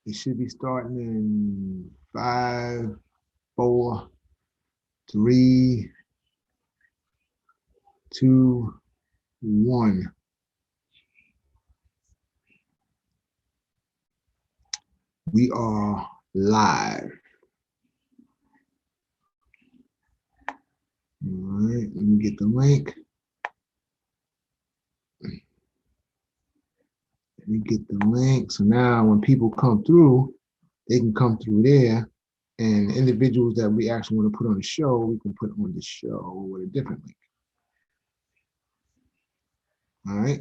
It should be starting in 5, 4, 3, 2, 1. We are live. All right, let me get the link. Let me get the link. So now when people come through, they can come through there. And individuals that we actually want to put on the show, we can put on the show with a different link. All right.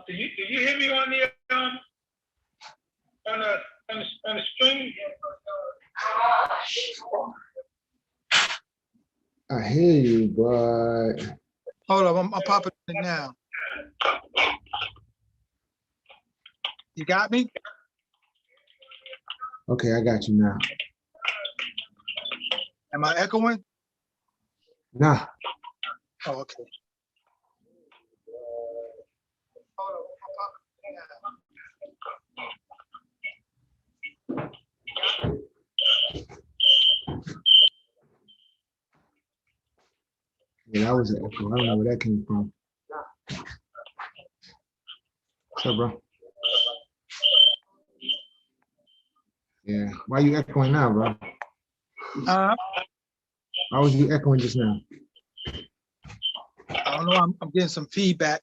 Do you hear me on the stream? I hear you, but hold up, I'm popping it now. You got me? okay, I got you now. Am I echoing? Nah. Oh, okay. Hold up, I'm popping it now. Yeah, that was an echo. I don't know where that came from. What's up, bro? Yeah. Why are you echoing now, bro? Why was you echoing just now? I don't know, I'm getting some feedback.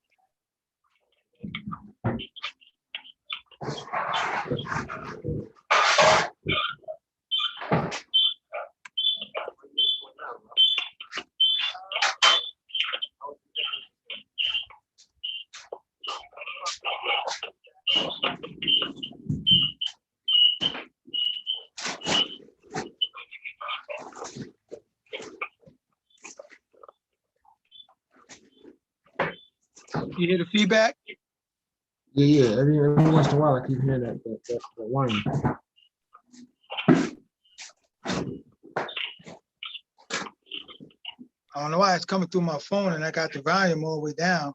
You hear the feedback? Yeah. Every once in a while, I keep hearing that whine. I don't know why it's coming through my phone and I got the volume all the way down.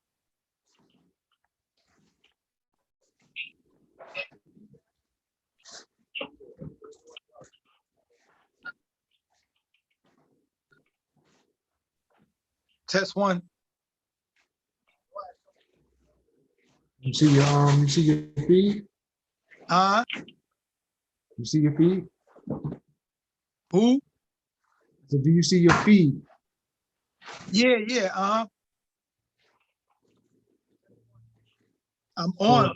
Test one. You see your feed? You see your feed? Who? So do you see your feed? Yeah. I'm on.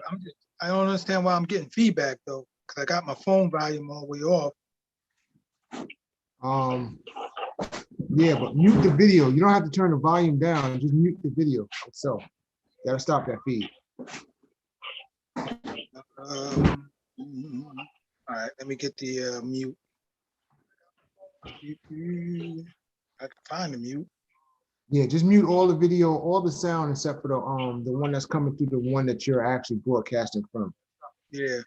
I don't understand why I'm getting feedback though, because I got my phone volume all the way off. Yeah, but mute the video. You don't have to turn the volume down. Just mute the video itself. Gotta stop that feed. All right, let me get the mute. I can find the mute. Yeah, just mute all the video, all the sound except for the one that's coming through the one that you're actually broadcasting from. Yeah,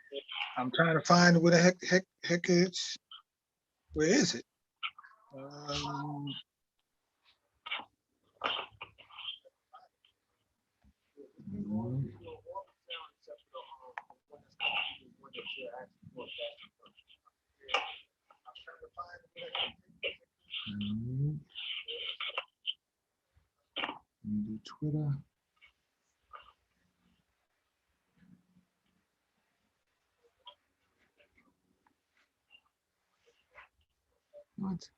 I'm trying to find where the heck it's. Where is it? Do Twitter. What?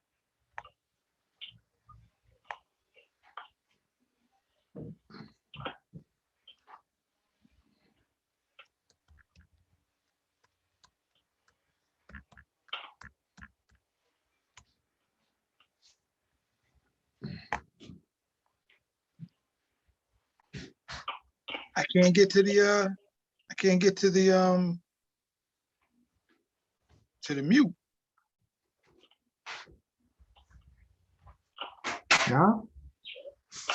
I can't get to the mute. Now,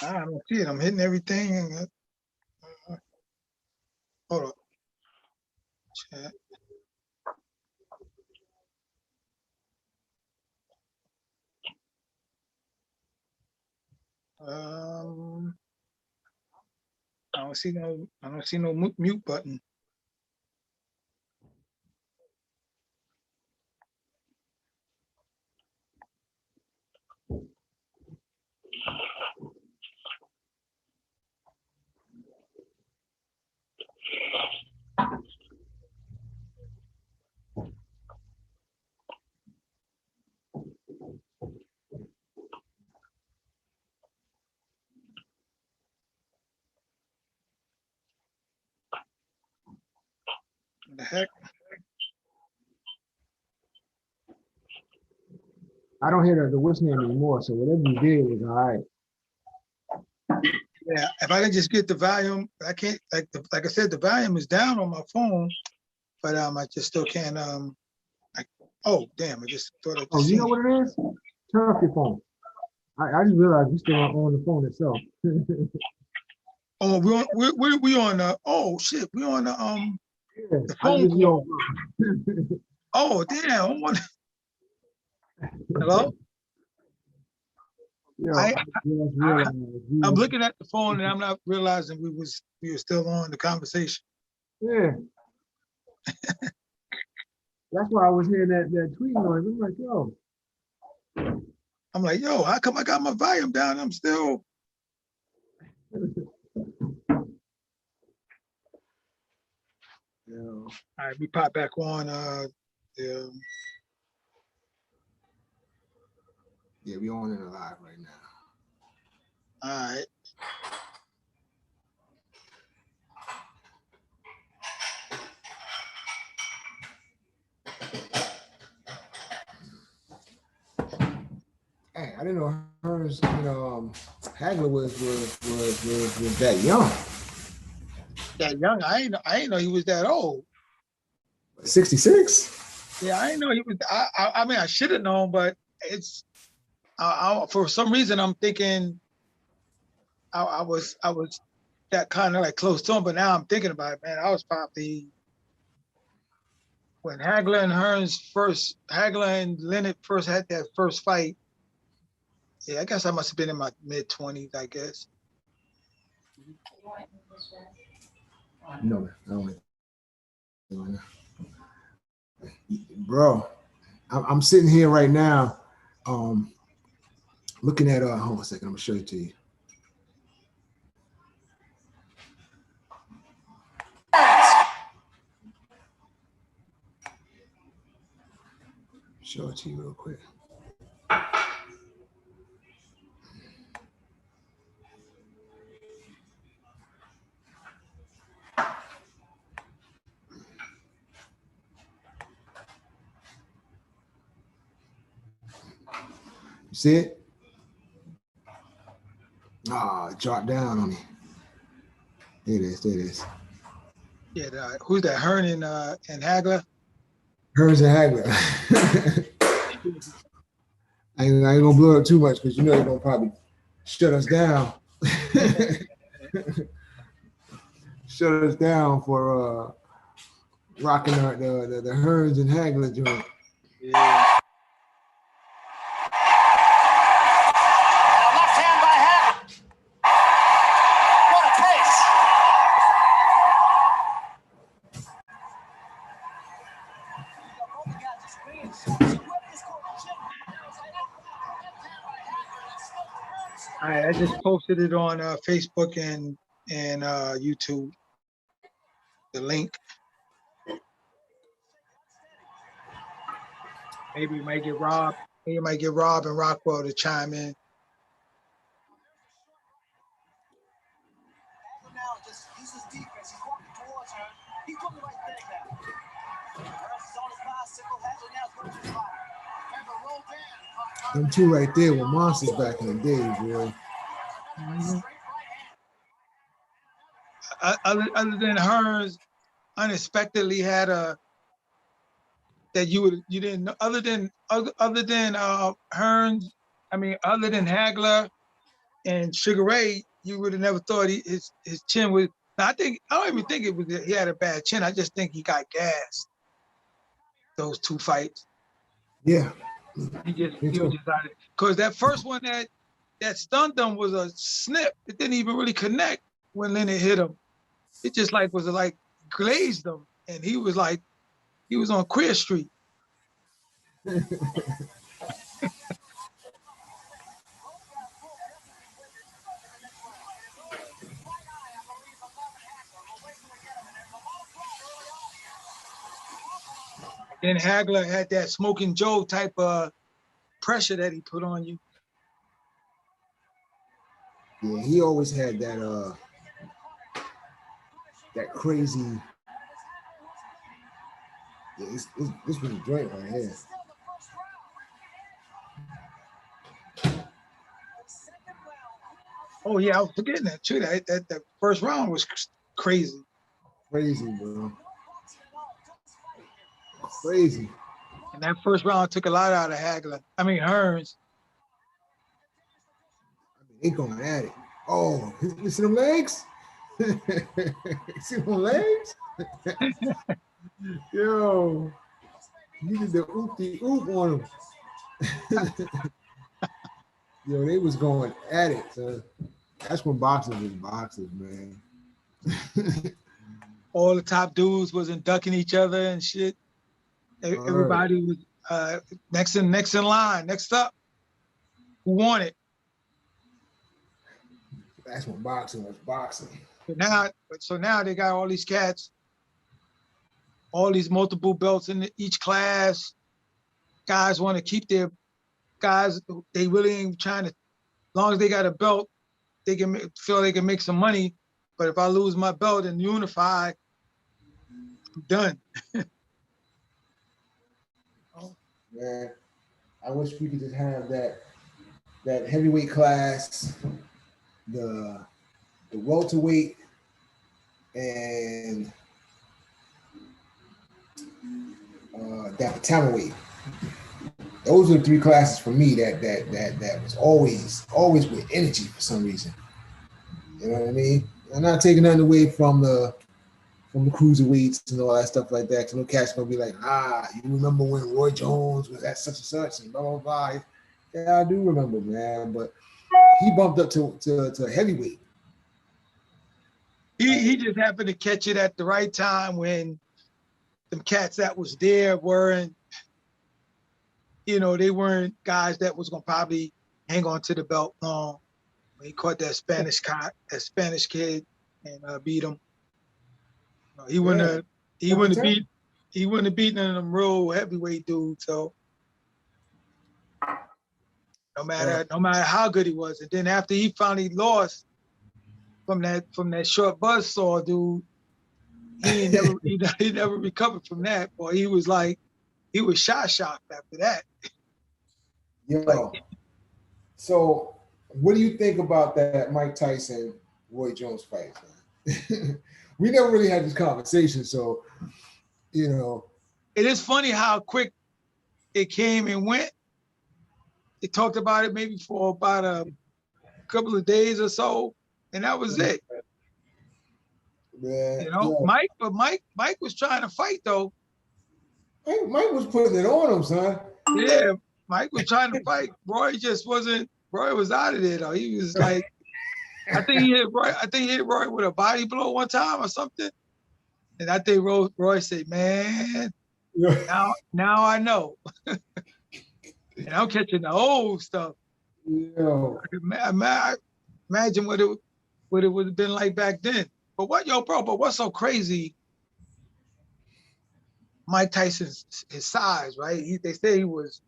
I don't see it. I'm hitting everything. And, hold on. Chat. I don't see no mute button. The heck? I don't hear the what's name anymore. So whatever you did was all right. Yeah, if I can just get the volume, I can't, like I said, the volume is down on my phone, but I just still can't oh damn, I just thought I Oh, just you seen know it. what it is? Turn off your phone. I just realized you still on the phone itself. Oh, we on oh shit, we on Yeah, the I phone just call. know. Oh damn, hello? Yo, I I just realized I'm you. looking at the phone and I'm not realizing we were still on the conversation. Yeah, that's why I was hearing that tweet noise. I'm like, yo, I'm like, yo, how come I got my volume down? I'm still. yo. All right, we pop back on. Yeah, we on it live right now. All right. Hey, I didn't know hers. Hagler was that young. That young, I ain't know he was that old. 66. Yeah, I ain't know he was. I mean, I should have known, but it's. For some reason, I'm thinking. I was that kind of like close to him, but now I'm thinking about it, man. I was probably when Hagler and Leonard first had that first fight. Yeah, I guess I must have been in my mid-20s, I guess. No, I don't. Bro, I'm sitting here right now, looking at hold on a second. I'm gonna show it to you. Show it to you real quick. You see it? Ah, it dropped down on me. There it is. There it is. Yeah, who's that? Hearn and Hagler. Hearns and Hagler. I ain't gonna blow it up too much because you know they're gonna probably shut us down. Shut us down for rocking the Hearns and Hagler joint. Yeah. All right, I just posted it on Facebook and YouTube. The link. Maybe you might get Rob. Maybe you might get Rob and Rockwell to chime in. Them two right there were monsters back in the day, bro. other than Hearns unexpectedly had that you didn't know, other than Hearns, I mean, other than Hagler and Sugar Ray, you would have never thought his chin was. Now, I don't even think it was that he had a bad chin. I just think he got gassed those two fights. Yeah. He was just out of it. Because that first one that stunned him was a snip. It didn't even really connect when Leonard hit him. It just was glazed him, and he was on Queer Street. Then Hagler had that Smoking Joe type of pressure that he put on you. Yeah, he always had that that crazy. Yeah, this was a joint right here. Oh yeah, I was forgetting that too. That first round was crazy. Crazy, bro. Crazy. And that first round took a lot out of Hagler. I mean Hearns. They going at it. Oh, you see them legs? See them legs? Yo, you did the oop on them. Yo, they was going at it, son. That's when boxing was boxers, man. All the top dudes wasn't ducking each other and shit. Everybody was next in line, next up. Who won it? That's when boxing was boxing. So now they got all these cats, all these multiple belts in each class. Guys want to keep their guys. They really ain't trying to. As long as they got a belt, they can feel they can make some money. But if I lose my belt and unify, I'm done. Man, I wish we could just have that heavyweight class, the welterweight, and that battalion. Those are the three classes for me that was always with energy for some reason. You know what I mean? I'm not taking nothing away from the cruiserweights and all that stuff like that. Cause no cat's gonna be like, you remember when Roy Jones was at such and such and blah blah blah. Yeah, I do remember, man. But he bumped up to heavyweight. He just happened to catch it at the right time when them cats that was there weren't, they weren't guys that was gonna probably hang on to the belt long. When he caught that Spanish kid and beat him. He wouldn't have beaten them real heavyweight dudes. So no matter how good he was, and then after he finally lost from that short buzzsaw dude, he never recovered from that. Boy, he was shocked after that. Yo, so what do you think about that Mike Tyson Roy Jones fight, man? We never really had this conversation, so it is funny how quick it came and went. They talked about it maybe for about a couple of days or so, and that was it. Yeah, Mike was trying to fight though. Mike was putting it on him, son. Yeah, Mike was trying to fight. Roy just wasn't. Roy was out of there though. He was like, I think he hit Roy with a body blow one time or something. And I think Roy said, "Man, now I know." And I'm catching the old stuff. Yo. Imagine what it would have been like back then. But what's so crazy? Mike Tyson's his size, right? They said he was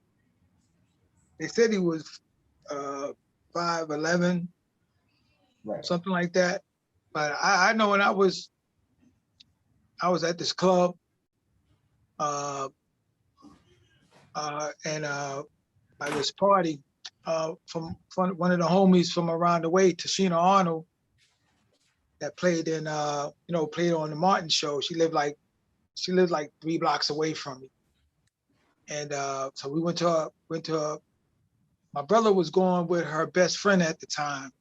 5'11", right, something like that. But I know when I was at this club, and at this party, from one of the homies from around the way, Tashina Arnold, that played in played on the Martin show. She lived like 3 blocks away from me. And so we went to my brother was going with her best friend at the time.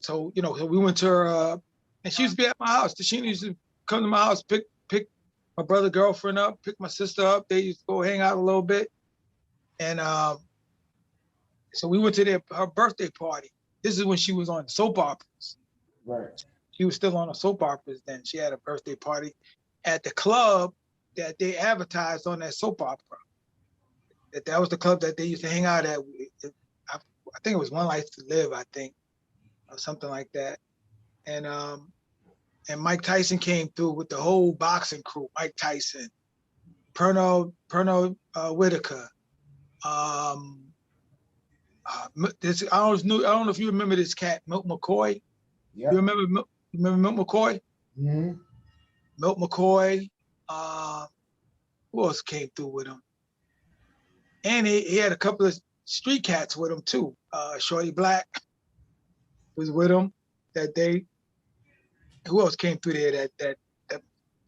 So we went to her, and she used to be at my house. She used to come to my house, pick my brother's girlfriend up, pick my sister up. They used to go hang out a little bit. And so we went to her birthday party. This is when she was on soap operas. Right. She was still on the soap operas then. She had a birthday party at the club that they advertised on that soap opera. That was the club that they used to hang out at. I think it was One Life to Live, I think, or something like that. And Mike Tyson came through with the whole boxing crew. Mike Tyson, Pernell Whitaker. I don't know if you remember this cat, Milt McCoy. Yeah. You remember Milt McCoy? Mm-hmm. Milt McCoy. Who else came through with him? And he had a couple of street cats with him too. Shorty Black was with him that day. Who else came through there? That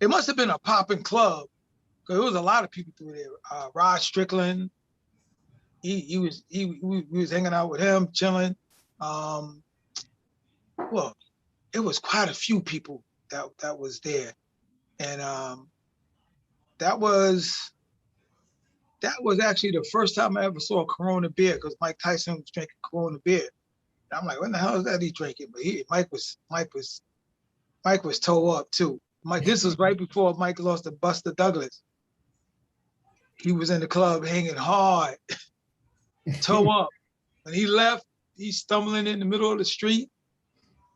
it must have been a popping club because there was a lot of people through there. Rod Strickland. We was hanging out with him, chilling. Well, it was quite a few people that was there, and that was actually the first time I ever saw a Corona beer because Mike Tyson was drinking Corona beer. And I'm like, what the hell is that he drinking? But Mike was toe up too. This was right before Mike lost to Buster Douglas. He was in the club hanging hard, toe up. When he left, he's stumbling in the middle of the street.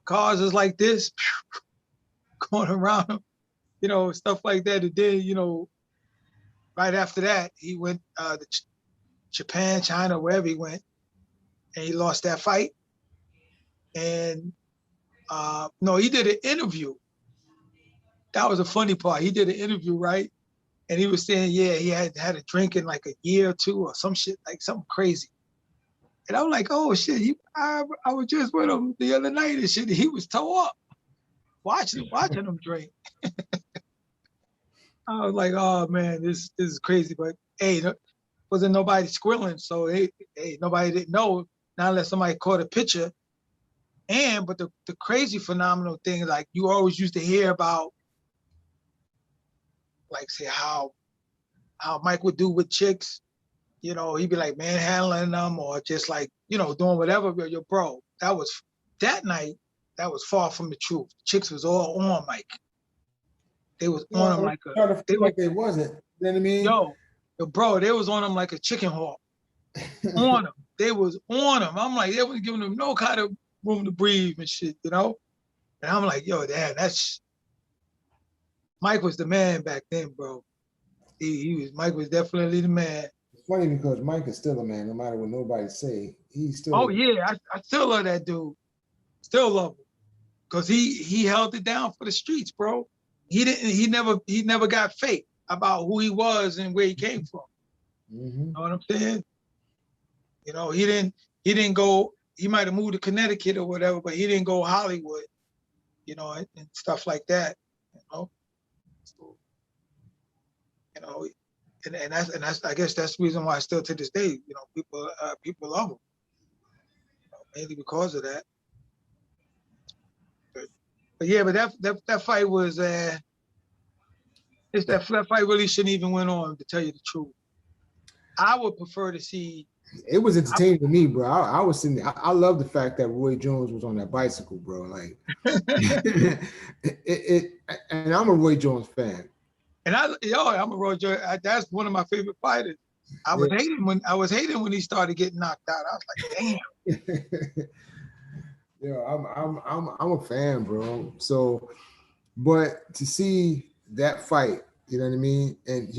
Cars is like this, going around him, stuff like that. And then, right after that, he went to Japan, China, wherever he went, and he lost that fight. And no, he did an interview. That was a funny part. He did an interview, right? And he was saying, yeah, he had a drink in like a year or two or some shit, like something crazy. And I'm like, oh shit, I was just with him the other night and shit. He was toe up, watching him drink. I was like, oh man, this is crazy. But hey, wasn't nobody squirreling, so hey, nobody didn't know, not unless somebody caught a picture. But the crazy phenomenal thing, like you always used to hear about, like say how Mike would do with chicks. He'd be like manhandling them or just like, doing whatever. Your bro, that night, that was far from the truth. Chicks was all on Mike. They was on him like they wasn't. You know what I mean? Yo, bro, they was on him like a chicken hawk. On him. They was on him. I'm like, they was giving him no kind of room to breathe and shit, And I'm like, yo, damn, Mike was the man back then, bro. Mike was definitely the man. It's funny because Mike is still a man, no matter what nobody say. He's still. Oh yeah, I still love that dude. Still love him, cause he held it down for the streets, bro. He never got fake about who he was and where he came from. Mm-hmm. You know what I'm saying? He didn't go. He might have moved to Connecticut or whatever, but he didn't go Hollywood, and stuff like that. So, and that's I guess that's the reason why still to this day, people love him, mainly because of that. But yeah, but that fight was that fight really shouldn't even went on, to tell you the truth. I would prefer to see. It was entertaining to me, bro. I was sitting there. I love the fact that Roy Jones was on that bicycle, bro. Like, and I'm a Roy Jones fan. And I'm a Roy Jones. That's one of my favorite fighters. I was hating when he started getting knocked out. I was like, damn. I'm a fan, bro. So, but to see that fight, you know what I mean? And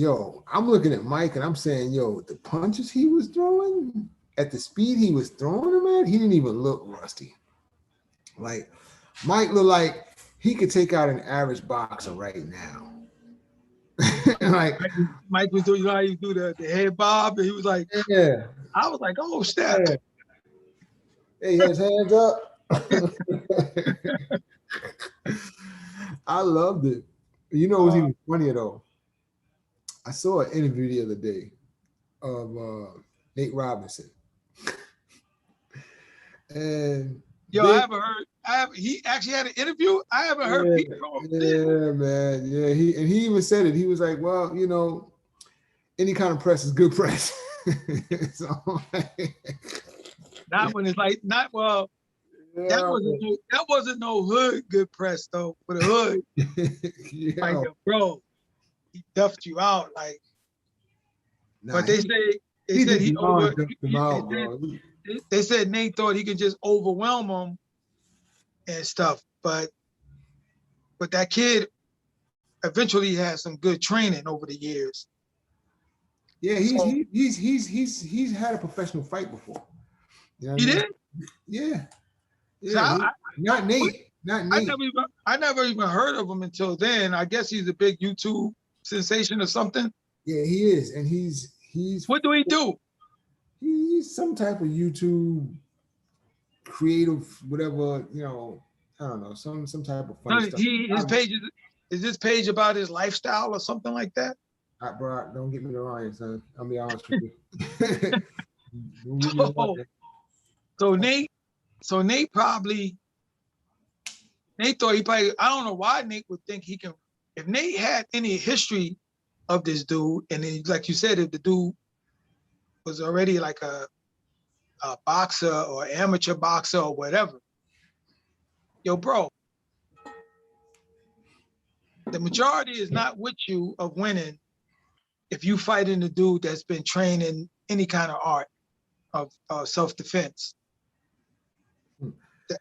I'm looking at Mike and I'm saying, the punches he was throwing at the speed he was throwing them at, he didn't even look rusty. Like Mike looked like he could take out an average boxer right now. Like Mike was doing, how you do the head bob, and he was like, yeah. I was like, oh snap. Yeah. He had his hands up. I loved it. You know, it was even funnier though. I saw an interview the other day of Nate Robinson, and Yo, I haven't heard. He actually had an interview. I haven't heard people. Yeah, man. Yeah, he even said it. He was like, "Well, you know, any kind of press is good press." So, not when it's like not well. yeah. That wasn't no hood good press though. For the hood, Yeah. like yo, bro, he duffed you out. Like, Nah, but they said he over. They said Nate thought he could just overwhelm him and stuff, but that kid eventually had some good training over the years. Yeah, he's had a professional fight before. You know what he I mean? did? Yeah. Yeah. So not Nate. Not Nate. I never even heard of him until then. I guess he's a big YouTube sensation or something. Yeah, he is. And he's what do he do? He's some type of YouTube creative, whatever, you know, I don't know, some type of funny stuff. His page is this page about his lifestyle or something like that? Bro, don't get me wrong, son. I'll be honest with you. So Nate thought he probably, I don't know why Nate would think he can, if Nate had any history of this dude, and then, like you said, if the dude was already like a boxer or amateur boxer or whatever, yo, bro, the majority is not with you of winning if you fighting a dude that's been trained in any kind of art of self-defense.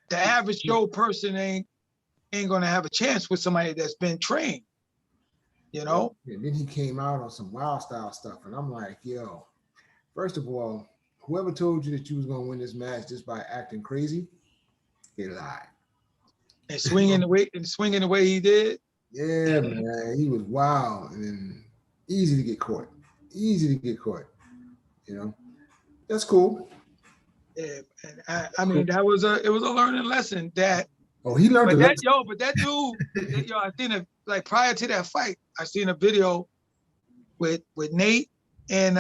The average Joe person ain't gonna have a chance with somebody that's been trained, you know? And then he came out on some wild style stuff, and I'm like, yo, first of all, whoever told you that you was gonna win this match just by acting crazy, they lied. And swinging the way he did. Yeah, man, he was wild and easy to get caught. You know, that's cool. Yeah, and I mean it was a learning lesson that. Oh, he learned. But that dude, I seen like prior to that fight, I seen a video with Nate and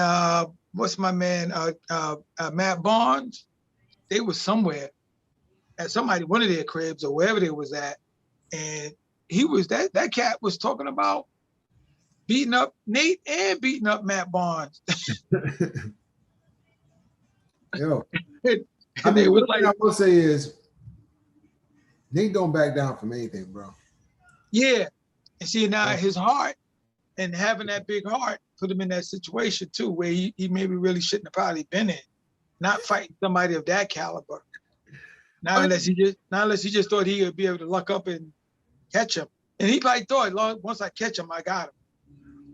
what's my man Matt Barnes. They was somewhere at one of their cribs or wherever they was at, and he was that cat was talking about beating up Nate and beating up Matt Barnes. Yo, I mean, what I will say is, Nate don't back down from anything, bro. Yeah, and see now his heart and having that big heart put him in that situation too, where he maybe really shouldn't have probably been in, not fighting somebody of that caliber. Not unless he just thought he would be able to luck up and catch him, and he probably thought, once I catch him, I got him.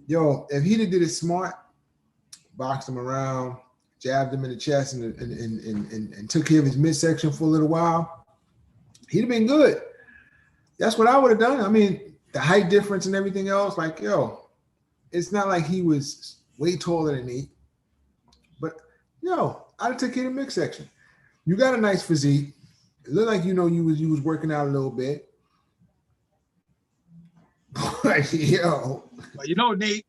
Yo, if he'd have did it smart, boxed him around, jabbed him in the chest, and took care of his midsection for a little while, he'd have been good. That's what I would have done. I mean, the height difference and everything else, like, yo, it's not like he was way taller than Nate. But, yo, I'd have took care of the midsection. You got a nice physique. It looked like, you know, you was working out a little bit. But, yo. Well, you know, Nate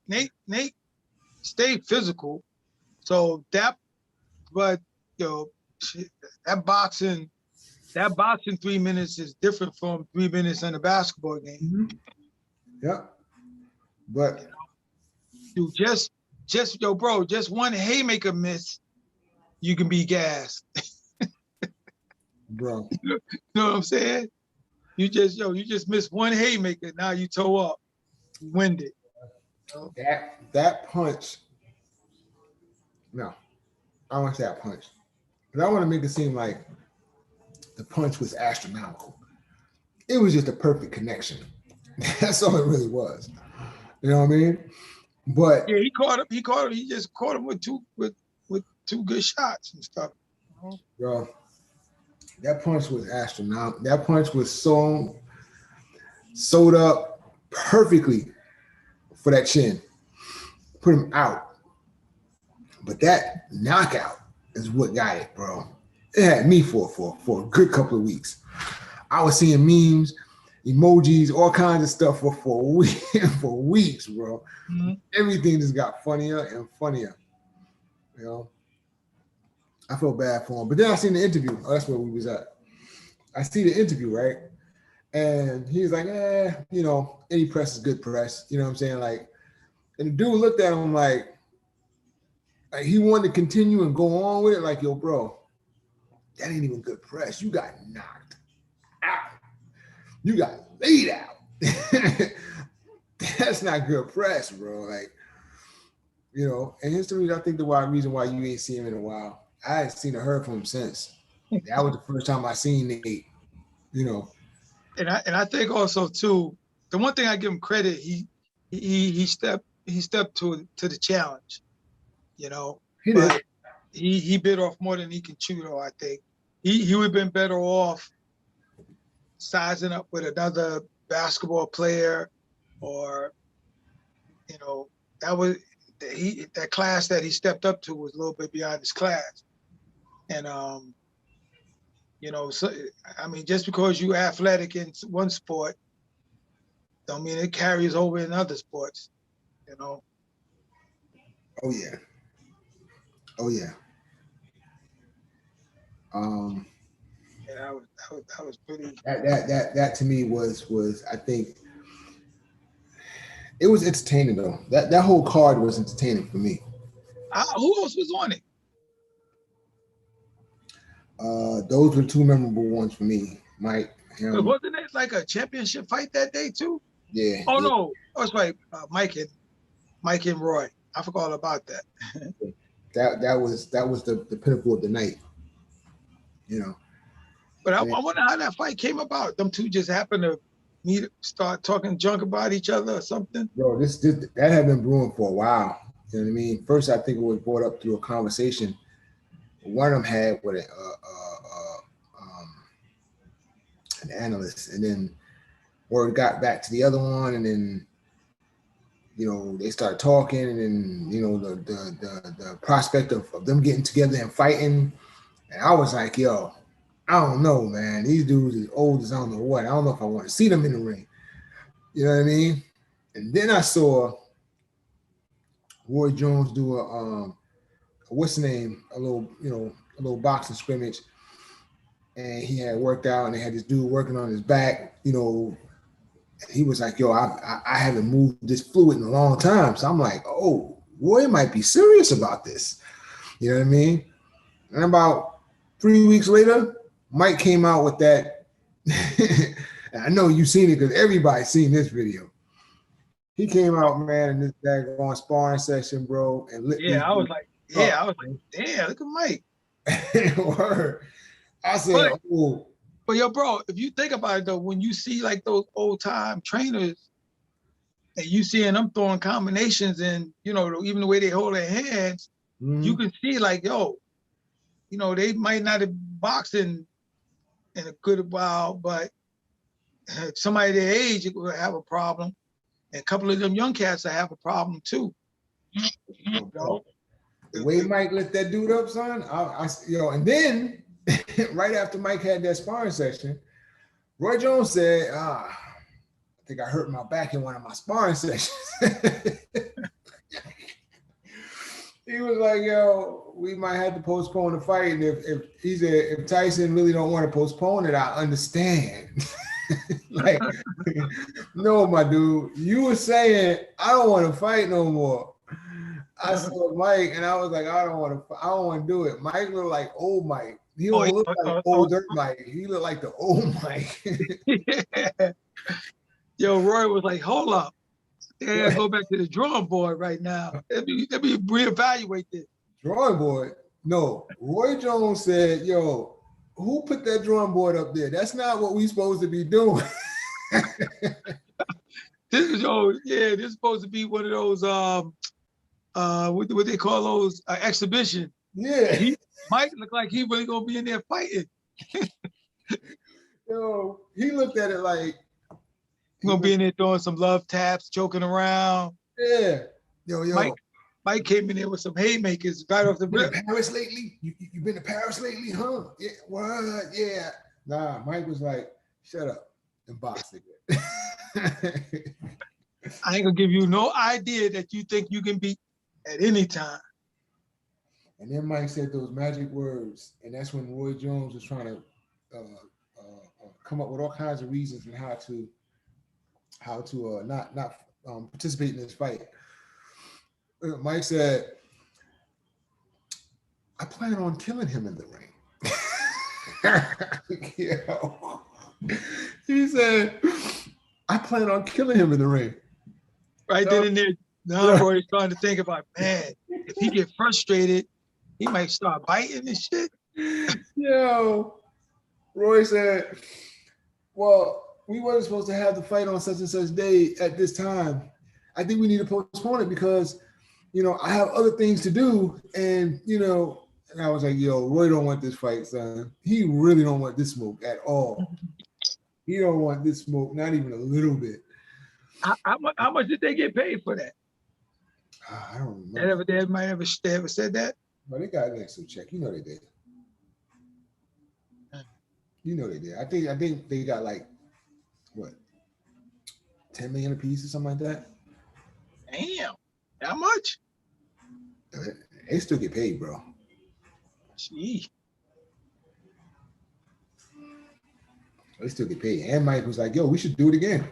stayed physical. So that 3 minutes is different from 3 minutes in a basketball game. Mm-hmm. Yep. But you just one haymaker miss, you can be gassed. Bro. You know what I'm saying? You just missed one haymaker, now you toe up, winded. That punch. No, I don't want to say that punch, but I want to make it seem like the punch was astronomical. It was just a perfect connection. That's all it really was. You know what I mean? But yeah, he caught him. He just caught him with two good shots and stuff. Bro, that punch was astronomical. That punch was sewed up perfectly for that chin. Put him out. But that knockout is what got it, bro. It had me for a good couple of weeks. I was seeing memes, emojis, all kinds of stuff for for weeks, bro. Mm-hmm. Everything just got funnier and funnier. You know, I felt bad for him. But then I seen the interview. Oh, that's where we was at. I see the interview, right? And he was like, you know, any press is good press. You know what I'm saying? Like, and the dude looked at him like he wanted to continue and go on with it. Like, yo, bro, that ain't even good press. You got knocked out. You got laid out. That's not good press, bro. Like, you know, and here's the reason, I think the reason why you ain't seen him in a while. I ain't seen or heard from him since. That was the first time I seen Nate, you know. And I think also too, the one thing I give him credit, he stepped to the challenge, you know. But he bit off more than he can chew, though. I think he would have been better off sizing up with another basketball player, or, you know, that class that he stepped up to was a little bit beyond his class. And you know, so I mean, just because you athletic in one sport don't mean it carries over in other sports, you know. Oh yeah. Oh yeah. Yeah, that was pretty. That to me was I think it was entertaining though. That whole card was entertaining for me. Who else was on it? Those were two memorable ones for me. Mike. But wasn't it like a championship fight that day too? Yeah. Oh yeah. no, that's right. Mike and Roy. I forgot all about that. that was the pinnacle of the night. You know. But I wonder how that fight came about. Them two just happened to start talking junk about each other or something. Bro, this that had been brewing for a while. You know what I mean? First, I think it was brought up through a conversation one of them had with an analyst, and then word got back to the other one, and then, you know, they started talking, and then, you know, the prospect of them getting together and fighting, and I was like, yo, I don't know, man. These dudes is old as I don't know what. I don't know if I want to see them in the ring. You know what I mean? And then I saw Roy Jones do a what's the name? A little boxing scrimmage, and he had worked out, and they had this dude working on his back. You know, he was like, "Yo, I haven't moved this fluid in a long time." So I'm like, "Oh, Roy might be serious about this." You know what I mean? And about 3 weeks later, Mike came out with that. And I know you've seen it because everybody's seen this video. He came out, man, in this daggone sparring session, bro, and I was like, damn, look at Mike. Word. I said, but yo, bro, if you think about it though, when you see like those old time trainers and you seeing them throwing combinations, and, you know, even the way they hold their hands, you can see like, yo, you know, they might not have boxed in a good while, but somebody their age will have a problem. And a couple of them young cats that have a problem too. You know? The way Mike let that dude up, son, and then right after Mike had that sparring session, Roy Jones said, I think I hurt my back in one of my sparring sessions. He was like, yo, we might have to postpone the fight. And if Tyson really don't want to postpone it, I understand. Like, no, my dude, you were saying I don't want to fight no more. I saw Mike, and I was like, I don't want to do it. Mike looked like old Mike. He don't look like older Mike. He looked like the old Mike. Yeah. Yo, Roy was like, hold up. They gotta go back to the drawing board right now. Let me reevaluate this. Drawing board? No. Roy Jones said, yo, who put that drawing board up there? That's not what we supposed to be doing. This is supposed to be one of those what they call those exhibition. Yeah. Mike looked like he really gonna be in there fighting. Yo, he looked at it like he's gonna be in there doing some love taps, joking around. Yeah. Yo. Mike came in there with some haymakers right off the rip. Been to Paris lately? You been to Paris lately, huh? Yeah. What? Yeah. Nah, Mike was like, Shut up and box again. I ain't gonna give you no idea that you think you can beat at any time. And then Mike said those magic words, and that's when Roy Jones was trying to come up with all kinds of reasons and how to not participate in this fight. Mike said, "I plan on killing him in the ring." Yo. He said, "I plan on killing him in the ring." Right then and there, now Roy's starting to think about, man, if he get frustrated, he might start biting and shit. Yo, Roy said, "Well, we wasn't supposed to have the fight on such and such day at this time. I think we need to postpone it because, I have other things to do." And, and I was like, yo, Roy don't want this fight, son. He really don't want this smoke at all. He don't want this smoke, not even a little bit. How much did they get paid for that? I don't remember. They ever said that? Well, they got an extra check. You know they did. You know they did. I think they got like what, 10 million a piece or something like that. Damn, how much? They still get paid, bro. Gee. They still get paid. And Mike was like, yo, we should do it again.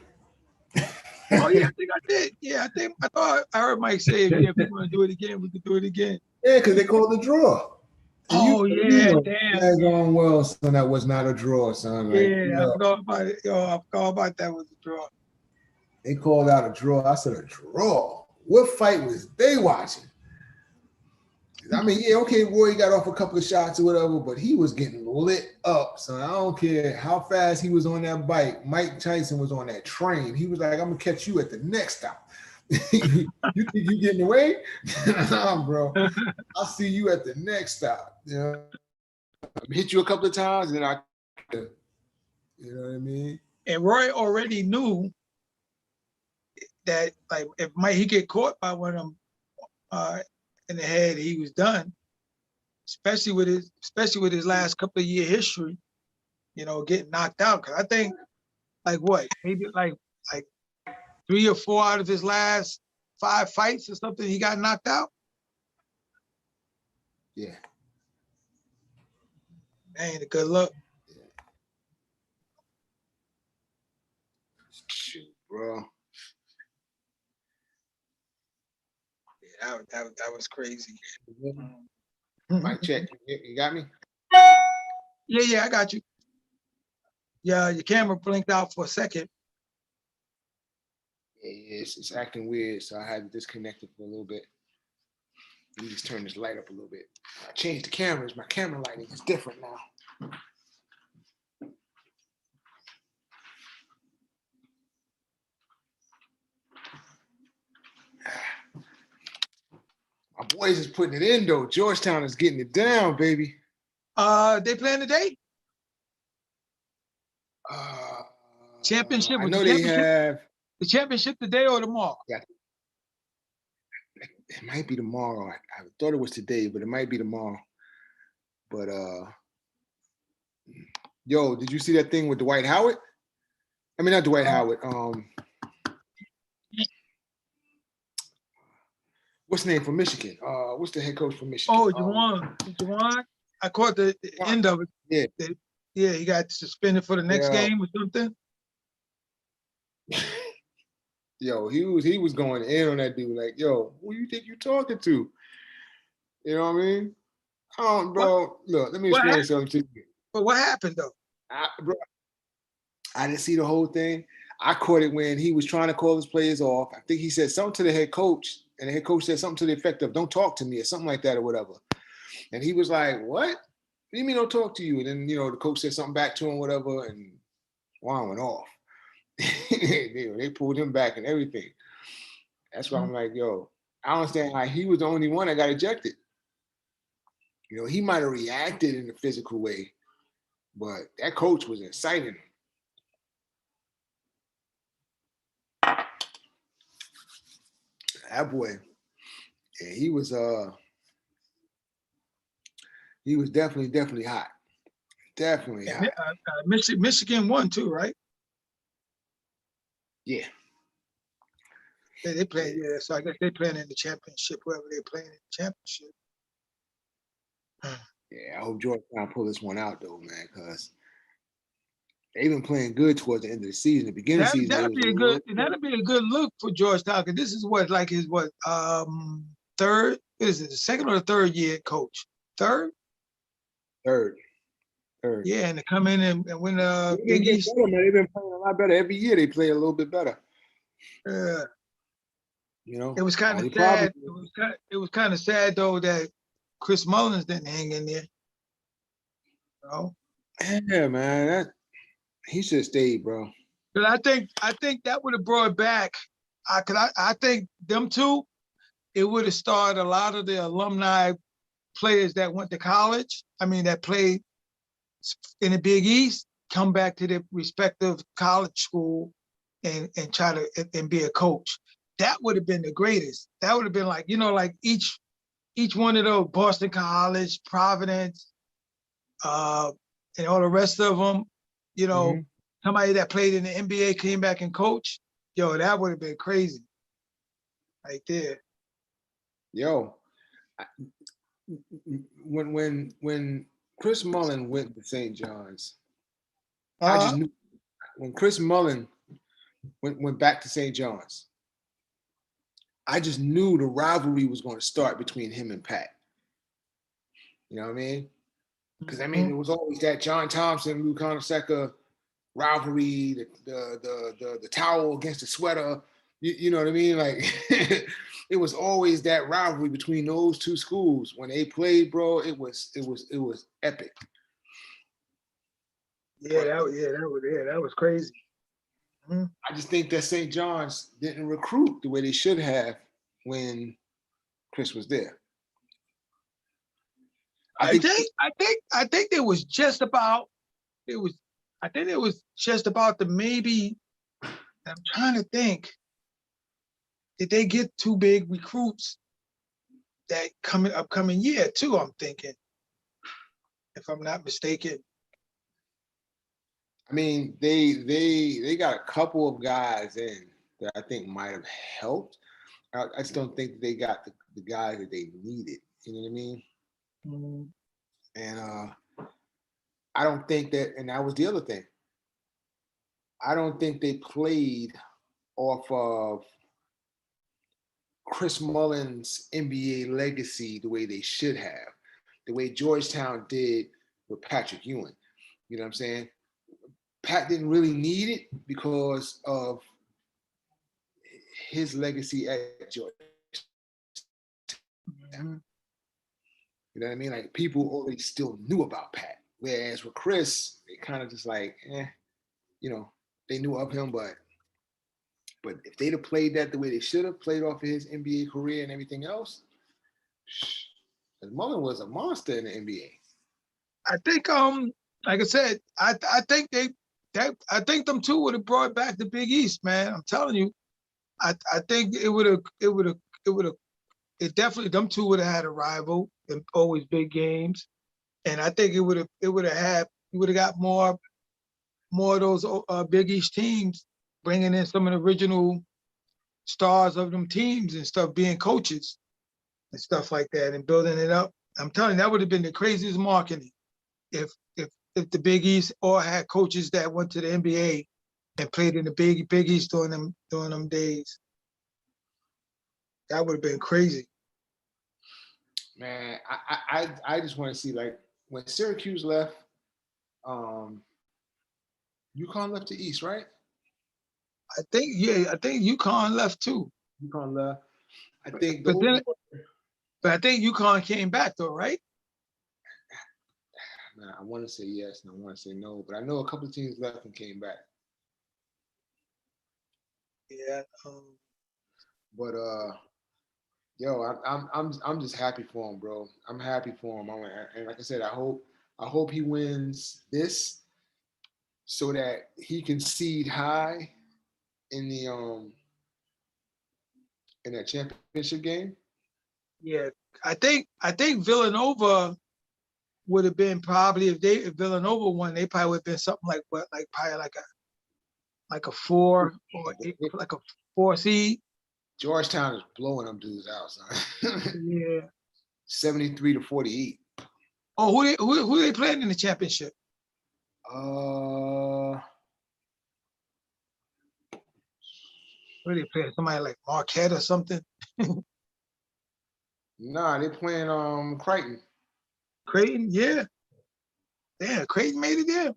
Oh yeah, I think I did. Yeah, I thought I heard Mike say, yeah, if we want to do it again, we could do it again. Yeah, because they called the draw. Oh yeah, damn. That's going well, son. That was not a draw, son. Like, I forgot about it. Yo, I forgot about that was a draw. They called out a draw. I said, a draw? What fight was they watching? I mean, yeah, okay, Roy got off a couple of shots or whatever, but he was getting lit up, son. I don't care how fast he was on that bike. Mike Tyson was on that train. He was like, I'm going to catch you at the next stop. You think you getting away? Nah, bro. I'll see you at the next stop. Hit you a couple of times, and then you know what I mean? And Roy already knew that, like, if he get caught by one of them in the head, he was done. Especially with his last couple of year history, getting knocked out. Because I think, like what, maybe like 3 or 4 out of his last 5 fights or something, he got knocked out. Yeah. Man, good luck. Yeah. Shoot, bro. Yeah, that was crazy. Mic check. You got me? Yeah, I got you. Yeah, your camera blinked out for a second. Yeah, it's acting weird, so I had to disconnect it for a little bit. Let me just turn this light up a little bit. I changed the cameras. My camera lighting is different now. My boys is putting it in though. Georgetown is getting it down, baby. They playing today? Championship. I know they have the championship today or tomorrow. Yeah, it might be tomorrow. I thought it was today, but it might be tomorrow. But yo, did you see that thing with Dwight Howard? I mean, not Dwight Howard. What's the name from Michigan? What's the head coach from Michigan? Oh, Juwan. I caught the end of it. Yeah. He got suspended for the next game or something. Yo, he was going in on that dude. Like, yo, who you think you talking to? You know what I mean? Bro. Look, let me explain something to you. But what happened though? I didn't see the whole thing. I caught it when he was trying to call his players off. I think he said something to the head coach, and the head coach said something to the effect of, "Don't talk to me," or something like that, or whatever. And he was like, "What? What do you mean don't talk to you?" And then the coach said something back to him, whatever, and Juan went off. They pulled him back and everything. That's why I'm like, yo, I don't understand how he was the only one that got ejected. He might have reacted in a physical way, but that coach was inciting him. That boy, yeah, he was definitely hot. Definitely And high. Michigan won too, right? Yeah. They playing, yeah. So I guess they playing in the championship, whoever they playing in the championship. Yeah, I hope Georgetown pull this one out though, man, because they've been playing good towards the end of the season. The beginning of the season, they was a little. That'd be a good look for Georgetown, because this is what, like his third, is it the second or the third year coach? Third? Third. Third. Yeah, and to come in and win They've been Big getting East. better, man. They've been playing a lot better. Every year they play a little bit better. You know, It was kind of only problem. sad. It was kind of sad though that Chris Mullins didn't hang in there. You know? Yeah, man, he should have stayed, bro. But I think that would have brought back. I think them two, it would have started a lot of the alumni players that went to college. I mean, that played in the Big East, come back to their respective college school and try to and be a coach. That would have been the greatest. That would have been like, like each one of those, Boston College, Providence, and all the rest of them, somebody that played in the NBA came back and coached. Yo, that would have been crazy, right there. Yo, when Chris Mullin went to St. John's, I just knew when Chris Mullin went back to St. John's, I just knew the rivalry was going to start between him and Pat. You know what I mean? Because I mean, it was always that John Thompson, Lou Conasecca rivalry, the towel against the sweater. You know what I mean? Like it was always that rivalry between those two schools. When they played, bro, it was epic. That was crazy. I just think that St. John's didn't recruit the way they should have when Chris was there. I think it was just about the maybe. I'm trying to think. Did they get two big recruits that upcoming year too? I'm thinking, if I'm not mistaken. I mean, they got a couple of guys in that I think might have helped. I just don't think they got the guys that they needed. You know what I mean? Mm-hmm. And I don't think that, and that was the other thing. I don't think they played off of Chris Mullin's NBA legacy the way they should have, the way Georgetown did with Patrick Ewing. You know what I'm saying? Pat didn't really need it because of his legacy at Georgetown. Mm-hmm. You know what I mean? Like people already still knew about Pat. Whereas with Chris, they kind of just like, they knew of him, but if they'd have played that the way they should have, played off of his NBA career and everything else, Mullin was a monster in the NBA. I think, like I said, I think I think them two would have brought back the Big East, man. I'm telling you, I think it definitely, them two would have had a rival and always big games, and I think it would have got more of those Big East teams bringing in some of the original stars of them teams and stuff, being coaches and stuff like that, and building it up. I'm telling you, that would have been the craziest marketing if the Big East all had coaches that went to the NBA and played in the Big East during them days. That would have been crazy. Man, I just want to see, like, when Syracuse left, UConn left the East, right? I think UConn left too. UConn left. I think but I think UConn came back though, right? Man, I want to say yes and I want to say no, but I know a couple of teams left and came back. Yeah. But yo, I'm just happy for him, bro. I'm happy for him. And like I said, I hope he wins this so that he can seed high in the in that championship game. Yeah, I think Villanova would have been probably if Villanova won, they probably would have been something like what, like probably like a 4 or 8, like a 4 seed. Georgetown is blowing them dudes out, son. Yeah. 73-48. Oh, who they playing in the championship? Uh, Who they playing? Somebody like Marquette or something? nah, they playing Crichton. Creighton, yeah. Yeah, Creighton made it there.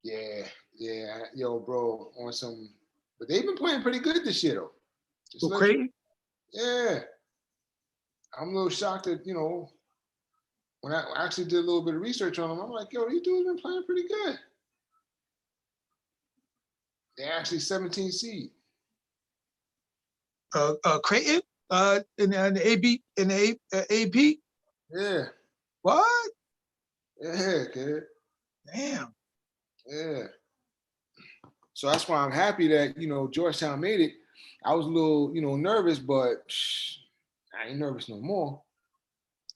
Yeah, yo, bro, on some, but they've been playing pretty good this year though. Just So let Creighton? yeah, I'm a little shocked that when I actually did a little bit of research on them, I'm like, yo, these dudes been playing pretty good. They're actually 17 seed. Creighton? In the AB in the AP? Yeah, What? yeah, kid. Damn. Yeah. So that's why I'm happy that Georgetown made it. I was a little nervous, but I ain't nervous no more.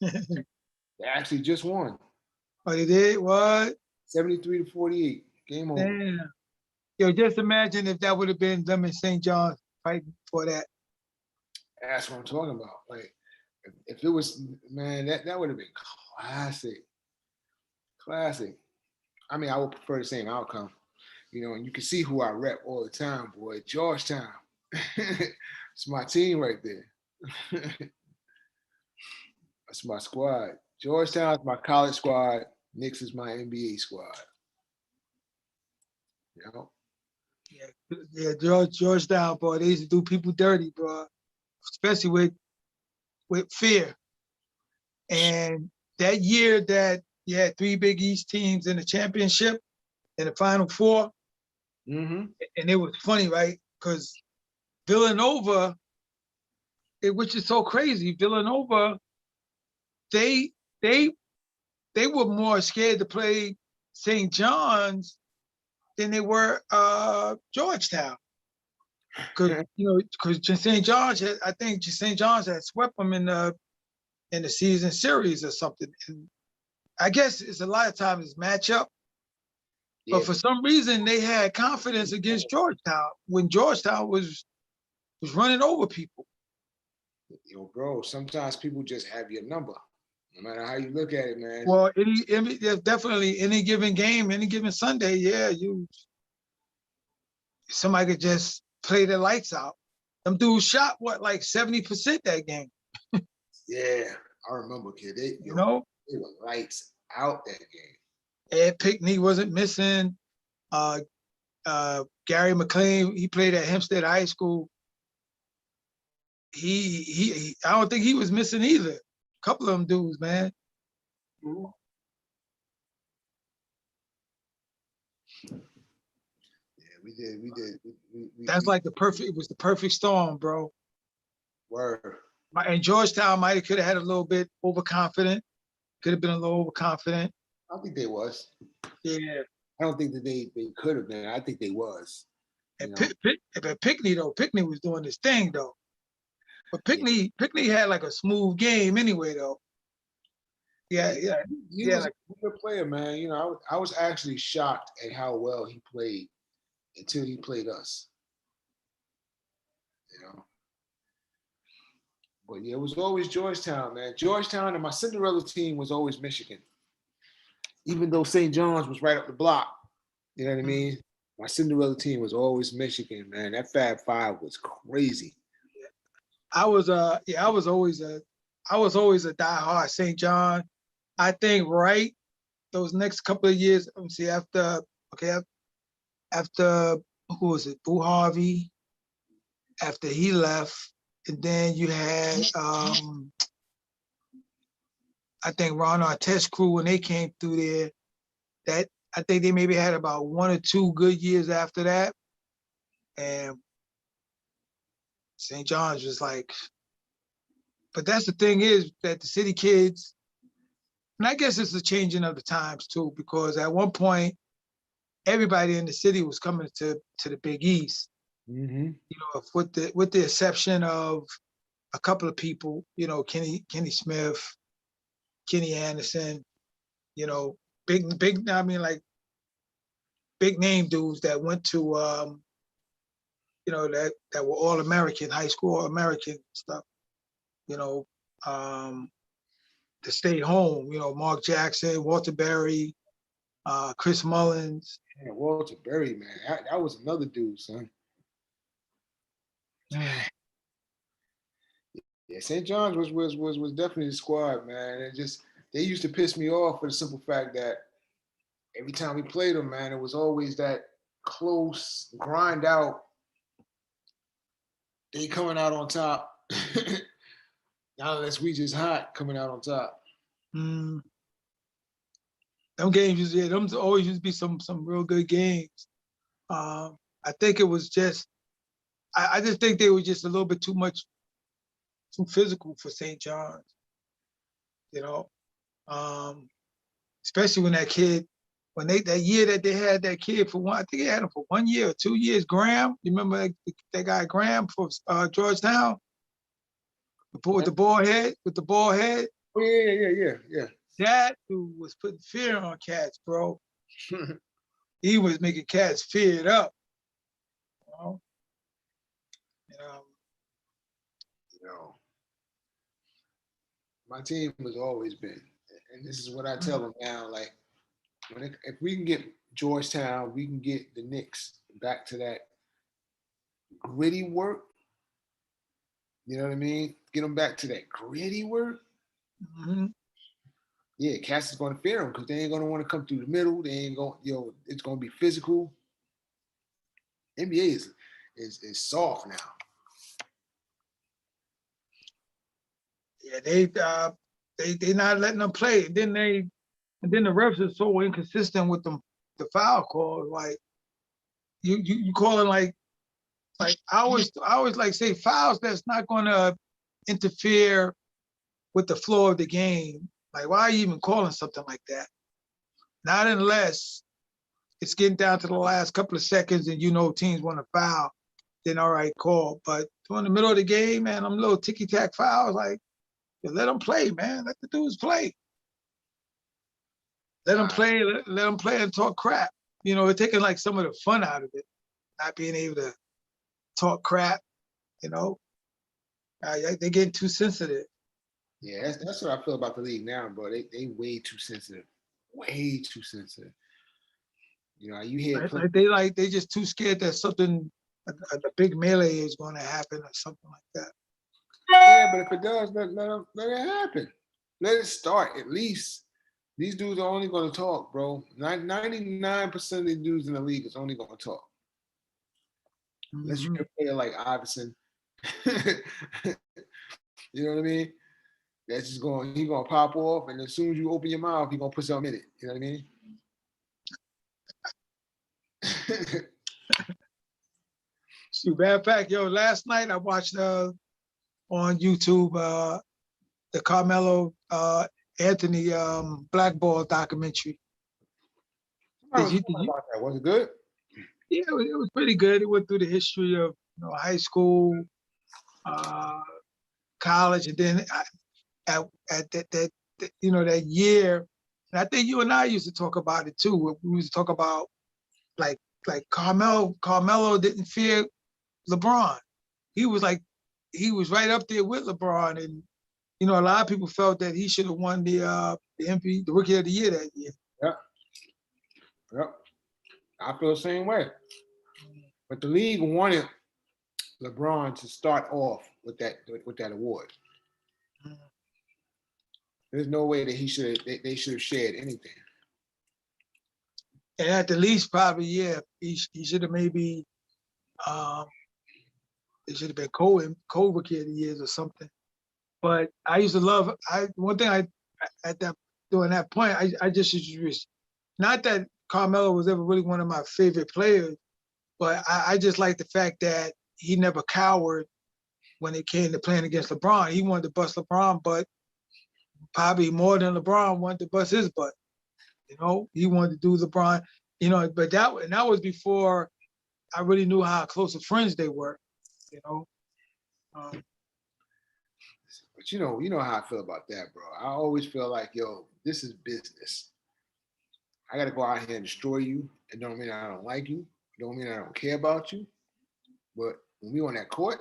They actually just won. Oh, they did? What? 73-48. Game over. Damn. Yo, just imagine if that would have been them in St. John's fighting for that. That's what I'm talking about. Like, if it was, man, that would have been classic. Classic. I mean, I would prefer the same outcome. And you can see who I rep all the time, boy. Georgetown. It's my team right there. That's my squad. Georgetown is my college squad. Knicks is my NBA squad. Yeah, Georgetown, boy, they used to do people dirty, bro. Especially with fear. And that year that you had 3 Big East teams in the championship, in the Final Four, Mm-hmm. and it was funny, right? Because Villanova, which is so crazy, Villanova, they were more scared to play St. John's than they were Georgetown. Because St. John's I think St. John's had swept them in the season series or something. And I guess it's a lot of times it's matchup. Yeah, but for some reason they had confidence against Georgetown when Georgetown was running over people. yo, bro, sometimes people just have your number, no matter how you look at it, man. Well, there's definitely any given game, any given Sunday, yeah, somebody could just play the lights out. Them dudes shot what, like 70% that game. Yeah, I remember, kid. They were lights out that game. Ed Pickney wasn't missing. Gary McLean, he played at Hempstead High School. He I don't think he was missing either. A couple of them dudes, man. Yeah, we did. That's like it was the perfect storm, bro. Word. And Georgetown could have had a little bit overconfident. Could have been a little overconfident. I think they was. Yeah. I don't think that they could have been. I think they was. And Pickney though, Pickney was doing this thing though. But Pickney had like a smooth game anyway though. Yeah. He was a good player, man. I was actually shocked at how well he played until he played us. But yeah, it was always Georgetown, man. Georgetown, and my Cinderella team was always Michigan. Even though St. John's was right up the block, you know what I mean? My Cinderella team was always Michigan, man. That Fab Five was crazy. I was always a diehard St. John. I think those next couple of years, let me see, after who was it? Boo Harvey, after he left, and then you had I think Ron Artest crew when they came through there. That I think they maybe had about 1 or 2 good years after that, and St. John's was like. But that's the thing is that the city kids, and I guess it's the changing of the times too, because at one point everybody in the city was coming to the Big East. Mm-hmm. With the exception of a couple of people, Kenny Smith, Kenny Anderson, you know, big, I mean, like big name dudes that went to, you know, that were all American, high school all American stuff, you know, to stay home, you know, Mark Jackson, Walter Berry, Chris Mullins. Yeah, Walter Berry, man, that was another dude, son. Yeah, St. John's was definitely the squad, man. It just they used to piss me off for the simple fact that every time we played them, man, it was always that close grind out. They coming out on top. Now unless we just hot coming out on top. Mm. Them games, yeah, them always used to be some real good games. I think it was just, I just think they were just a little bit too physical for St. John's, you know, especially when that kid, when that year that they had that kid for one, I think they had him for 1 year or 2 years. Graham, you remember that guy Graham for Georgetown, with the ball head. Oh, yeah. That dude was putting fear on cats, bro. He was making cats feared up. You know? You know, my team has always been, and this is what I tell them now. Like, if we can get Georgetown, we can get the Knicks back to that gritty work. You know what I mean? Get them back to that gritty work. Mm-hmm. Yeah, Cass is going to fear them because they ain't going to want to come through the middle. They ain't going, it's going to be physical. NBA is soft now. Yeah, they not letting them play. And then the refs are so inconsistent with them, the foul calls. Like you calling like I always like say fouls that's not going to interfere with the flow of the game. Like, why are you even calling something like that? Not unless it's getting down to the last couple of seconds and you know teams want to foul, then all right, call. But in the middle of the game, man, them little ticky-tack fouls, like, let them play, man. Let the dudes play. Let them play. Let them play and talk crap. You know, they're taking like some of the fun out of it, not being able to talk crap. You know, they're getting too sensitive. Yeah, that's what I feel about the league now, bro. They way too sensitive, way too sensitive. You know, you hear They just too scared that something, a big melee is going to happen or something like that. Yeah, but if it does, let it happen. Let it start at least. These dudes are only going to talk, bro. 99% of the dudes in the league is only going to talk. Unless you're a player like Iverson. You know what I mean? That's just he's going to pop off, and as soon as you open your mouth, he's going to put something in it. You know what I mean? Matter of fact, last night I watched on YouTube the Carmelo Anthony blackball documentary. Was it good? Yeah, it was pretty good. It went through the history of high school, college, and then at that year. And I think you and I used to talk about it too. We used to talk about like Carmelo didn't fear LeBron. He was right up there with LeBron, and a lot of people felt that he should have won the MVP, the Rookie of the Year that year. Yep. I feel the same way. But the league wanted LeBron to start off with that award. There's no way that they should have shared anything. And at the least, probably, yeah, he should have maybe it should have been co-Rookie of the Years or something. But I used to love one thing during that point, I just used, not that Carmelo was ever really one of my favorite players, but I just like the fact that he never cowered when it came to playing against LeBron. He wanted to bust LeBron, but probably more than LeBron wanted to bust his butt. He wanted to do LeBron, but that was before I really knew how close of friends they were, But you know how I feel about that, bro. I always feel like, this is business. I got to go out here and destroy you. It don't mean I don't like you. It don't mean I don't care about you. But when we on that court,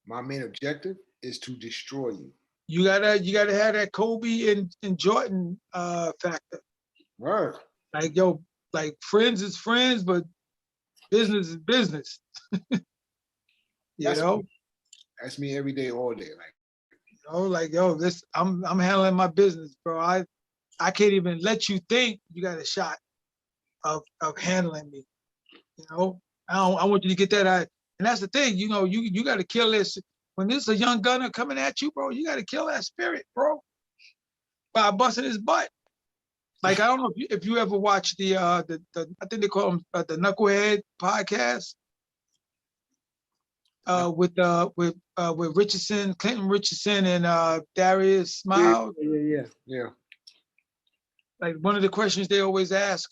my main objective is to destroy you. You gotta have that Kobe and Jordan factor. Right. Like, yo, like friends is friends, but business is business. That's know? Me. That's me every day, all day. Like, Like, yo, this I'm handling my business, bro. I can't even let you think you got a shot of handling me. I want you to get that out. And that's the thing, you got to kill this. When there's a young gunner coming at you, bro, you got to kill that spirit, bro, by busting his butt. Like, I don't know if you ever watched the I think they call them the Knucklehead podcast with Richardson, Clinton Richardson, and Darius Smile. Yeah. Like, one of the questions they always ask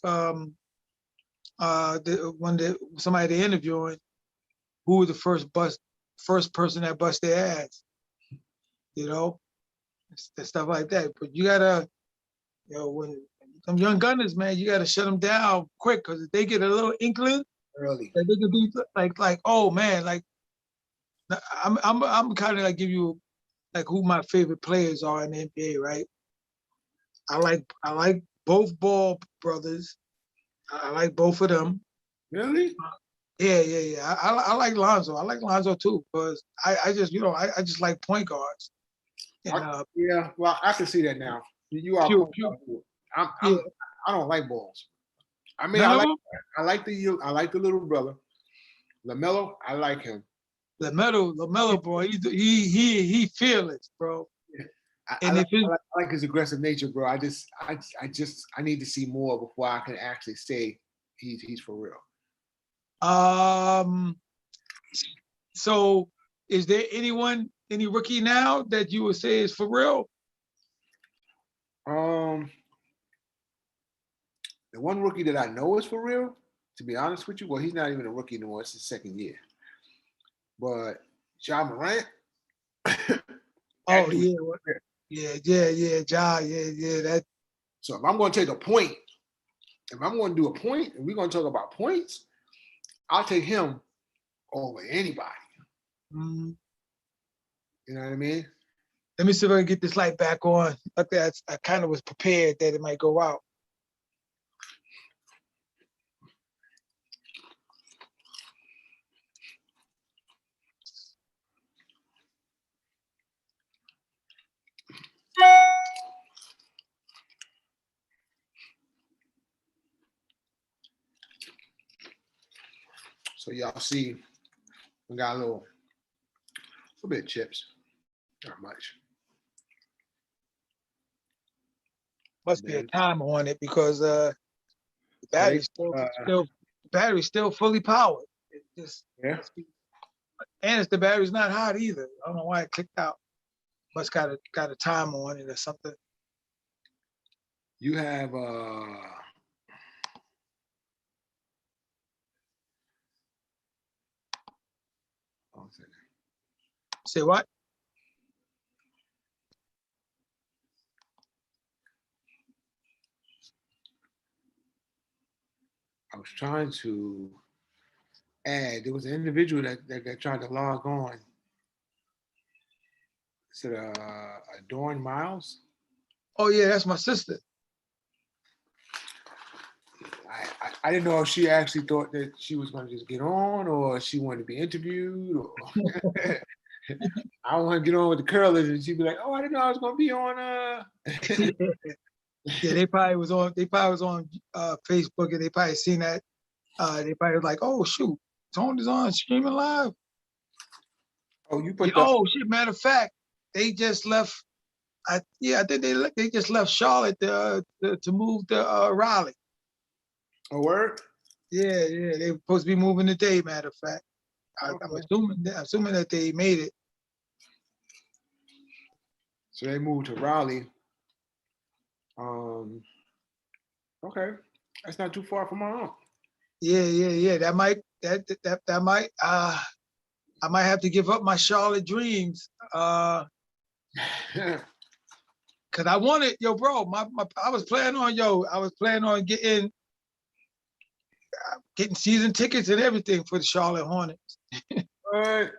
somebody they're interviewing, who was the first person that bust their ass, and stuff like that. But you gotta, when some young gunners, man, you gotta shut them down quick, because if they get a little inkling Early. that they can be like, oh man, like I'm kind of like give you like who my favorite players are in the NBA, right? I like both Ball brothers. I like both of them. Really? Yeah. I like Lonzo. I like Lonzo too, because I just I just like point guards. And, yeah, well, I can see that now. You are. I don't like balls. I mean, I like the little brother, LaMelo. I like him. LaMelo, bro, he fearless, bro. I like his aggressive nature, bro. I need to see more before I can actually say he's for real. So is there any rookie now that you would say is for real? The one rookie that I know is for real, to be honest with you, well, he's not even a rookie anymore. It's his second year. But Ja Morant. Oh yeah. Ja, yeah. That. So if I'm going to take a point, if I'm going to do a point, and we're going to talk about points, I'll take him over anybody. Mm-hmm. You know what I mean? Let me see if I can get this light back on. Okay, I kind of was prepared that it might go out. So y'all see, we got a little bit of chips, not much. Must be a timer on it, because the battery's still fully powered. It just, yeah. And the battery's not hot either. I don't know why it clicked out. Must got a timer on it or something. You have Say what? I was trying to add. There was an individual that tried to log on. Is it Adorn Miles? Oh yeah, that's my sister. I didn't know if she actually thought that she was going to just get on, or she wanted to be interviewed. Or I want to get on with the curlers, and she'd be like, "Oh, I didn't know I was going to be on." Yeah, they probably was on Facebook, and they probably seen that. They probably was like, "Oh shoot, Tony's on streaming live." Oh, you put oh shit! Matter of fact, they just left. I think they just left Charlotte to move to Raleigh. A word? Yeah, they were supposed to be moving today. Matter of fact, I'm assuming that they made it. So they moved to Raleigh. Okay, that's not too far from my home. Yeah. That might. I might have to give up my Charlotte dreams. Cause Cause I wanted, yo, bro, I was planning on getting season tickets and everything for the Charlotte Hornets. Right.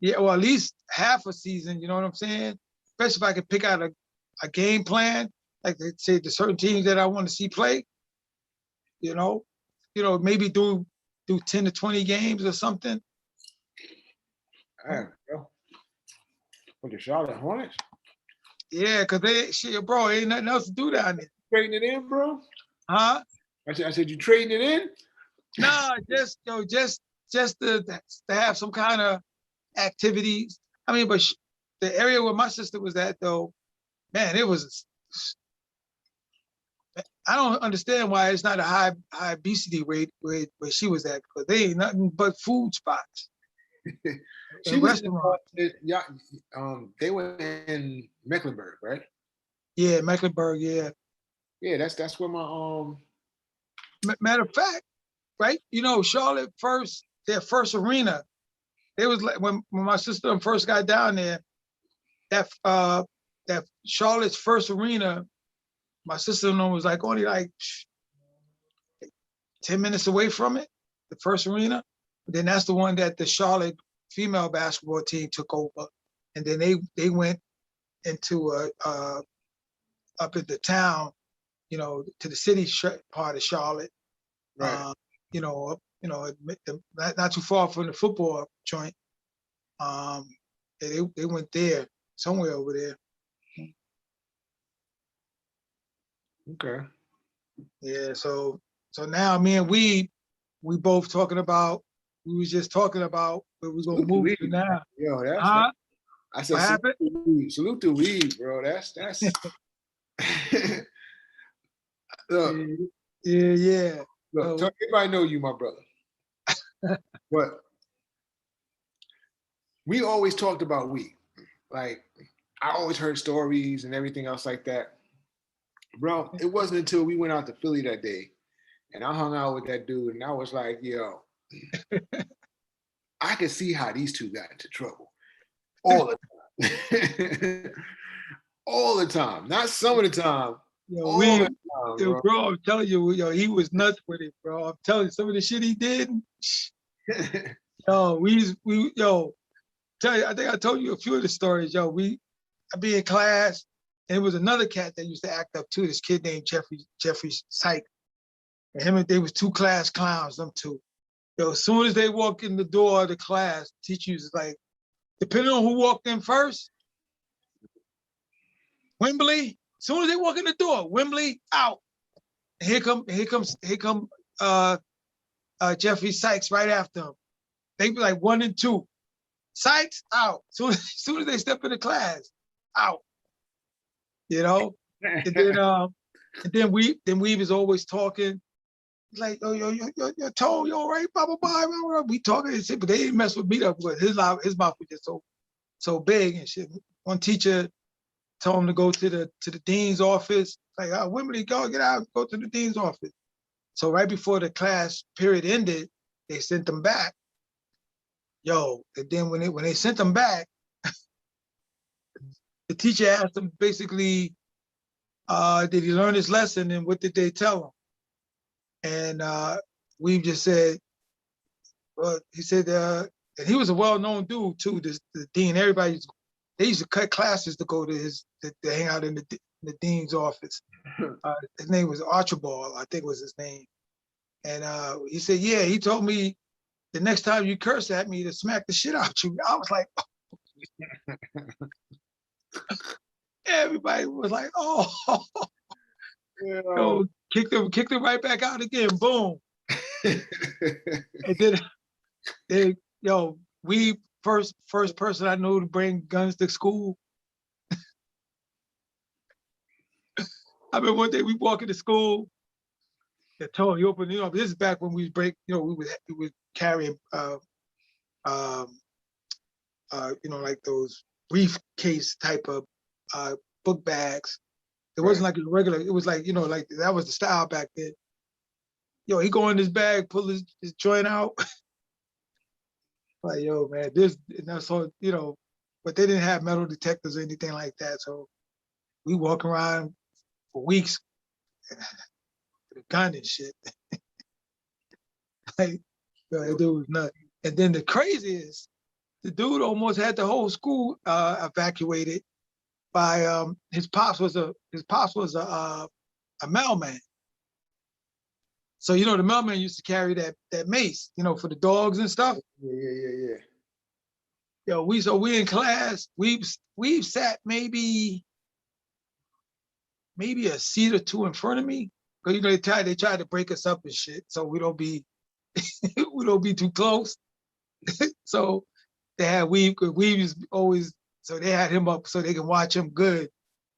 Yeah, or at least half a season, you know what I'm saying? Especially if I could pick out a game plan, like they say the certain teams that I want to see play, you know, maybe do 10 to 20 games or something. All right, bro. With the Charlotte Hornets? Yeah, cause bro, ain't nothing else to do down there. Trading it in, bro? Huh? I said you trading it in? Nah, just to have some kind of activities. I mean, but the area where my sister was at, though, man, it was. I don't understand why it's not a high obesity rate where she was at, because they ain't nothing but food spots. She was restaurants. Yeah, they were in Mecklenburg, right? Yeah, Mecklenburg. Yeah. Yeah, that's where my Matter of fact, right? Charlotte their first arena. It was like when my sister first got down there. That Charlotte's first arena, my sister-in-law was like only like 10 minutes away from it, the first arena. Then that's the one that the Charlotte female basketball team took over. And then they went into up in the town, to the city part of Charlotte. right. Not too far from the football joint. They went there, somewhere over there. Okay. Yeah, so now me and we both talking about, we was just talking about where we're gonna move to now. Yo, Huh? I said What happened? salute to weed, bro. That's look, Yeah. look, everybody know you, my brother. But we always talked about weed. Like, I always heard stories and everything else like that. Bro, it wasn't until we went out to Philly that day and I hung out with that dude and I was like, yo, I could see how these two got into trouble all the time. All the time. Not some of the time. All the time, bro, I'm telling you, he was nuts with it, bro. I'm telling you, some of the shit he did. Tell you, I think I told you a few of the stories, I'd be in class, and it was another cat that used to act up too, this kid named Jeffrey Sykes. And they was two class clowns, them two. As soon as they walk in the door of the class, teachers is like, depending on who walked in first, Wembley, as soon as they walk in the door, Wembley out. And here come Jeffrey Sykes right after him. They be like 1 and 2. Sykes out. Soon as they step into class, out. And then we was always talking. Like, yo, Tone, you all right? Blah, blah, blah, blah, blah. We talking and shit, but they didn't mess with me though, because his mouth was just so big and shit. One teacher told him to go to the dean's office. Like, Wembley, get out, go to the dean's office. So right before the class period ended, they sent them back. And then when they sent them back, the teacher asked them basically, did he learn his lesson and what did they tell him? And we just said, well, he said, and he was a well-known dude too, the dean. They used to cut classes to go to hang out in the dean's office. His name was Archibald, I think was his name. And he said, yeah, he told me the next time you curse at me to smack the shit out you. I was like, oh. Everybody was like, oh. So kicked him right back out again. Boom. And then we first person I knew to bring guns to school. I remember one day we walk into school. They told you open, this is back when we we would carry like those briefcase type of book bags. It wasn't like a regular, it was like, like that was the style back then. He go in his bag, pull his joint out. Like, man, and that's all, but they didn't have metal detectors or anything like that. So we walk around for weeks with a gun and shit. Like, yo, that dude was nuts. And then the craziest, the dude almost had the whole school evacuated by his pops was a mailman. So you know the mailman used to carry that mace, you know, for the dogs and stuff. Yeah. Yo, we in class, we've sat maybe a seat or two in front of me. Cause you know they tried to break us up and shit, so we don't be too close. So they had Weave was always, so they had him up so they can watch him good.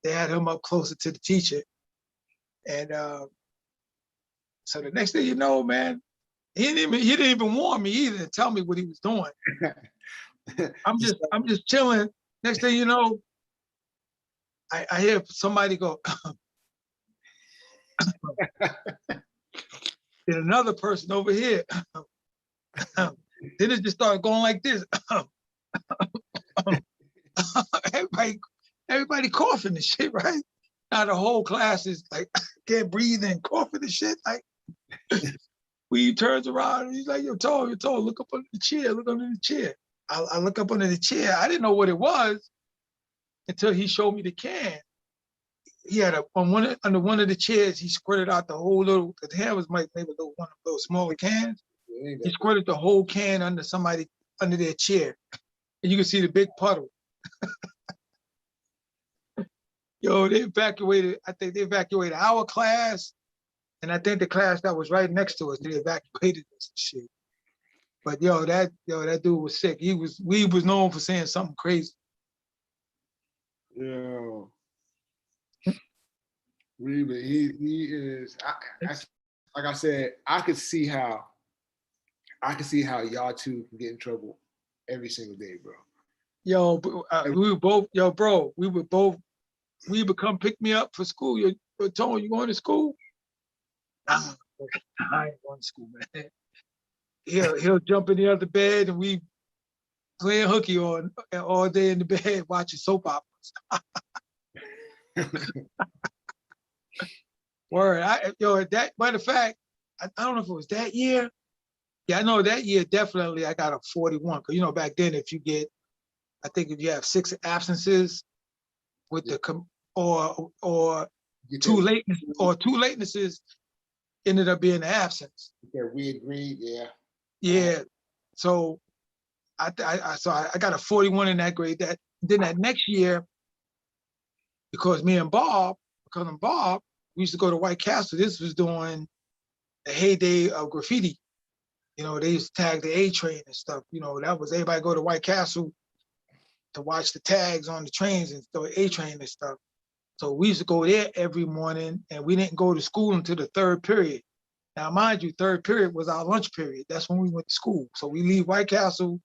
They had him up closer to the teacher. And so the next thing you know, man, he didn't even warn me either and tell me what he was doing. I'm just chilling. Next thing you know, I hear somebody go, then another person over here. Then it just started going like this. everybody coughing and shit, right? Now the whole class is like can't breathe and coughing and shit. Like we turns around and he's like, you're tall, look up under the chair, look under the chair. I look up under the chair. I didn't know what it was until he showed me the can. He had under one of the chairs, he squirted out the whole little, the hand was maybe one of those smaller cans. He squirted the whole can under their chair. And you can see the big puddle. Yo, I think they evacuated our class. And I think the class that was right next to us, they evacuated us and shit. But yo, that dude was sick. We was known for saying something crazy. Yo. He is, like I said, I could see how y'all two can get in trouble every single day, bro. Yo, we would come pick me up for school. Yo, Tony, you going to school? Nah, I ain't going to school, man. He'll jump in the other bed and we playing hooky on all day in the bed watching soap operas. Word, that matter of fact, I don't know if it was that year. Yeah, I know that year definitely I got a 41. Cause you know back then if you have 6 absences with the or two latenesses ended up being an absence. Yeah, we agreed. Yeah. Yeah. So I got a 41 in that grade. Then that next year, because I'm Bob, we used to go to White Castle. This was during the heyday of graffiti. You know, they used to tag the A train and stuff. You know, that was everybody go to White Castle to watch the tags on the trains and the A train and stuff. So we used to go there every morning, and we didn't go to school until the 3rd period. Now, mind you, 3rd period was our lunch period. That's when we went to school. So we leave White Castle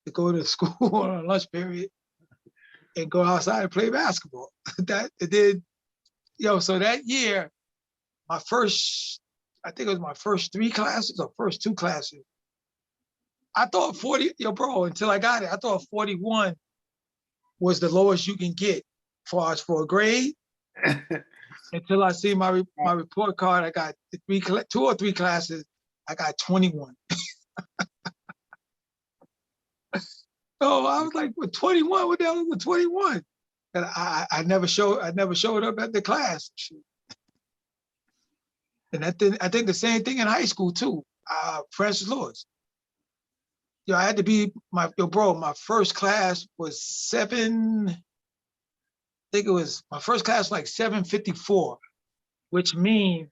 to go to school on our lunch period and go outside and play basketball. So that year, I think it was my first 3 classes or first 2 classes. I thought 40, until I got it, I thought 41 was the lowest you can get for a grade. Until I see my report card, I got 2 or 3 classes, I got 21. So I was like, with 21, what the hell is with 21? And I never showed up at the class. And I think the same thing in high school too. Francis Lewis. I had to be my first class was 7. I think it was my first class like 7:54, which means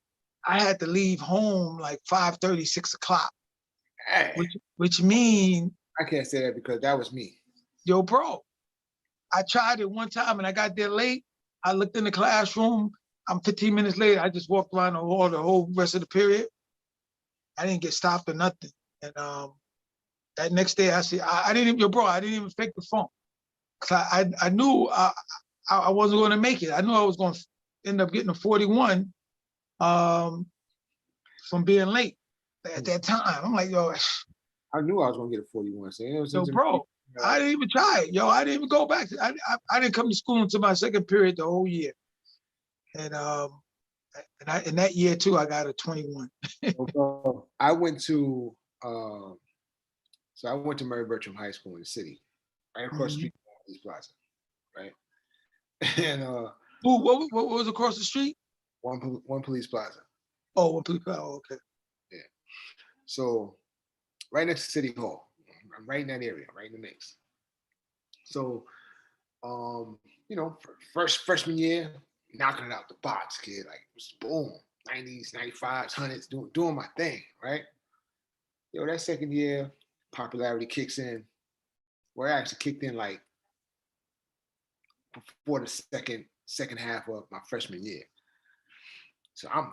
I had to leave home like 5:30, 6 o'clock. Hey. Which means I can't say that because that was me. I tried it one time and I got there late. I looked in the classroom. I'm 15 minutes later. I just walked around the whole rest of the period. I didn't get stopped or nothing. And that next day I didn't even fake the phone. Cause I knew I wasn't going to make it. I knew I was going to end up getting a 41 from being late at that time. I'm like, I knew I was going to get a 41. So I didn't even try it. I didn't even go back. I didn't come to school until my 2nd period the whole year. And in that year too, I got a 21. Well, I went to so I went to Mary Bertram High School in the city, right across the street from East Plaza, right? And Ooh, what was across the street? one Police Plaza. Oh, one police. Oh, okay. Yeah. So right next to City Hall. I'm right in that area, right in the mix. So you know, freshman year, knocking it out the box, kid. Like boom, 90s, 95s, 100s, doing my thing, right? Yo, that second year, popularity kicks in. Well, it actually kicked in like before the second half of my freshman year. So I'm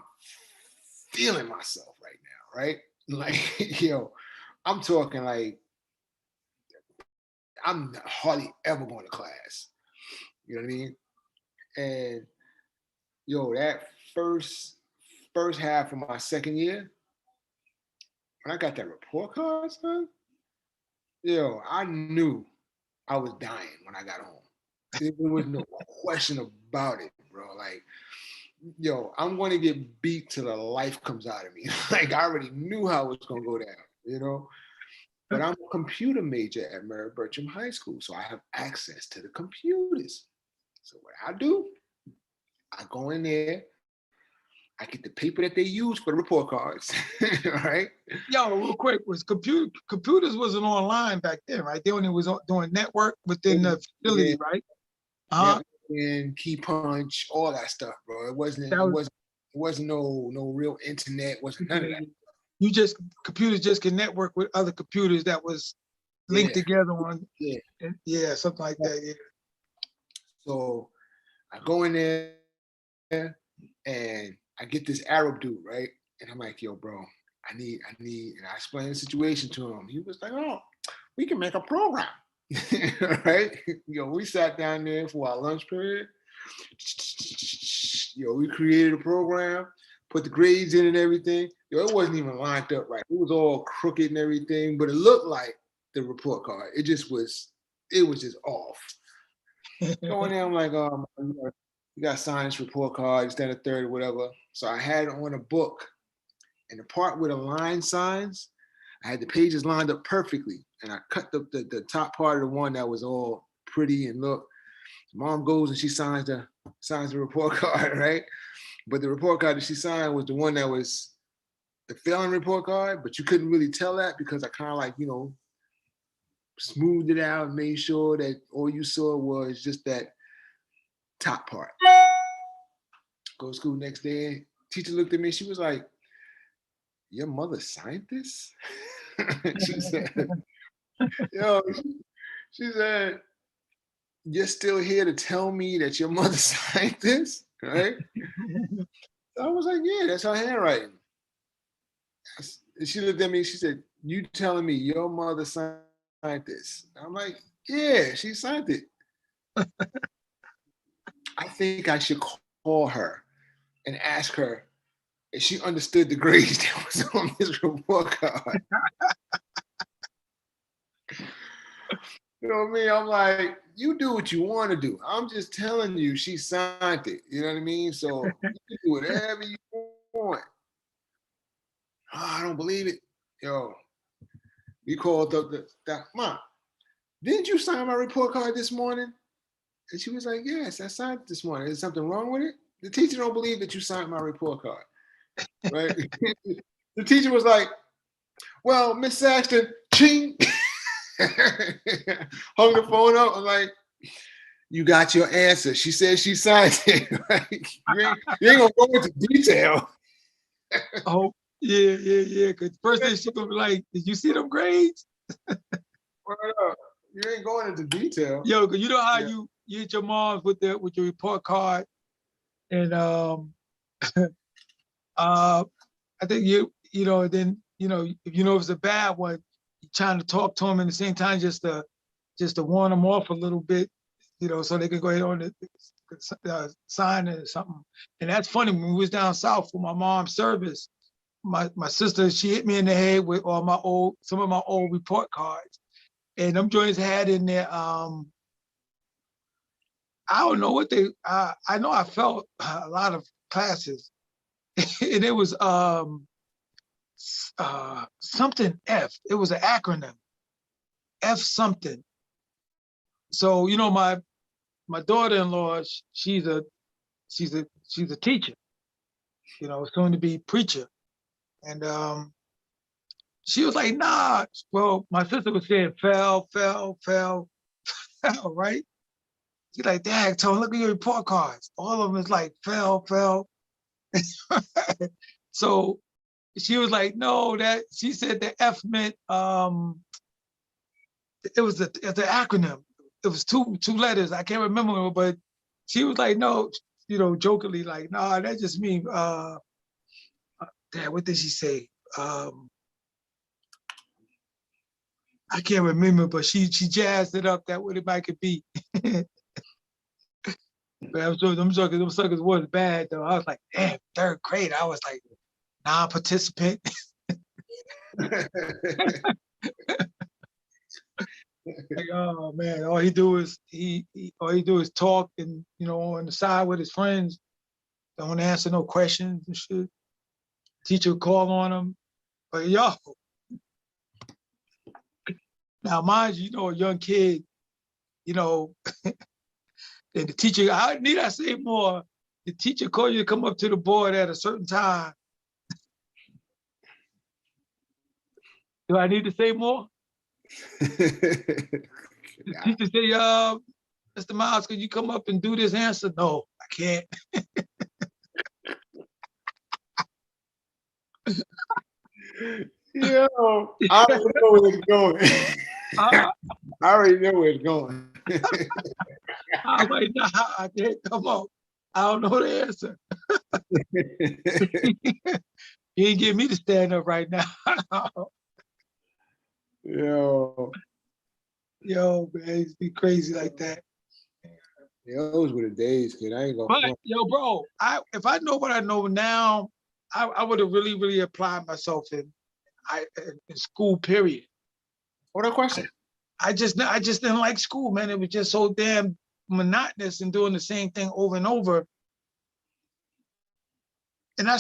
feeling myself right now, right? Like, yo, I'm talking like I'm hardly ever going to class. You know what I mean? And yo, that first half of my second year, when I got that report card, son, yo, I knew I was dying when I got home. There was no question about it, bro. Like, yo, I'm going to get beat till the life comes out of me. Like, I already knew how it was going to go down, you know? But I'm a computer major at Mary Bertram High School, so I have access to the computers. So what I do, I go in there, I get the paper that they use for the report cards, right? Yo, real quick, was computers wasn't online back then, right? They only was doing network within the facility, Yeah. right? Uh-huh. And key punch, all that stuff, bro. It wasn't no real internet, wasn't none of that. Computers just can network with other computers that was linked together on something like that. Yeah. So I go in there and I get this Arab dude, right? And I'm like, yo, bro, I need, and I explained the situation to him. He was like, oh, we can make a program. Right? Yo, we sat down there for our lunch period. Yo, we created a program, put the grades in and everything. Yo, it wasn't even lined up right. It was all crooked and everything, but it looked like the report card. It was just off. Going there, I'm like, you got to sign this report card, it's that a third, whatever. So I had it on a book, and the part where the line signs, I had the pages lined up perfectly, and I cut the top part of the one that was all pretty and look. Mom goes and she signs the report card, right? But the report card that she signed was the one that was the failing report card, but you couldn't really tell that because I kind of like, you know, smoothed it out and made sure that all you saw was just that top part. Go to school next day. Teacher looked at me. She was like, "Your mother signed this?" She said, "Yo," she said, "You're still here to tell me that your mother signed this, right?" I was like, "Yeah, that's her handwriting." She looked at me. She said, "You telling me your mother signed this?" I'm like, "Yeah, she signed it." I think I should call her and ask her if she understood the grades that was on this report card. You know what I mean? I'm like, you do what you want to do. I'm just telling you, she signed it. You know what I mean? So you can do whatever you want. Oh, I don't believe it. Yo, we called up the Mom, didn't you sign my report card this morning? And she was like, yes, I signed it this morning. Is something wrong with it? The teacher don't believe that you signed my report card. Right? The teacher was like, well, Miss Saxton, ching. Hung the phone up. I'm like, you got your answer. She said she signed it. Right? You ain't gonna go into detail. Oh, yeah. Because first thing she gonna be like, did you see them grades? You ain't going into detail. Yo, because you know how you hit your moms with your report card, and I think then if you know it's a bad one, you're trying to talk to them at the same time just to warn them off a little bit, so they can go ahead on the sign it or something. And that's funny, when we was down south for my mom's service, my sister, she hit me in the head with some of my old report cards, and them joints had in there I don't know what they. I know I felt a lot of classes, and it was something F. It was an acronym, F something. So you know, my daughter-in-law, she's a teacher, you know, soon to be preacher, and she was like, nah. Well, my sister was saying fell, right? She's like, Dad, Tone, look at your report cards. All of them is like fell. So she was like, no, that she said the F meant it was the acronym. It was two letters. I can't remember, but she was like, no, you know, jokingly, like, nah, that just means Dad, what did she say? I can't remember, but she jazzed it up that what it might could be. But I'm sure them suckers was bad though. I was like, damn, third grade. I was like non-participant. Like, oh man, all he do is talk and you know on the side with his friends. Don't answer no questions and shit. Teacher would call on him. But yo, now mind you, you know, a young kid, you know, and the teacher, I say more? The teacher called you to come up to the board at a certain time. Do I need to say more? The teacher say, Mr. Miles, could you come up and do this answer? No, I can't. Yo, I already know where it's going. I already know where it's going. I was like, nah, I can't come up. I don't know the answer. You ain't get me to stand up right now. Yo, man, it's be crazy like that. those were the days, kid. I ain't gonna. But yo, bro, if I know what I know now, I would have really applied myself in school. Period. What a question. I just didn't like school, man. It was just so damn monotonous and doing the same thing over and over. And I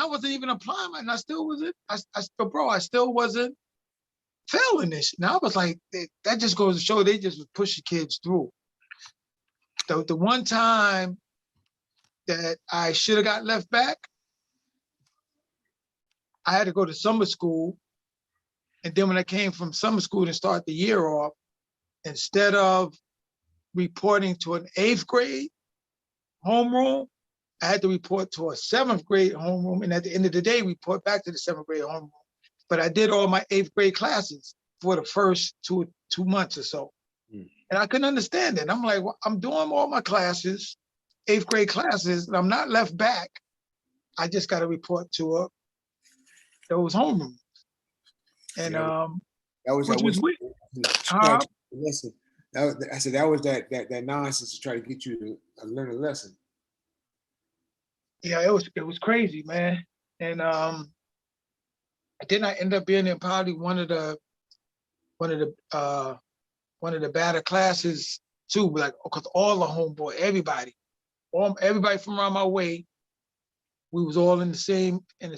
wasn't even applying, and I still wasn't. I still wasn't failing this. And I was like, that just goes to show they just was pushing kids through. The one time that I should have got left back, I had to go to summer school. And then when I came from summer school to start the year off, instead of reporting to an 8th grade homeroom, I had to report to a 7th grade homeroom. And at the end of the day, report back to the 7th grade homeroom. But I did all my 8th grade classes for the first two months or so. And I couldn't understand it. I'm like, well, I'm doing all my classes, 8th grade classes, and I'm not left back. I just got to report to those homerooms. And which was weird. Listen, I said that was that nonsense to try to get you to learn a lesson. Yeah, it was crazy, man. And then I ended up being in probably one of the better classes too, like because all the homeboy, everybody from around my way, we was all in the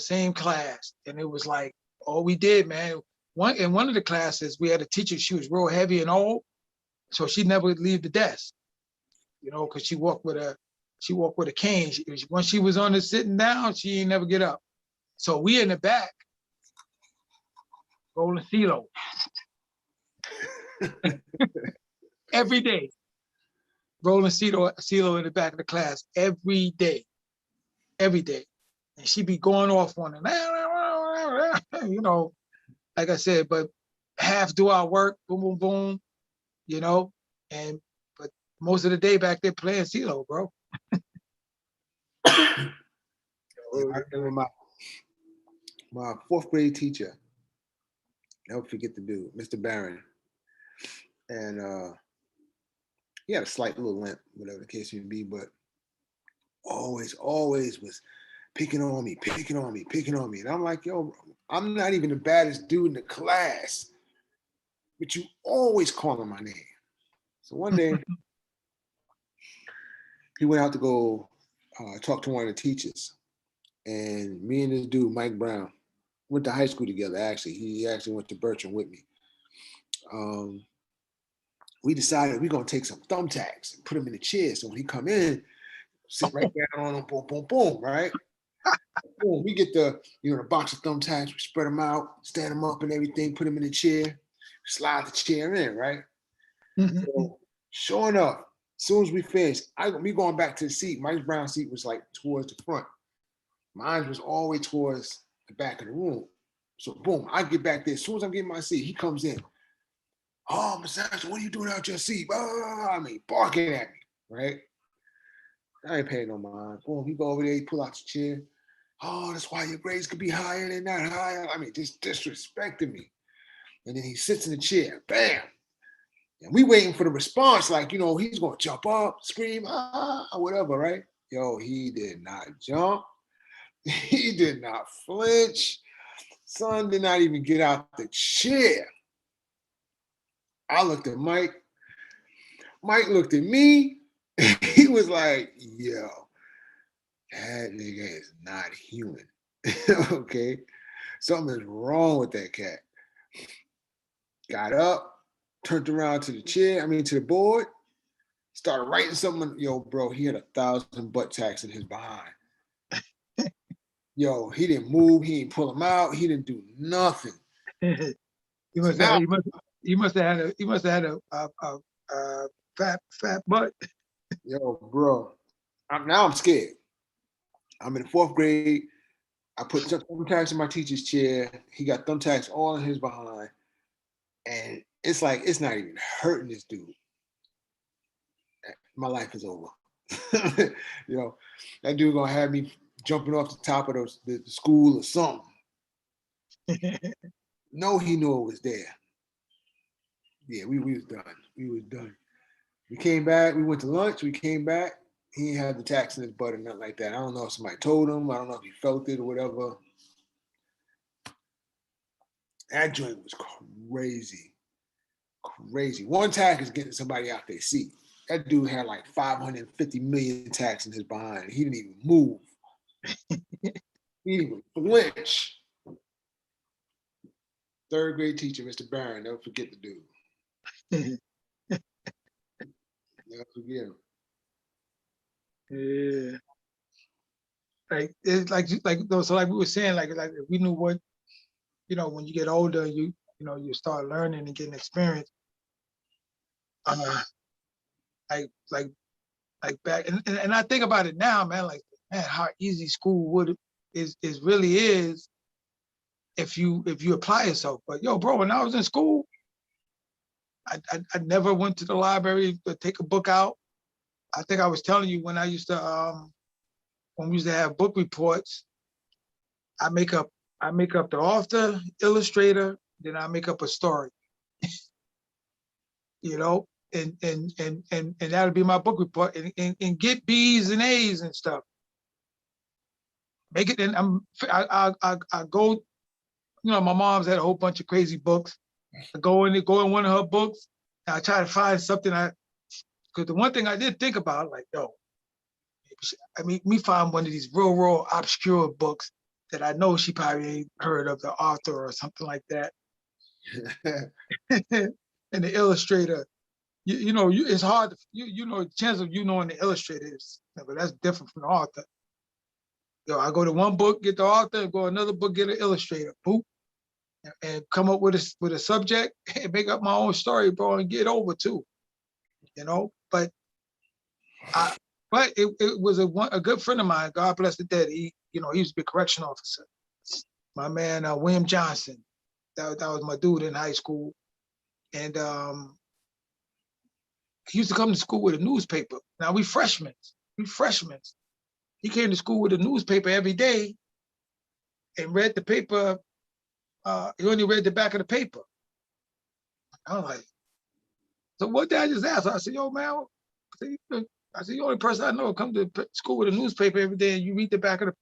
same class, and it was like all we did, man. In one of the classes, we had a teacher. She was real heavy and old, so she never would leave the desk, you know, because she walked with a cane. When she was on the sitting down, she ain't never get up. So we in the back rolling CeeLo. Every day, rolling CeeLo in the back of the class every day. And she'd be going off on it, you know, like I said, but half do our work, boom, you know, but most of the day back there playing CeeLo, bro. I remember my 4th grade teacher, never forget the dude, Mr. Barron. And he had a slight little limp, whatever the case may be, but always was picking on me. And I'm like, yo, I'm not even the baddest dude in the class, but you always calling my name. So one day, he went out to go talk to one of the teachers. And me and this dude, Mike Brown, went to high school together, actually. He actually went to Bertram with me. We decided we're going to take some thumbtacks and put them in the chair. So when he come in, sit right down on them, boom, boom, boom, right? Boom, we get the box of thumbtacks, we spread them out, stand them up and everything, put them in the chair, slide the chair in, right? So, sure enough, as soon as we finished, we going back to the seat. Mike Brown's seat was like towards the front. Mine was all the way towards the back of the room. So boom, I get back there. As soon as I'm getting my seat, he comes in. Oh, Mr. Saxton, what are you doing out your seat? I mean, barking at me, right? I ain't paying no mind. Boom, he go over there, he pull out the chair. Oh, that's why your grades could be higher than that higher. I mean, just disrespecting me. And then he sits in the chair, bam. And we waiting for the response, like, he's going to jump up, scream, whatever, right? Yo, he did not jump. He did not flinch. Son did not even get out the chair. I looked at Mike. Mike looked at me. He was like, yo, that nigga is not human. Okay? Something's wrong with that cat. Got up, turned around to the board, started writing something. Yo, bro, he had 1,000 butt tacks in his behind. Yo, he didn't move. He didn't pull him out. He didn't do nothing. He must have had a fat butt. Yo, bro, I'm scared. I'm in the 4th grade. I put thumbtacks in my teacher's chair. He got thumbtacks all in his behind. And it's like, it's not even hurting this dude. My life is over. That dude gonna have me jumping off the top of the school or something. No, he knew it was there. Yeah, we was done. We was done. We came back. We went to lunch. We came back. He didn't have the tacks in his butt or nothing like that. I don't know if somebody told him. I don't know if he felt it or whatever. That joint was crazy. Crazy. One tack is getting somebody out their seat. That dude had like 550 million tacks in his behind. He didn't even move. He didn't even flinch. 3rd grade teacher, Mr. Barron, never forget the dude. Never forget him. Yeah. It's like we were saying, like if we knew what, when you get older, you start learning and getting experience. Like back, and I think about it now, man. Like, man, how easy school is really is if you apply yourself. But yo, bro, when I was in school, I never went to the library to take a book out. I think I was telling you when I used to when we used to have book reports, I make up the author, illustrator, then I make up a story. And that'll be my book report and get B's and A's and stuff. Make it, and I go, my mom's had a whole bunch of crazy books. I go in one of her books, and I try to find something because the one thing I did think about, like, yo, me find one of these real obscure books that I know she probably ain't heard of the author or something like that. And the illustrator, it's hard. The chance of knowing the illustrator is, but that's different from the author. I go to one book, get the author, and go another book, get an illustrator, boop, and come up with a subject and make up my own story, bro, and get over too. But it was a good friend of mine. God bless the dead. He was a big correction officer. My man William Johnson. That was my dude in high school, and he used to come to school with a newspaper. Now we freshmen. He came to school with a newspaper every day and read the paper. He only read the back of the paper. I was like, so what did I just ask? I said, yo, man, the only person I know come to school with a newspaper every day and you read the back of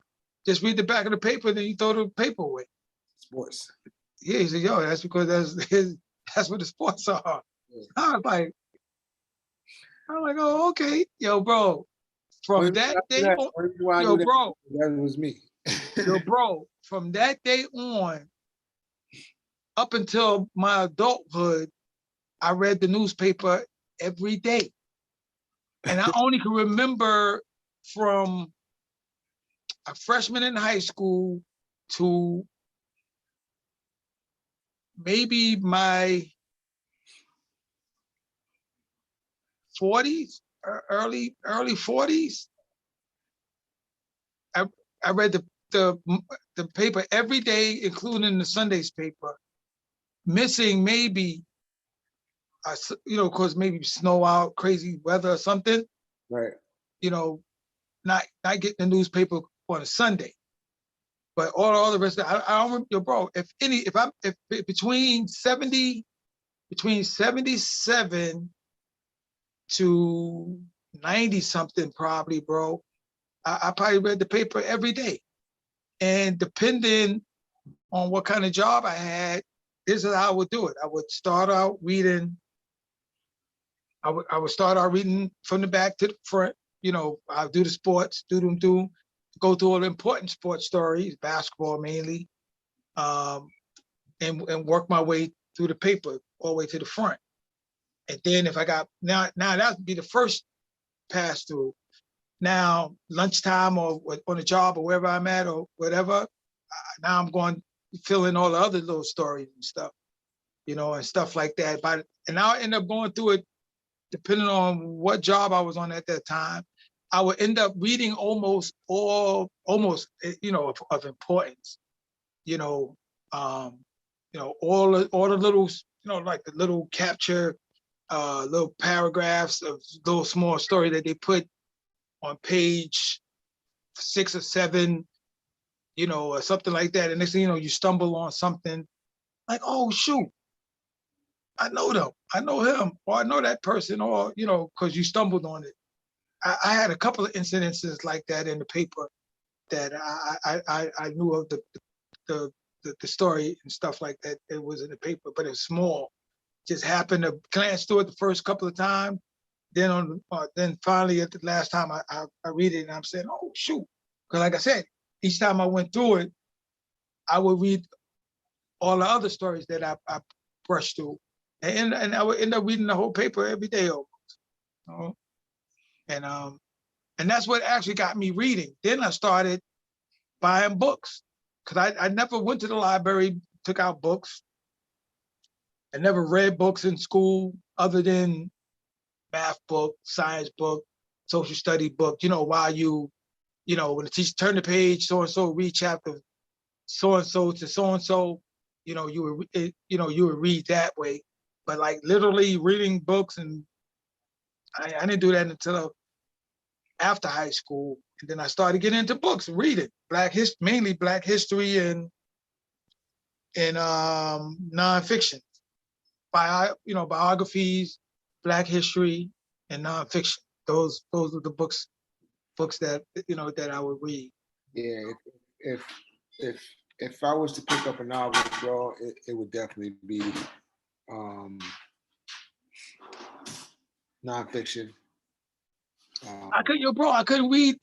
the paper, then you throw the paper away. Sports. Yeah, he said, yo, that's because that's what the sports are. Yeah. I was like, oh, okay. Yo, bro, From that day on, yo, bro, that was me. yo, bro, from that day on, up until my adulthood, I read the newspaper every day. And I only can remember from a freshman in high school to maybe my 40s, early 40s. I read the paper every day, including the Sunday's paper, missing maybe, cause maybe snow out, crazy weather or something. Right. Not getting the newspaper on a Sunday. But all the rest of it, I don't remember, bro. If between 77 to 90 something, probably, bro, I probably read the paper every day. And depending on what kind of job I had, this is how I would do it. I would start out reading. I would start out reading from the back to the front. I'll do the sports, go through all the important sports stories, basketball mainly, and work my way through the paper all the way to the front. And then if I got, now that would be the first pass through. Now, lunchtime or on a job or wherever I'm at or whatever, now I'm going to fill in all the other little stories and stuff, and stuff like that. And I'll end up going through it depending on what job I was on at that time. I would end up reading almost of importance, all the little, like the little capture, little paragraphs of little small story that they put on page 6 or 7, or something like that. And next thing you know, you stumble on something like, oh shoot, I know them, I know him, or I know that person, or because you stumbled on it. I had a couple of incidences like that in the paper that I knew of the story and stuff like that. It was in the paper, but it was small. Just happened to glance through it the first couple of times. Then then finally at the last time I read it and I'm saying, oh shoot, because like I said, each time I went through it, I would read all the other stories that I brushed through, and I would end up reading the whole paper every day almost. And that's what actually got me reading. Then I started buying books because I never went to the library, took out books. I never read books in school other than math book, science book, social study book, while when the teacher turned the page, so-and-so read chapter so-and-so to so-and-so, you would read that way. But like literally reading books, and I didn't do that until after high school. And then I started getting into books, reading mainly Black history and nonfiction, biographies, Black history, and nonfiction. Those are the books that that I would read. Yeah, if I was to pick up a novel, bro, it would definitely be nonfiction. I couldn't read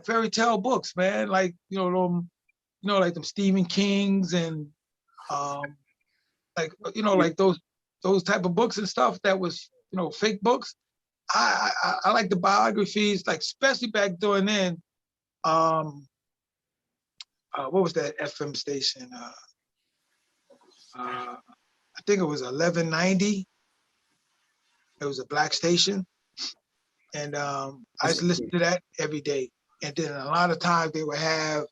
fairy tale books, man. Like like them Stephen Kings and like those type of books and stuff that was fake books. I like the biographies, like especially back during then. What was that FM station? I think it was 1190. It was a Black station, and I used to listen to that every day. And then a lot of times they would have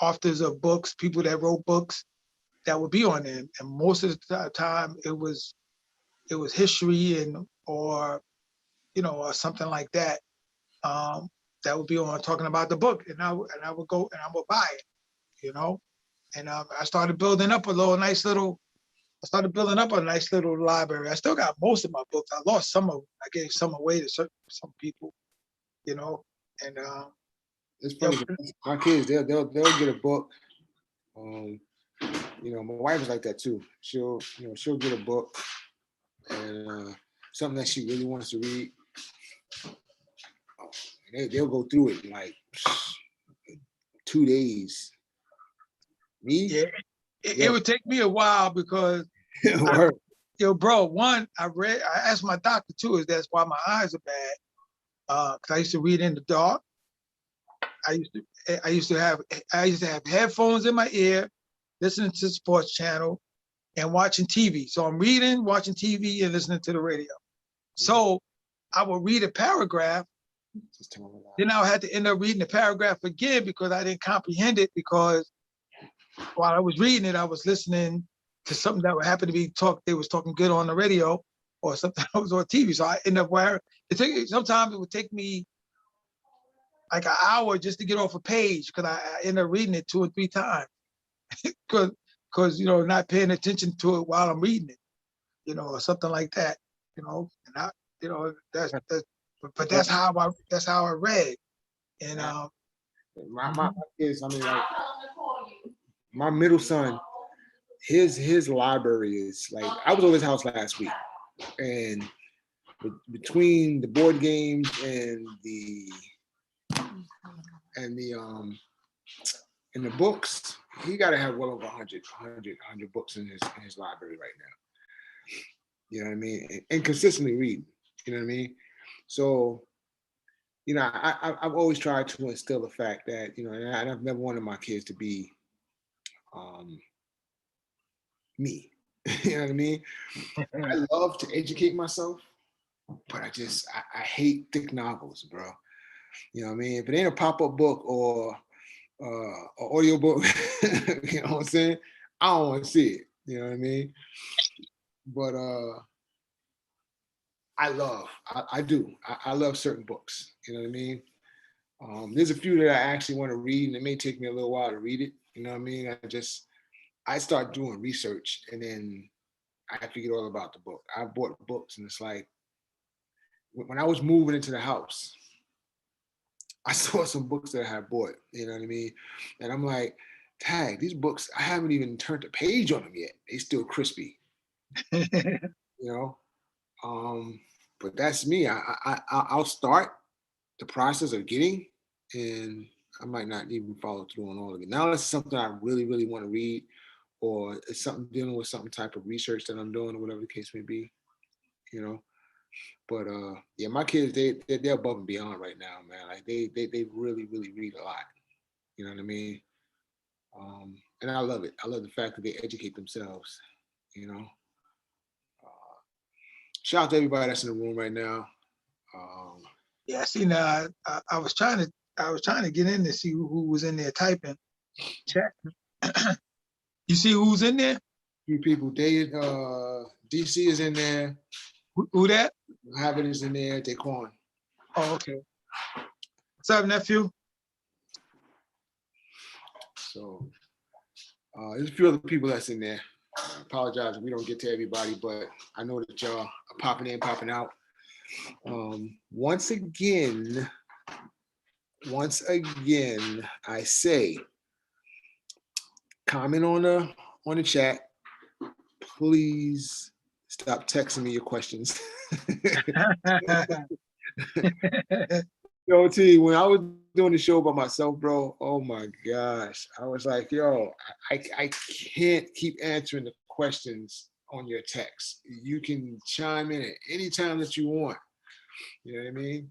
authors of books, people that wrote books, that would be on there. And most of the time it was history or something like that. That would be on talking about the book, and I would go and I would buy it, And I started building up a nice little library. I still got most of my books. I lost some of them. I gave some away to some people, And it's funny. My kids, they'll get a book. My wife is like that too. She'll get a book, and something that she really wants to read, they'll go through it in like 2 days. Me? Yeah, it would take me a while because Word. bro, one, I asked my doctor too, is that's why my eyes are bad. Cause I used to read in the dark. I used to have headphones in my ear, listening to the sports channel and watching TV. So I'm reading, watching TV, and listening to the radio. So I would read a paragraph, then I had to end up reading the paragraph again because I didn't comprehend it, because while I was reading it, I was listening to something that would happen to be they was talking good on the radio or something that was on TV. So I end up sometimes it would take me like an hour just to get off a page, because I end up reading it 2 or 3 times because not paying attention to it while I'm reading it, or something like that, and I, that's but that's how I read. And my kids, I mean, like my middle son, his library is like, I was over his house last week, and between the board games and the books, he got to have well over 100 books in his library right now. You know what I mean? And consistently reading. You know what I mean? So, I've always tried to instill the fact that, and I've never wanted my kids to be me. You know what I mean? I love to educate myself, but I hate thick novels, bro. You know what I mean? If it ain't a pop-up book or audio book, you know what I'm saying? I don't want to see it. You know what I mean? But I do. I love certain books. You know what I mean? There's a few that I actually want to read, and it may take me a little while to read it. You know what I mean? I start doing research, and then I forget all about the book. I bought books, and it's like, when I was moving into the house, I saw some books that I had bought, you know what I mean? And I'm like, tag, these books, I haven't even turned a page on them yet. They still crispy, you know? But that's me. I'll start the process of getting, and I might not even follow through on all of it. Now it's something I really, really want to read, or it's something dealing with some type of research that I'm doing, or whatever the case may be, you know? But yeah, my kids, they're above and beyond right now, man. Like they really, really read a lot. You know what I mean? And I love it. I love the fact that they educate themselves. You know. Shout out to everybody that's in the room right now. Yeah, see now, I was trying to get in to see who was in there typing chat. You see who's in there? Few people. DC is in there. Who that? Habit is in there. Daquan. Oh, okay. What's up, nephew? So there's a few other people that's in there. I apologize if we don't get to everybody, but I know that y'all are popping in, popping out. Once again, I say, comment on the chat. Please stop texting me your questions. Yo, T, when I was doing the show by myself, bro, oh my gosh, I was like, yo, I can't keep answering the questions on your text. You can chime in at any time that you want. You know what I mean?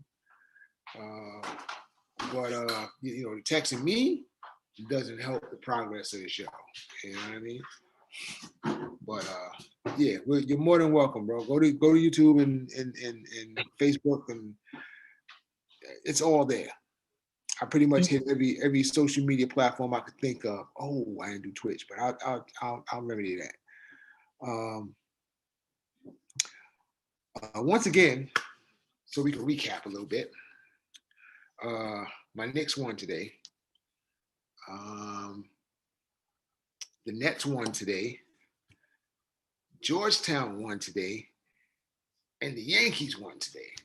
But texting me doesn't help the progress of the show. You know what I mean? But yeah, you're more than welcome, bro. Go to YouTube and Facebook, and it's all there. I pretty much hit every social media platform I could think of. Oh, I didn't do Twitch, but I'll remedy that. Once again, so we can recap a little bit. My Knicks won today. The Nets won today. Georgetown won today, and the Yankees won today.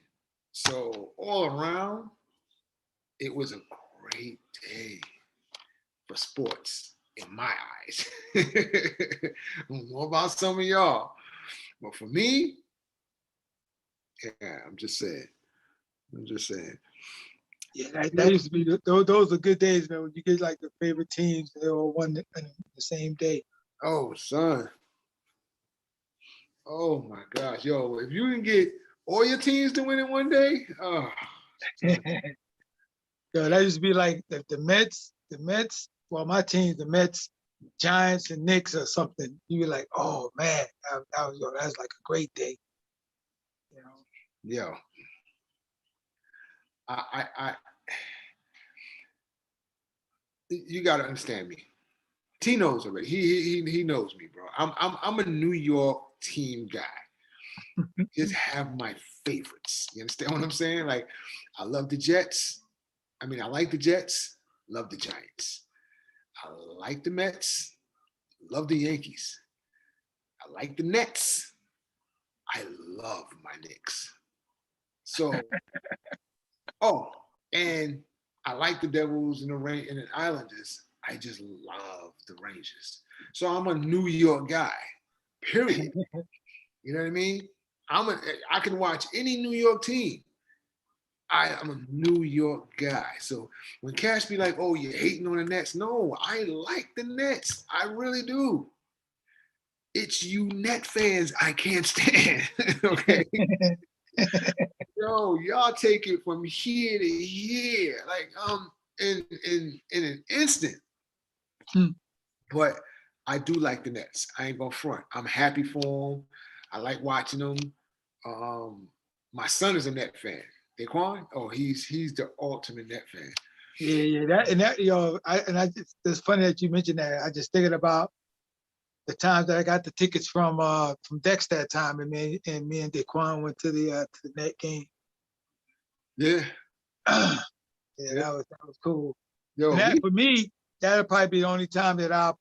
So all around, it was a great day for sports in my eyes. I don't know about some of y'all, but for me, Yeah, I'm just saying. I'm just saying. Yeah, that used to be those are good days, man. When you get like the favorite teams, they all won in the same day. Oh, son. Oh my gosh, yo! If you can get all your teams to win in one day, oh, son. Yo, that used to be like the Mets, well, my team, the Mets, Giants, and Knicks or something. You be like, oh man, that was like a great day. You know. Yo, I you gotta understand me. T knows already. He knows me, bro. I'm a New York team guy. Just have my favorites. You understand what I'm saying? Like, I love the Jets. I mean, I like the Jets. Love the Giants. I like the Mets. Love the Yankees. I like the Nets. I love my Knicks. So, oh, and I like the Devils and the Rain and the Islanders. I just love the Rangers. So I'm a New York guy. Period. You know what I mean? I can watch any New York team. I'm a New York guy. So when Cash be like, "Oh, you're hating on the Nets," no, I like the Nets. I really do. It's you Net fans I can't stand. Okay. Yo, y'all take it from here to here, like in an instant. Hmm. But I do like the Nets. I ain't gonna front. I'm happy for them. I like watching them. My son is a Net fan. Daquan, oh, he's the ultimate Net fan. Yeah, that yo, it's funny that you mentioned that. I just thinking about the times that I got the tickets from Dex that time, and me and Daquan went to the net game. Yeah. Yeah, that was cool. Yo, And that for me, that'll probably be the only time that I'll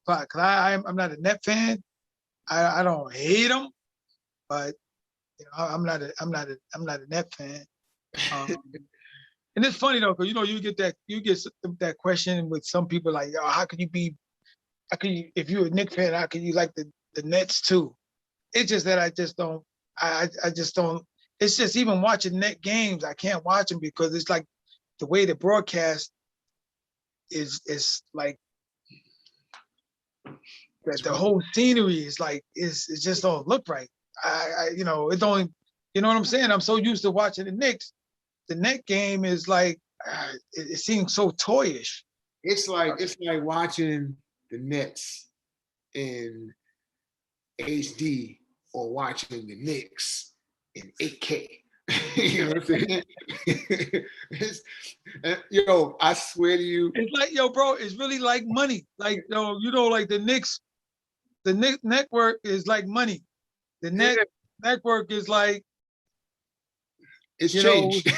cause I'm not a Net fan. I don't hate them, but you know, I'm not a Net fan. Um, and it's funny though, because you know you get that question with some people like, yo, how can you if you're a Knicks fan, how can you like the Nets too? It's just that I just don't. I just don't. It's just even watching net games, I can't watch them because it's like the way the broadcast is like the whole scenery is like it just don't look right. You know it don't. You know what I'm saying? I'm so used to watching the Knicks. The net game is like it seems so toyish. it's like watching the Nets in HD or watching the Knicks in 8K. You know what I'm saying? Yo, I swear to you. It's like, yo, bro, it's really like money. Like, like the Knicks network is like money. The network is like, it's you know, changed.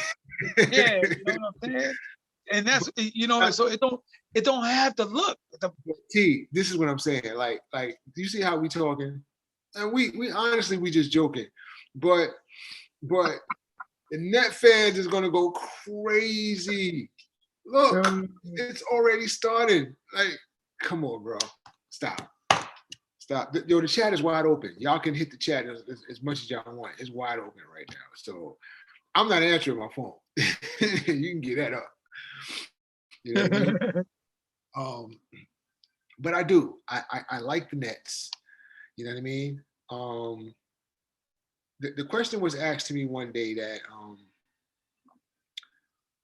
yeah, you know what I'm saying? And that's, so it don't have the look. T, this is what I'm saying. Like, do you see how we talking? And we honestly, we just joking. But the Net fans is gonna go crazy. Look, it's already started. Like, come on, bro. Stop. Yo, the chat is wide open. Y'all can hit the chat as much as y'all want. It's wide open right now. So I'm not answering my phone. You can get that up. You know what I mean? But I do. I like the Nets. You know what I mean? The question was asked to me one day that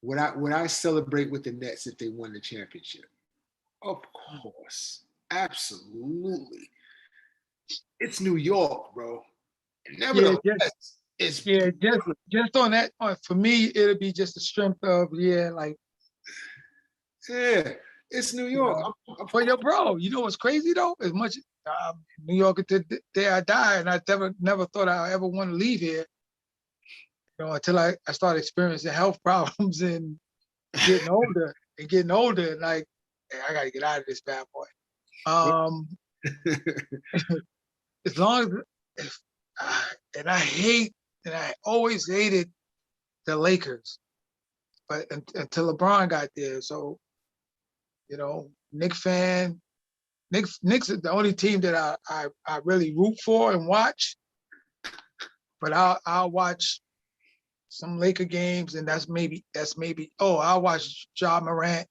would I celebrate with the Nets if they won the championship? Of course, absolutely. It's New York, bro. Nevertheless, it's just on that. For me, it'll be just the strength of like. Yeah, it's New York. But yo, bro, you know what's crazy though? As much New York until the day I die, and I never thought I ever want to leave here. You know, until I started experiencing health problems and getting older and like, hey, I got to get out of this bad boy. As long as, and I always hated the Lakers, but until LeBron got there, so Knicks fan. Knicks is the only team that I really root for and watch. but I'll watch some Laker games, and that's maybe. Oh, I'll watch Ja Morant.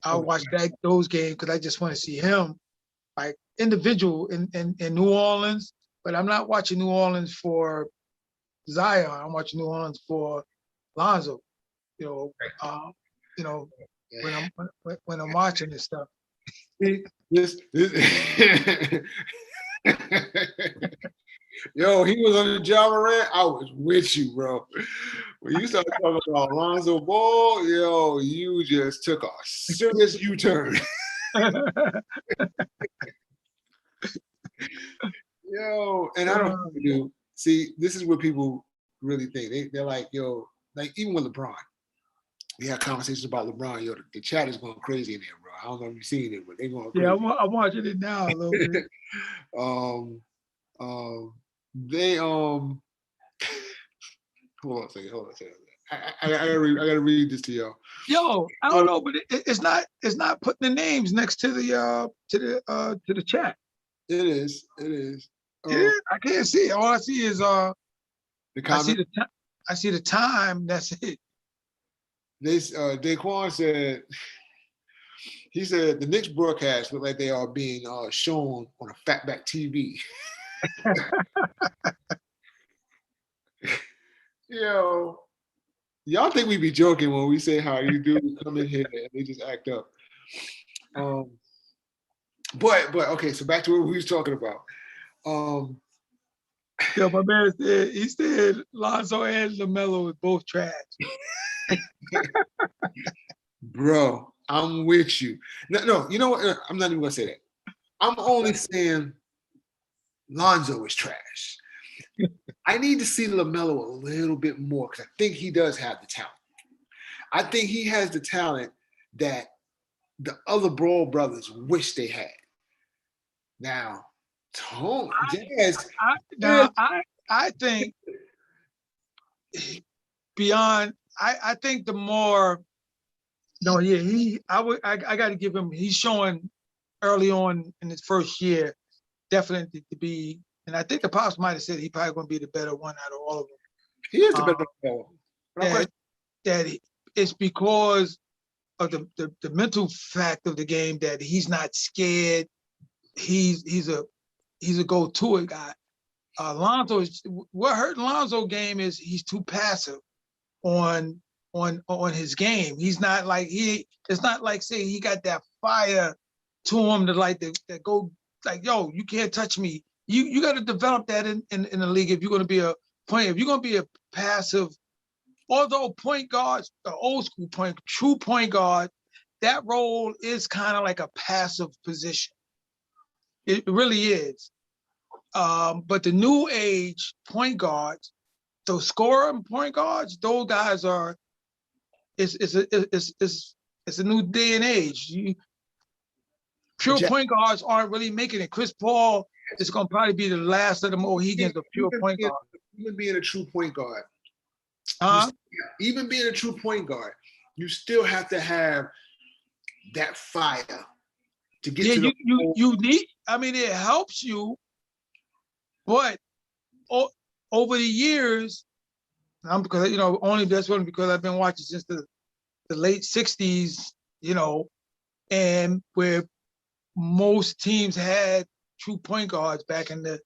I'll watch those games because I just want to see him like individual in New Orleans. But I'm not watching New Orleans for Zion. I'm watching New Orleans for Lonzo. You know, you know, when I'm watching this stuff. This Yo, he was on the Ja Morant. I was with you, bro. When you started talking about Lonzo Ball, yo, you just took a serious U-turn. Yo, and I don't do. See, this is what people really think. They're like, yo, like even with LeBron, we had conversations about LeBron. Yo, the chat is going crazy in there, bro. I don't know if you've seen it, but they're going crazy. Yeah, I'm watching it now a little bit. They hold on a second. I gotta read this to y'all. Yo, I don't know, but it's not putting the names next to the chat. It is. Yeah, I can't see it. All I see is the comment. I see the time. That's it. Daquan said. He said the Knicks broadcast look like they are being shown on a fatback TV. Yo, y'all think we be joking when we say how you do come in here and they just act up. But okay, so back to what we was talking about. Yeah, my man said Lonzo and LaMelo is both trash. Bro, I'm with you. No, you know what? I'm not even gonna say that. I'm only saying Lonzo is trash. I need to see LaMelo a little bit more because I think he does have the talent. I think he has the talent that the other Brawl brothers wish they had. Now, I think beyond. I think the more. No, yeah, I got to give him. He's showing early on in his first year, definitely to be. And I think the pops might have said he probably going to be the better one out of all of them. He is the better one. That it's because of the mental fact of the game that he's not scared. He's a go-to guy. Lonzo what hurt Lonzo game is he's too passive on his game. He's not like it's not like say he got that fire to him that go like, yo, you can't touch me. You got to develop that in the league if you're going to be a player. If you're going to be a passive, although point guards, the old school true point guard, that role is kind of like a passive position. It really is. But the new age point guards, those scorer point guards, those guys are. It's a new day and age. Pure point guards aren't really making it. Chris Paul is going to probably be the last of the Mohegans of pure point guard. Even being a true point guard, even being a true point guard, you still have to have that fire to get to you need. I mean, it helps you, but over the years, because only that's one because I've been watching since the late '60s, and where most teams had true point guards back in the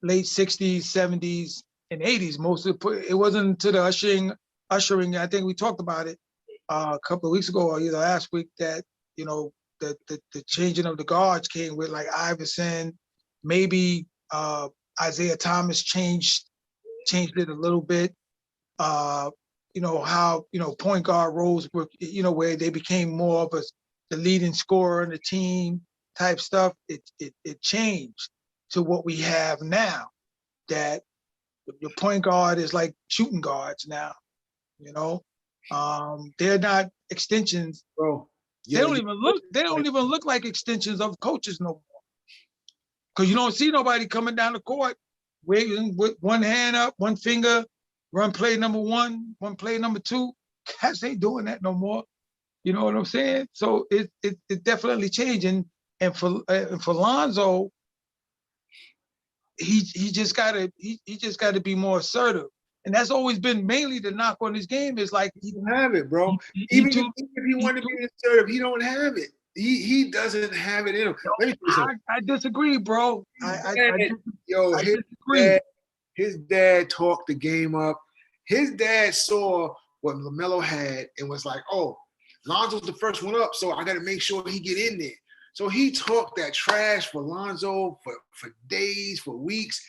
late '60s, '70s, and '80s. Most of it wasn't until the ushering. I think we talked about it a couple of weeks ago or either last week that the changing of the guards came with like Iverson, maybe Isaiah Thomas changed it a little bit. How point guard roles were, where they became more of the leading scorer in the team type stuff. It changed to what we have now, that your point guard is like shooting guards now. They're not extensions. Bro, yeah, they don't even look like extensions of coaches no more. Because you don't see nobody coming down the court waving with one hand up, one finger, run play number one play number two. Cats ain't doing that no more. You know what I'm saying? So it definitely changing. And for Lonzo, he just gotta be more assertive. And that's always been mainly the knock on his game is like He don't have it, bro. he Even too, if he wanted to be assertive, he don't have it. He doesn't have it in him. Let me tell you something. I disagree, bro. I disagree. His dad talked the game up. His dad saw what LaMelo had and was like, "Oh, Lonzo's the first one up, so I got to make sure he get in there." So he talked that trash for Lonzo for days, for weeks.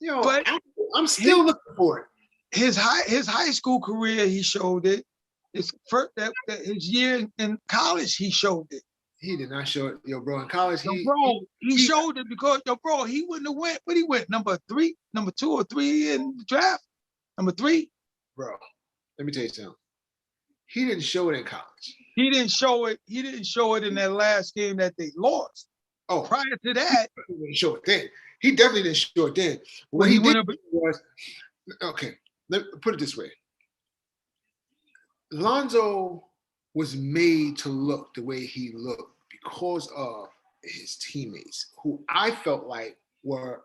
But I'm still looking for it. His high school career, he showed it. His year in college, he showed it. He did not show it, bro. In college, he showed it because, bro, he wouldn't have went. But he went number 2 or 3 in the draft. Number 3. Bro, let me tell you something. He didn't show it in college. He didn't show it. He didn't show it in that last game that they lost. Oh, prior to that, he didn't show it then. He definitely didn't show it then. What he did was, okay, let me put it this way. Lonzo was made to look the way he looked because of his teammates, who I felt like were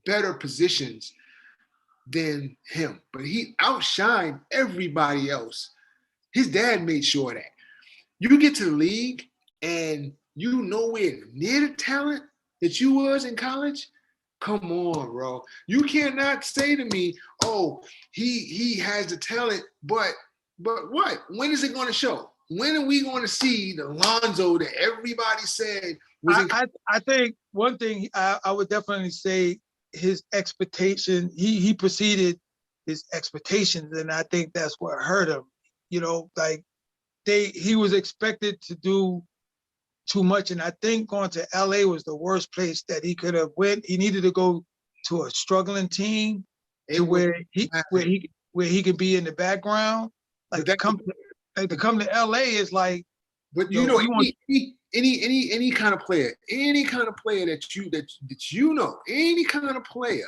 better positions than him. But he outshined everybody else. His dad made sure that. You get to the league and you nowhere near the talent that you was in college. Come on, bro. You cannot say to me, "Oh, he has the talent," but what? When is it going to show? When are we going to see the Lonzo that everybody said was? I think one thing I would definitely say his expectation. He preceded his expectations, and I think that's what hurt him. Like he was expected to do too much, and I think going to LA was the worst place that he could have went. He needed to go to a struggling team where he could be in the background. Like to come to LA is like. But any kind of player, any kind of player that any kind of player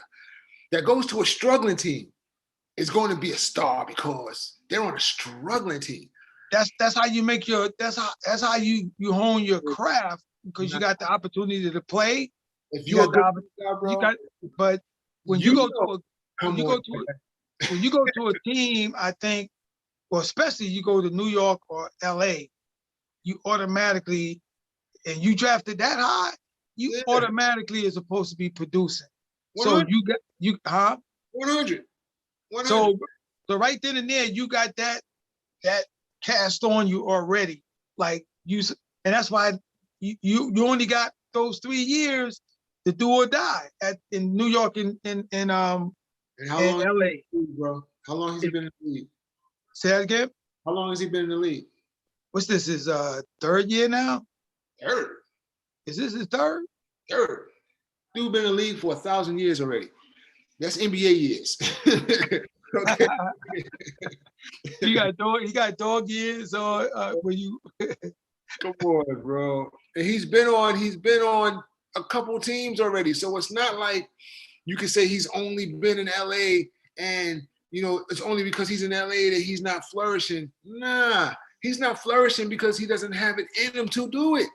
that goes to a struggling team is going to be a star because they're on a struggling team. That's how you make that's how you hone your craft because you got the opportunity to play. If you're a good guy, bro, but when you go to a team, I think, well, especially you go to New York or LA, you automatically, and you drafted that high, you automatically is supposed to be producing. 100. So 100. So right then and there, you got that cast on you already. Like and that's why you only got those 3 years to do or die in New York and LA. Bro? How long has he been in the league? Say that again? How long has he been in the league? What's this? His 3rd year now? 3rd. Is this his 3rd? 3rd. Dude been in the league for 1,000 years already. That's NBA years. Okay. He got dog years or when you come on, bro. And he's been on a couple teams already. So it's not like you can say he's only been in LA and it's only because he's in LA that he's not flourishing. Nah, he's not flourishing because he doesn't have it in him to do it.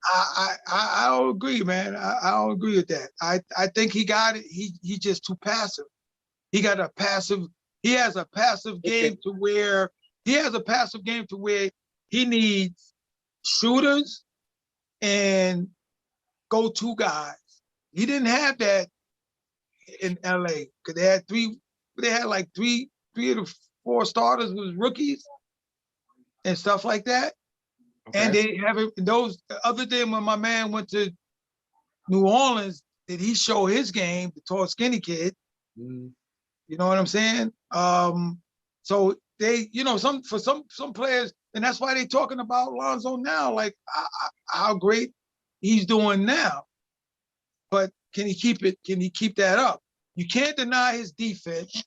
I don't agree, man. I don't agree with that. I think he got it. He's just too passive. He has a passive game to where he needs shooters and go-to guys. He didn't have that in LA because they had like three of the 4 starters was rookies and stuff like that. Okay. And they haven't those other than when my man went to New Orleans, did he show his game, the tall skinny kid? Mm. You know what I'm saying? So they, some players, and that's why they're talking about Lonzo now, like how great he's doing now. But can he keep it? Can he keep that up? You can't deny his defense.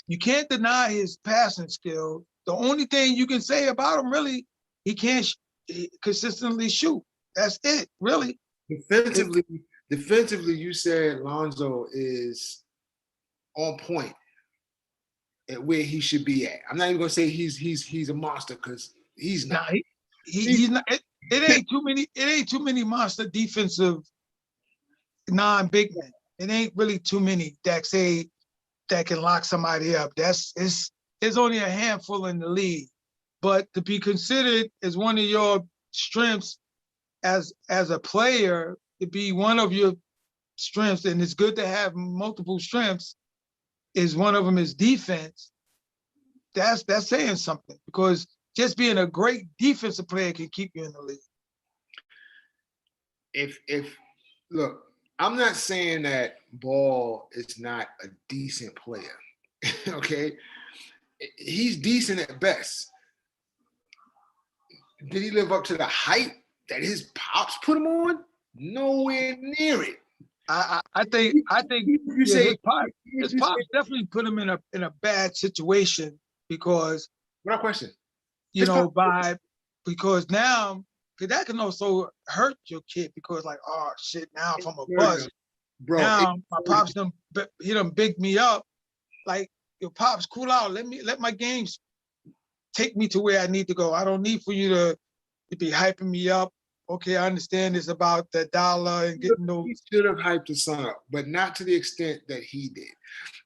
You can't deny his passing skill. The only thing you can say about him, really, he can't consistently shoot. That's it, really. Defensively, you said Lonzo is on point at where he should be at. I'm not even gonna say he's a monster because he's not. He's not. It ain't too many monster defensive non-big men. it ain't really too many that can lock somebody up. It's only a handful in the league. But to be considered as one of your strengths as a player, to be one of your strengths, and it's good to have multiple strengths, is one of them is defense. That's saying something, because just being a great defensive player can keep you in the league. If look, I'm not saying that Ball is not a decent player. Okay, he's decent at best. Did he live up to the hype that his pops put him on? Nowhere near it. I think You say his pops definitely put him in a bad situation, because without question, because now, because that can also hurt your kid, because like, oh shit, now if I'm a bust, bro, now my pops he done big me up. Like, your pops, cool out. Let my games take me to where I need to go. I don't need for you to be hyping me up. Okay, I understand it's about the dollar and getting those. He should have hyped his son up, but not to the extent that he did.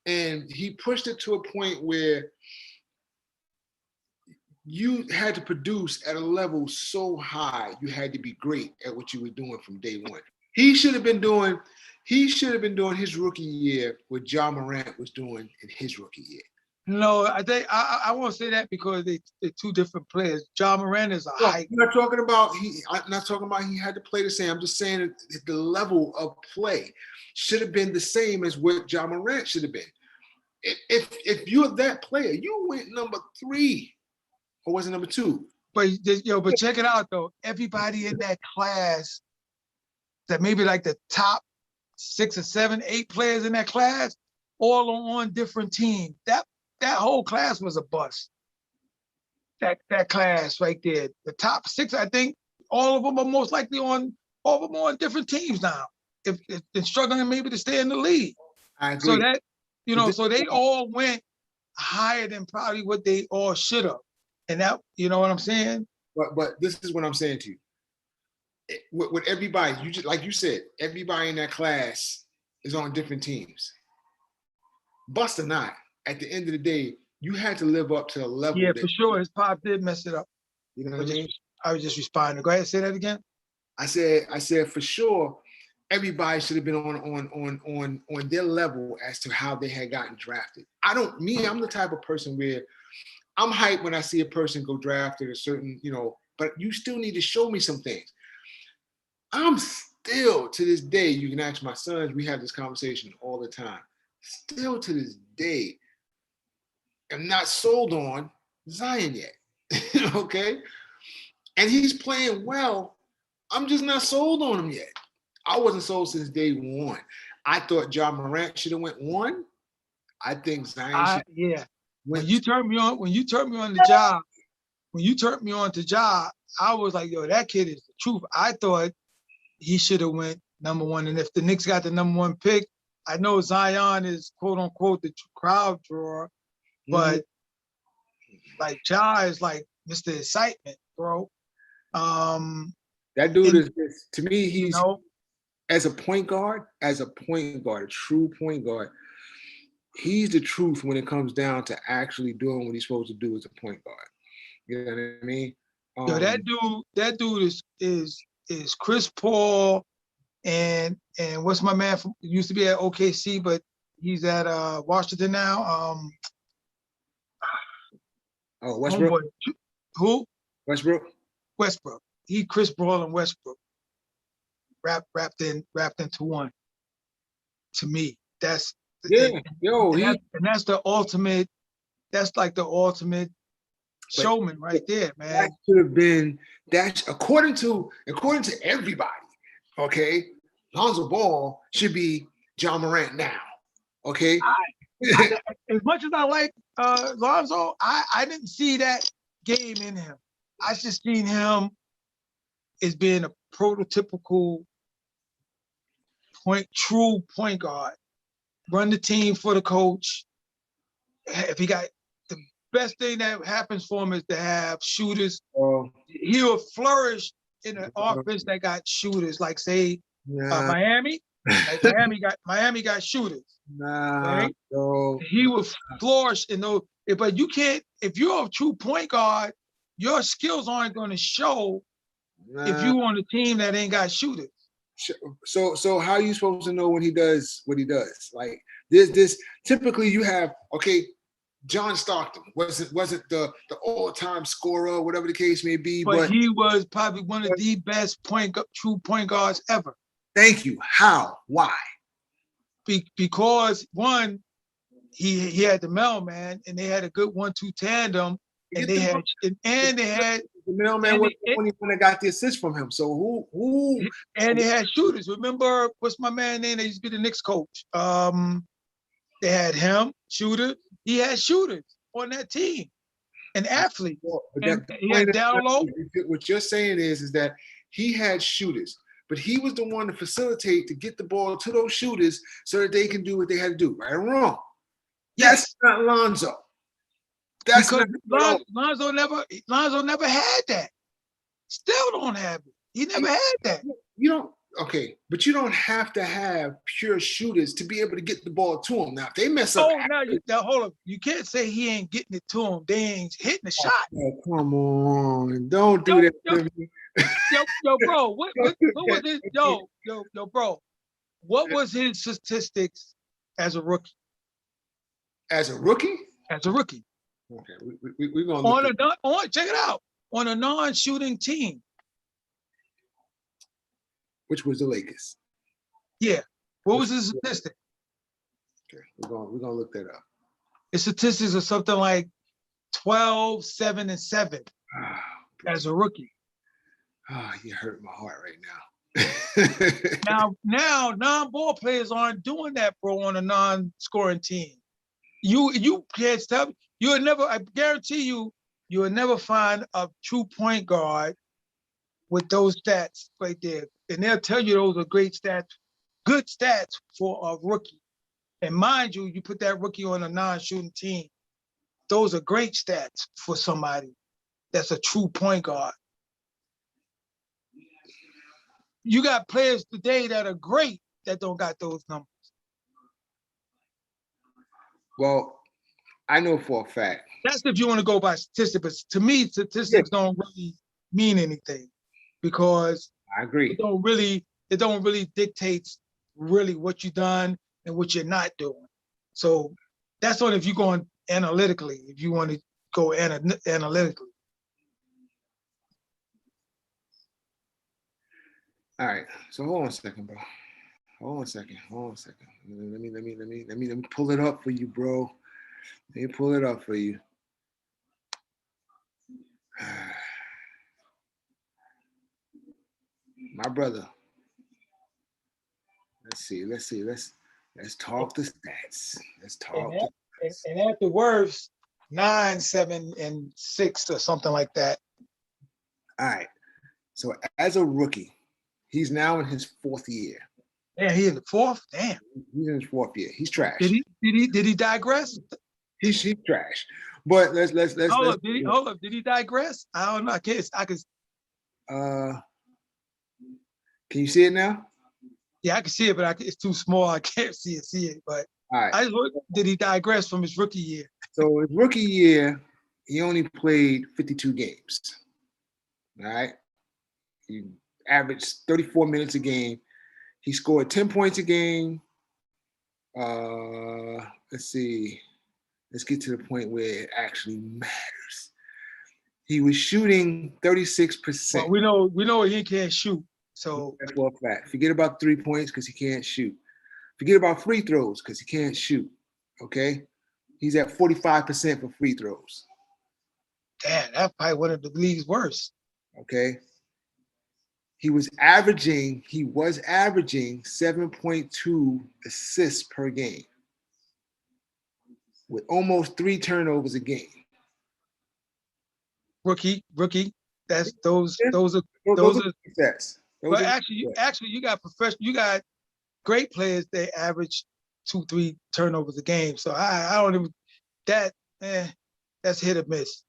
And he pushed it to a point where you had to produce at a level so high, you had to be great at what you were doing from day one. He should have been doing his rookie year what Ja Morant was doing in his rookie year. No, I think I won't say that, because they're two different players. Ja Morant is a hype. I'm not talking about he had to play the same. I'm just saying that the level of play should have been the same as what Ja Morant should have been. If you're that player, you went number 3, or was it number 2? But check it out though. Everybody in that class, that maybe like the top 6 or 7, 8 players in that class, all on different teams. That whole class was a bust. That class right there, the top 6, I think all of them are most likely on different teams now. If they're struggling maybe to stay in the league. I agree. So that so they all went higher than probably what they all should have. And that, you know what I'm saying? But this is what I'm saying to you. With everybody, you just like you said, everybody in that class is on different teams. Bust or not, at the end of the day, you had to live up to the level. Yeah, for sure. His pop did mess it up. You know what I mean? I was just responding. Go ahead, say that again. I said for sure, everybody should have been on their level as to how they had gotten drafted. I'm the type of person where I'm hyped when I see a person go drafted a certain, but you still need to show me some things. I'm still, to this day, you can ask my sons, we have this conversation all the time. Still to this day, I'm not sold on Zion yet. Okay? And he's playing well. I'm just not sold on him yet. I wasn't sold since day one. I thought Ja Morant should have went 1. I think Zion should. Yeah. When you turned me on to Ja, I was like, yo, that kid is the truth. I thought he should have went number 1. And if the Knicks got the number 1 pick, I know Zion is quote unquote the crowd drawer, but like Ja is like Mr. Excitement, bro. That dude is, to me, he's as a point guard, a true point guard. He's the truth when it comes down to actually doing what he's supposed to do as a point guard. You know what I mean? Yo, that dude is Chris Paul and what's my man from, used to be at OKC, but he's at Washington now. Westbrook. Who? Westbrook. He Chris Paul and Westbrook wrapped into one. To me, that's that's the ultimate. That's like the ultimate showman right there, man. That should have been. That's according to everybody. Okay, Lonzo Ball should be Ja Morant now. Okay. As much as I like Lonzo, I didn't see that game in him. I just seen him as being a prototypical true point guard. Run the team for the coach. If he got the best thing that happens for him is to have shooters. He'll flourish in an offense that got shooters, like say Miami. Like Miami got shooters, Nah, right? no. He would flourish in those. But you can't, if you're a true point guard, your skills aren't going to show if Nah. you on a team that ain't got shooters. So how are you supposed to know when he does what he does? Like this typically you have, okay, John Stockton wasn't the all-time scorer, whatever the case may be, But but he was probably one of the best true point guards ever. thank you. How? Why? Because one, he had the mailman, and they had a good 1-2 tandem, and they had The mailman was the only one that got the assist from him. So who and they had shooters. Remember, what's my man name? They used to be the Knicks coach. They had him, shooter. He had shooters on that team, and athletes. And he had down low. What you're saying is that he had shooters, but he was the one to facilitate to get the ball to those shooters so that they can do what they had to do. Right or wrong? Yes. That's not Lonzo. That's because not Lonzo never had that. Still don't have it. He never had that. You don't. Okay, but you don't have to have pure shooters to be able to get the ball to them. Now, if they mess up, now hold up. You can't say he ain't getting it to him. They ain't hitting the shot. Oh, come on, don't do that to me. Yo, bro, what was his yo, bro? What was his statistics as a rookie? As a rookie? As a rookie. Okay, we're gonna check it out. On a non-shooting team. Which was the Lakers. Yeah. What was his statistic? Okay, we're gonna look that up. His statistics are something like 12, 7, and 7 as a rookie. You hurt my heart right now. now non-ball players aren't doing that, bro, on a non-scoring team. You can't stop. You'll never, I guarantee you'll never find a true point guard with those stats right there. And they'll tell you those are great stats, good stats for a rookie. And mind you, you put that rookie on a non-shooting team, those are great stats for somebody that's a true point guard. You got players today that are great that don't got those numbers. Well, I know for a fact. That's if you want to go by statistics, but to me, statistics don't really mean anything because I agree. It don't really dictate really what you've done and what you're not doing. So that's only if you're going analytically, if you want to go analytically. All right. So hold on a second, bro. Hold on a second. Let me pull it up for you, bro. Let me pull it up for you. My brother. Let's talk the stats. Let's talk. And at the worst, 9, 7, and 6 or something like that. All right. So as a rookie, he's now in his 4th year. Yeah, he in the 4th? Damn. He's in his 4th year. He's trash. Did he digress? He's trash. But let's hold up. Did he digress? I don't know. I can can you see it now? Yeah, I can see it, but it's too small. I can't see it. But all right. I just heard, did he digress from his rookie year? So his rookie year, he only played 52 games. All right. He averaged 34 minutes a game. He scored 10 points a game. Let's see. Let's get to the point where it actually matters. He was shooting 36%. Well, we know he can't shoot. So that's for a fact. Forget about 3 points because he can't shoot. Forget about free throws because he can't shoot. Okay? He's at 45% for free throws. Damn, that's probably one of the league's worst. Okay. He was averaging 7.2 assists per game with almost 3 turnovers a game. Rookie. That's those are stats. But actually, you got great players. They average 2-3 turnovers a game. So I don't even that's hit or miss.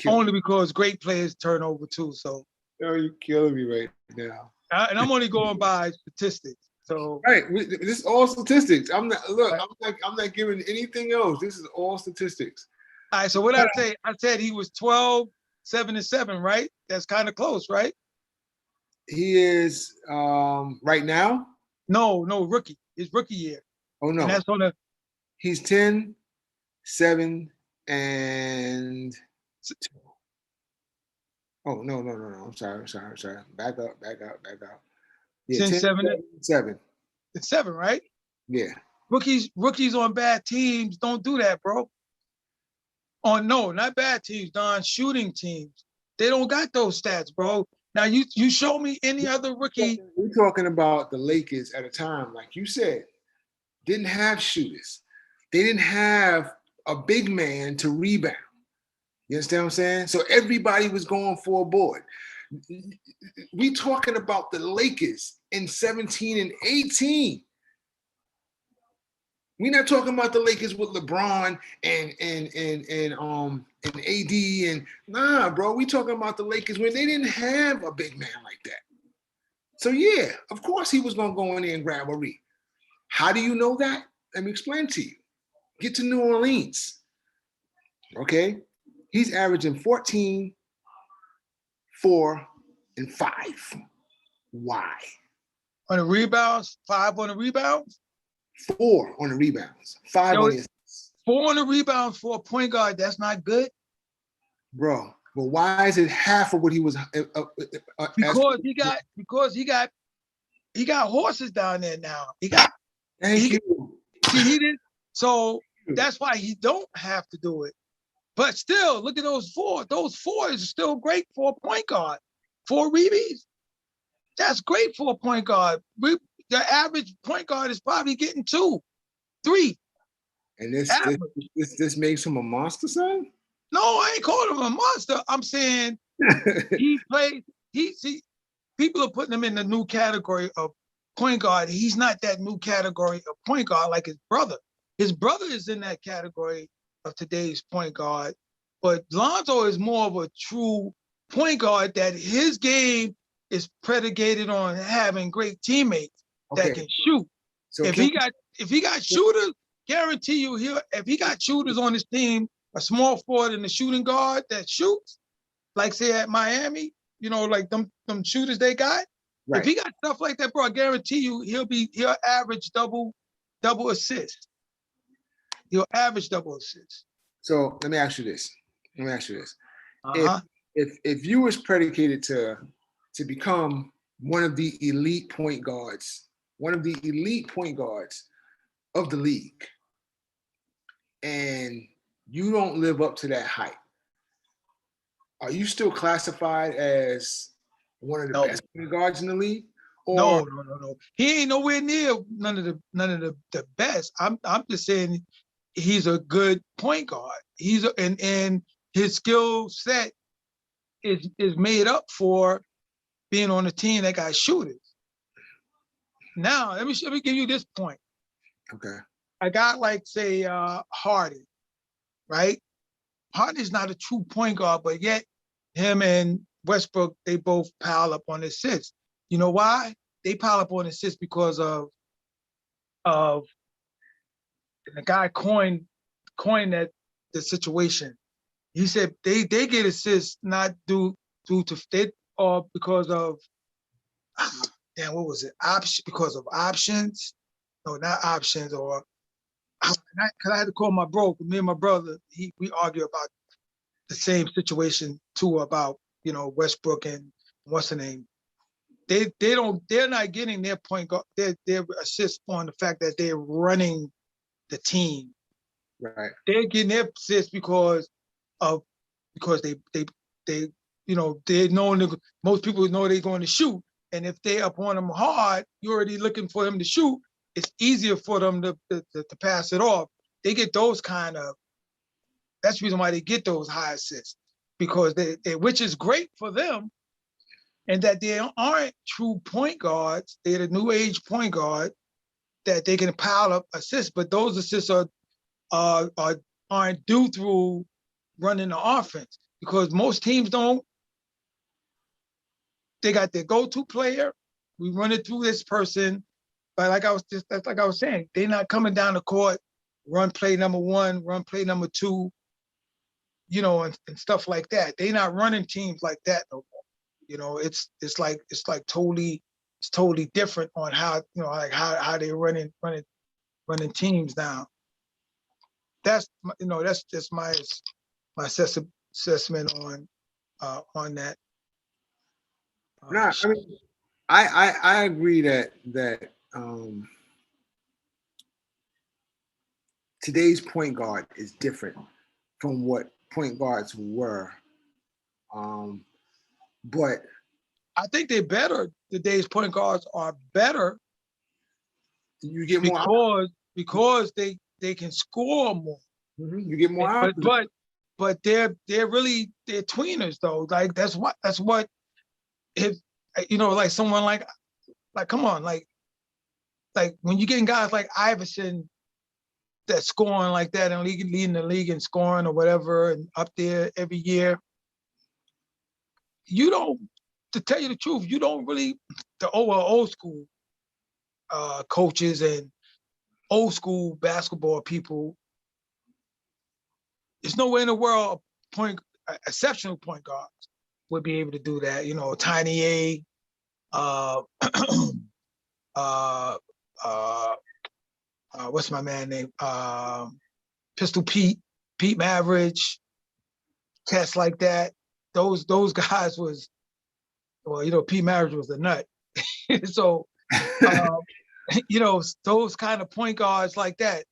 Only because great players turn over too. So you're killing me right now. And I'm only going by statistics. So Right. This is all statistics. I'm not look. I'm not giving anything else. This is all statistics. all right. So what I say? I said he was 12, 7 and 7, right? That's kind of close, right? He is right now. No, rookie. His rookie year. Oh And no, that's on the he's 10, 7, and 2. Oh no. I'm sorry. Back up. Yeah, 10, 10, 7, 7. and 7, right? Yeah. Rookies on bad teams don't do that, bro. On no, not bad teams, Don, shooting teams. They don't got those stats, bro. Now you show me any other rookie. We're talking about the Lakers at a time, like you said, didn't have shooters. They didn't have a big man to rebound. You understand what I'm saying? So everybody was going for a board. We talking about the Lakers in 17 and 18. We're not talking about the Lakers with LeBron and AD and nah, bro. We talking about the Lakers when they didn't have a big man like that. So yeah, of course he was gonna go in there and grab a read. How do you know that? Let me explain to you. Get to New Orleans. Okay, he's averaging 14, 4, and 5. Why? On the rebounds, 5 on the rebounds. 4 on the rebounds, 5 on the assists. 4 on the rebounds for a point guard. That's not good, bro. But why is it half of what he was? Because he got horses down there now. Thank you. See, he didn't. So that's why he don't have to do it. But still, look at those 4. Those 4 is still great for a point guard. 4 rebounds. That's great for a point guard. The average point guard is probably getting 2, 3. And this makes him a monster, son? No, I ain't calling him a monster. I'm saying people are putting him in the new category of point guard. He's not that new category of point guard like his brother. His brother is in that category of today's point guard. But Lonzo is more of a true point guard that his game is predicated on having great teammates that can shoot. So if he got shooters, guarantee you if he got shooters on his team, a small forward and a shooting guard that shoots, like say at Miami, like them shooters they got. Right. If he got stuff like that, bro, I guarantee you he'll average double assists. He'll average double assists. So let me ask you this. If you was predicated to become one of the elite point guards of the league, and you don't live up to that hype, are you still classified as one of the best point guards in the league? Or no. He ain't nowhere near none of the best. I'm just saying he's a good point guard. And his skill set is made up for being on a team that got shooters. Now, let me give you this point. Okay. I got like say Harden, right? Harden's not a true point guard, but yet him and Westbrook, they both pile up on assists. You know why? They pile up on assists because of the guy coined that the situation. He said they get assists not due to fit or because of what was it? Because of options? No, not options or because I had to call my bro. Me and my brother, we argue about the same situation too about Westbrook and what's the name. They're not getting their point guard their assist on the fact that they're running the team. Right. They're getting their assists because they know most people know they're going to shoot, and if they up on them hard, you're already looking for them to shoot. It's easier for them to pass it off. They get those kind of. That's the reason why they get those high assists, because they which is great for them, and that they aren't true point guards. They're the new age point guard that they can pile up assists, but those assists aren't due through running the offense, because most teams don't. They got their go-to player We run it through this person. But that's like I was saying, they're not coming down the court, run play number one, run play number two, you know, and stuff like that. They're not running teams like that no more. You know, it's totally different on how, you know, like how they're running teams now. That's just my assessment on that. No, I mean, I agree that today's point guard is different from what point guards were. But I think they're better. Today's point guards are better you get more because they can score more. You get more but they're tweeners though. Like that's what if you know, like someone like come on, like when you're getting guys like Iverson that's scoring like that and leading the league in scoring or whatever and up there every year, you don't, to tell you the truth, you don't really, the old school coaches and old school basketball people, there's nowhere in the world exceptional point guards would be able to do that. You know, Tiny A, what's my man name? Pistol Pete Maverich, cats like that. Those guys was, well, you know, Pete Maravich was a nut. So, you know, those kind of point guards like that,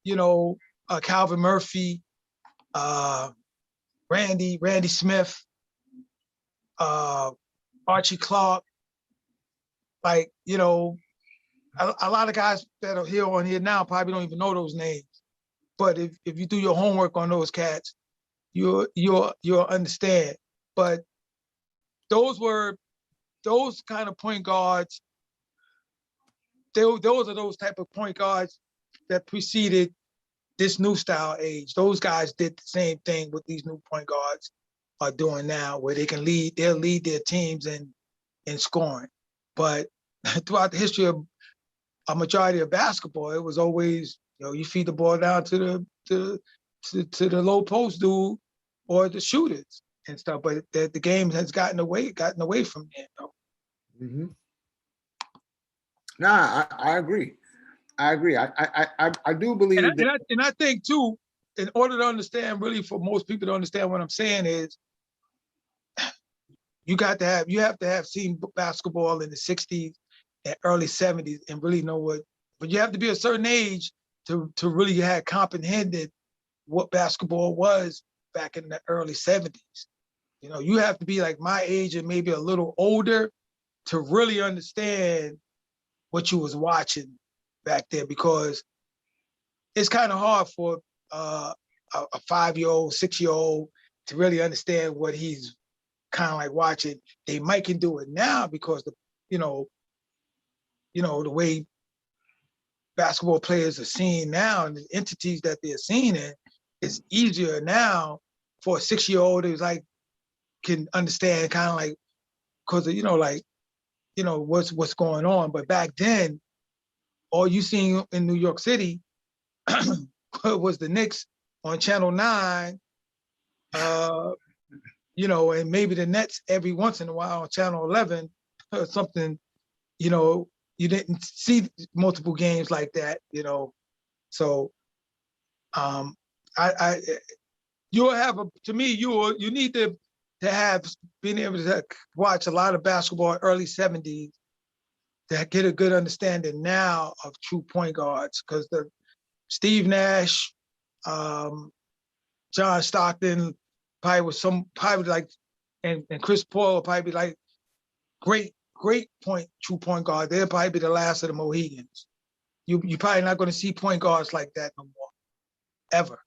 you know, Calvin Murphy, Randy Smith, Archie Clark, like, you know, a lot of guys that are here on here now probably don't even know those names. But if you do your homework on those cats, you'll understand. But those kind of point guards, those are those type of point guards that preceded this new style age. Those guys did the same thing what these new point guards are doing now, where they'll lead their teams in scoring. But throughout the history of a majority of basketball, it was always, you know, you feed the ball down to the low post dude or the shooters and stuff. But the game has gotten away from there, though. Mm-hmm. Nah, I agree. I do believe and I think too, in order to understand, really for most people to understand what I'm saying is, you have to have seen basketball in the 60s and early 70s and really know but you have to be a certain age to really have comprehended what basketball was back in the early 70s. You know, you have to be like my age and maybe a little older to really understand what you was watching back there, because it's kind of hard for a 5-year-old, 6-year-old to really understand what he's kind of like watching. They might can do it now because the way basketball players are seen now and the entities that they're seen in, it's easier now for a 6-year-old who's like can understand kind of like, because what's going on. But back then, all you seen in New York City was the Knicks on Channel 9, and maybe the Nets every once in a while on Channel 11 or something. You know, you didn't see multiple games like that, you know. So you'll have you need to have been able to watch a lot of basketball early 70s to get a good understanding now of true point guards, because the Steve Nash, John Stockton probably like, and Chris Paul will probably be like great true point guard. They'll probably be the last of the Mohegans. You're probably not going to see point guards like that no more, ever.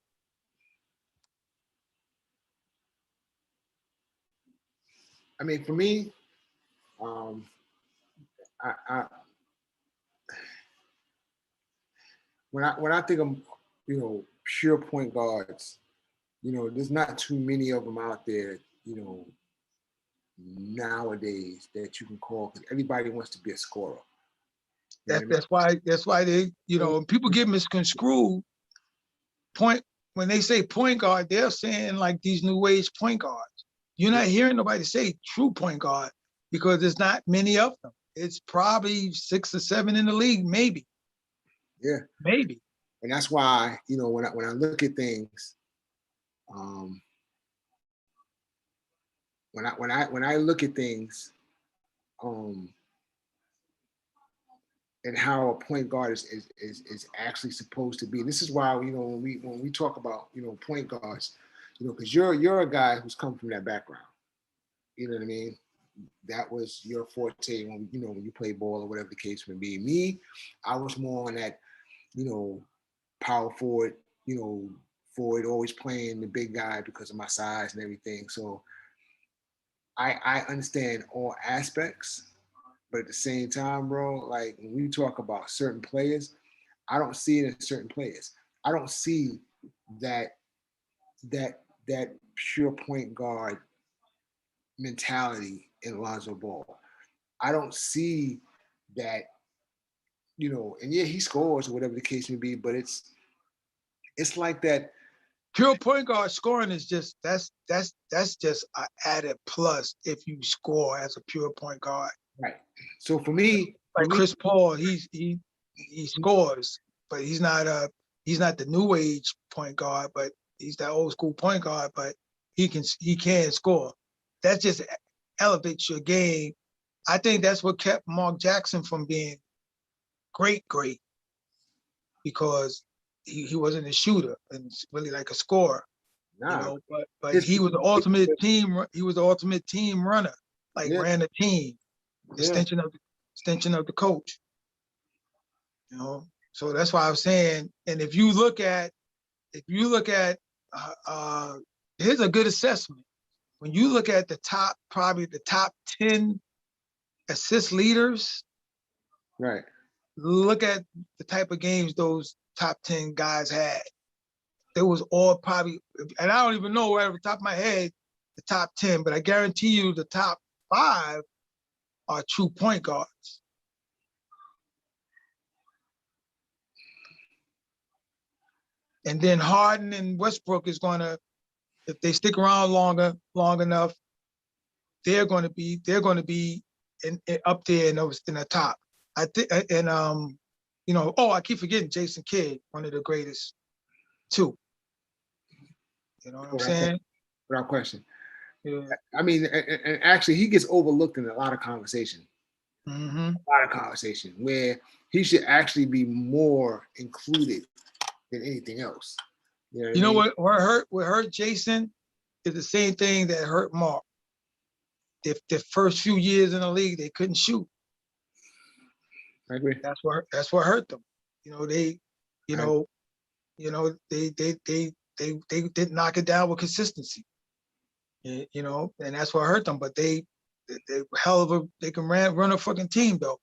I mean, for me, when I think of, you know, pure point guards, you know, there's not too many of them out there, you know, nowadays that you can call, because everybody wants to be a scorer. You know what I mean? That's why they, you know, people get misconstrued. When they say point guard, they're saying like these new age point guards. You're not hearing nobody say true point guard because there's not many of them. It's probably 6 or 7 in the league, maybe. Yeah, maybe. And that's why, you know, when I look at things, when I look at things, and how a point guard is actually supposed to be. And this is why, you know, when we talk about, you know, point guards, you know, because you're a guy who's come from that background. You know what I mean? That was your forte when, you know, when you play ball or whatever the case may be. Me, I was more on that, you know, power forward, you know, forward, always playing the big guy because of my size and everything. So I understand all aspects, but at the same time, bro, like when we talk about certain players, I don't see it in certain players. I don't see that that pure point guard mentality in Lonzo Ball. I don't see that, you know, and yeah, he scores or whatever the case may be, but it's like that. Pure point guard scoring is just that's just an added plus if you score as a pure point guard. Right. So for me, like Chris Paul, he scores, but he's not the new age point guard, but he's that old school point guard, but he can score. That just elevates your game. I think that's what kept Mark Jackson from being great, because he wasn't a shooter and really like a scorer. nah, you know, but he was the ultimate team runner, like ran the team, extension of the coach. You know, so that's why I was saying, and if you look at here's a good assessment. When you look at probably the top 10 assist leaders, right. Look at the type of games those top 10 guys had. There was all probably, and I don't even know right off the top of my head, the top 10, but I guarantee you the top 5 are true point guards. And then Harden and Westbrook is gonna, if they stick around long enough, they're gonna be up there in the top. I think, and you know, I keep forgetting Jason Kidd, one of the greatest too. You know what I'm saying? Without question. Yeah. I mean, and actually, he gets overlooked in a lot of conversation. Mm-hmm. A lot of conversation where he should actually be more included than anything else. You know what hurt Jason is the same thing that hurt Mark. The first few years in the league, they couldn't shoot. I agree. That's what hurt them. You know, they didn't knock it down with consistency. You know, and that's what hurt them. But they can run a fucking team though.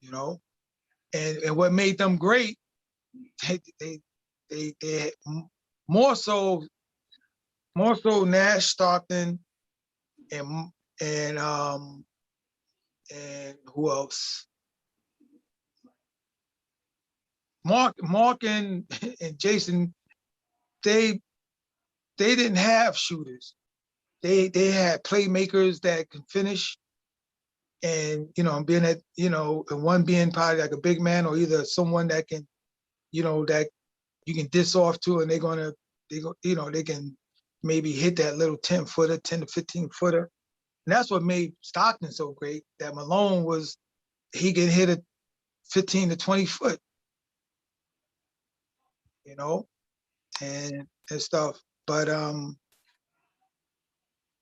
You know, and what made them great, they had more so Nash, Stockton, and who else? Mark and Jason, they didn't have shooters. They had playmakers that can finish, and being at and one being probably like a big man or either someone that can, that you can diss off to, and they can maybe hit that little 10-footer, 10 to 15-footer. And that's what made Stockton so great, that Malone he can hit a 15 to 20 foot, and stuff. But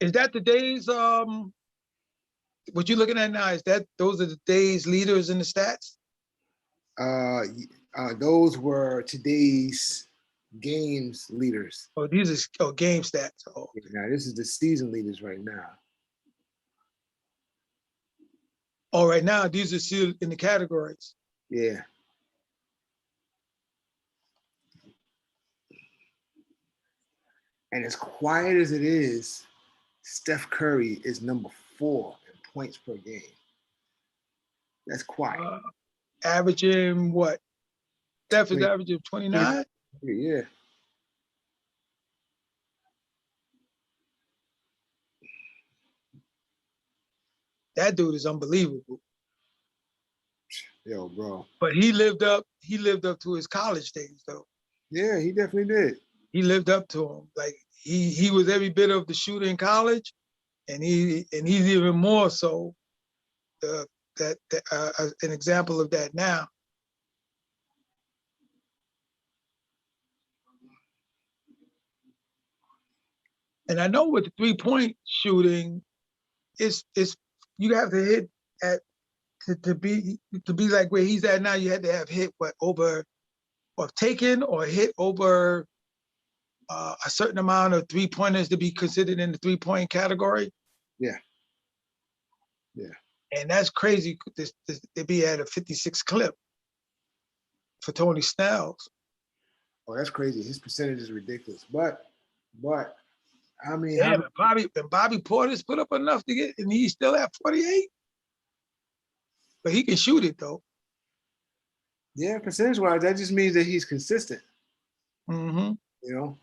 is that the days, what you're looking at now, those are the days leaders in the stats? Those were today's games leaders. Oh, these are game stats. Oh. Now this is the season leaders right now. Oh, right now these are still in the categories. Yeah. And as quiet as it is, Steph Curry is number 4 in points per game. That's quiet. Averaging what? Steph is 20, averaging 29. yeah. That dude is unbelievable. Yo, bro. But he lived up to his college days though. Yeah, he definitely did. He lived up to him. Like he was every bit of the shooter in college, and he's even more so an example of that now. And I know with the 3-point shooting, it's you have to hit at to be like where he's at now. You had to have hit over or taken or hit over a certain amount of 3-pointers to be considered in the 3-point category. Yeah. And that's crazy. To be at a 56 clip for Tony Snell's. Oh, that's crazy. His percentage is ridiculous. But I mean, yeah, Bobby Portis put up enough to get, and he's still at 48. But he can shoot it though. Yeah, percentage-wise, that just means that he's consistent. Mm-hmm. You know,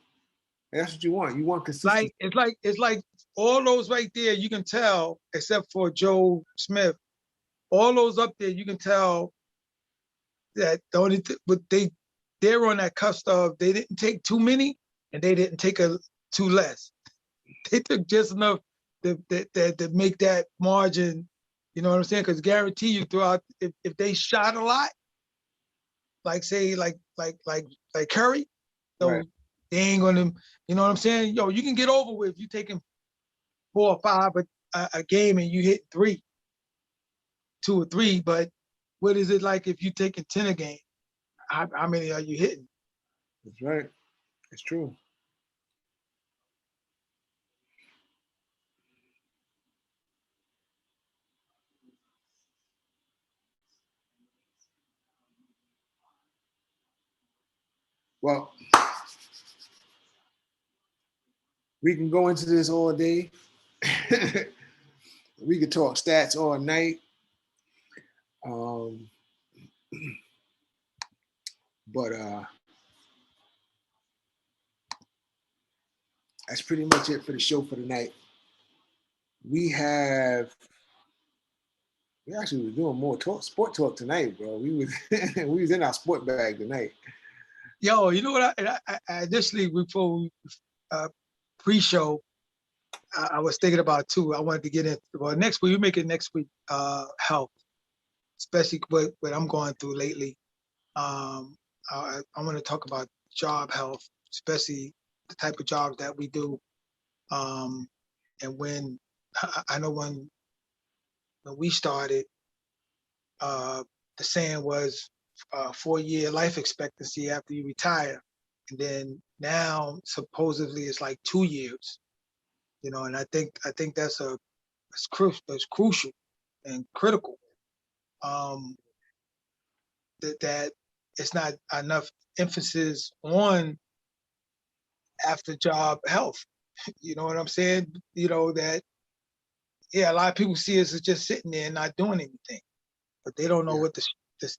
that's what you want. You want consistency. It's like all those right there. You can tell, except for Joe Smith, all those up there. You can tell that the only but they're on that cusp of they didn't take too many and they didn't take too less. They took just enough to make that margin. You know what I'm saying? Because guarantee you throughout, if they shot a lot, like say like Curry, so Right. they ain't gonna, you know what I'm saying? Yo, you can get over with you taking 4 or 5 a game and you hit 2 or 3, but what is it like if you taking 10 a game? How many are you hitting? That's right. It's true. Well, we can go into this all day. We could talk stats all night. But that's pretty much it for the show for tonight. We actually was doing more sport talk tonight, bro. We was in our sport bag tonight. Yo, you know what? I initially before we pre-show, I was thinking about too. I wanted to get into next week. We make it next week. Health, especially what I'm going through lately. I want to talk about job health, especially the type of jobs that we do. And when I know when we started, the saying was 4-year life expectancy after you retire, and then now supposedly it's like 2 years. You know, and I think that's crucial and critical. That it's not enough emphasis on after job health. You know what I'm saying? You know that, yeah, a lot of people see us as just sitting there and not doing anything, but they don't know what the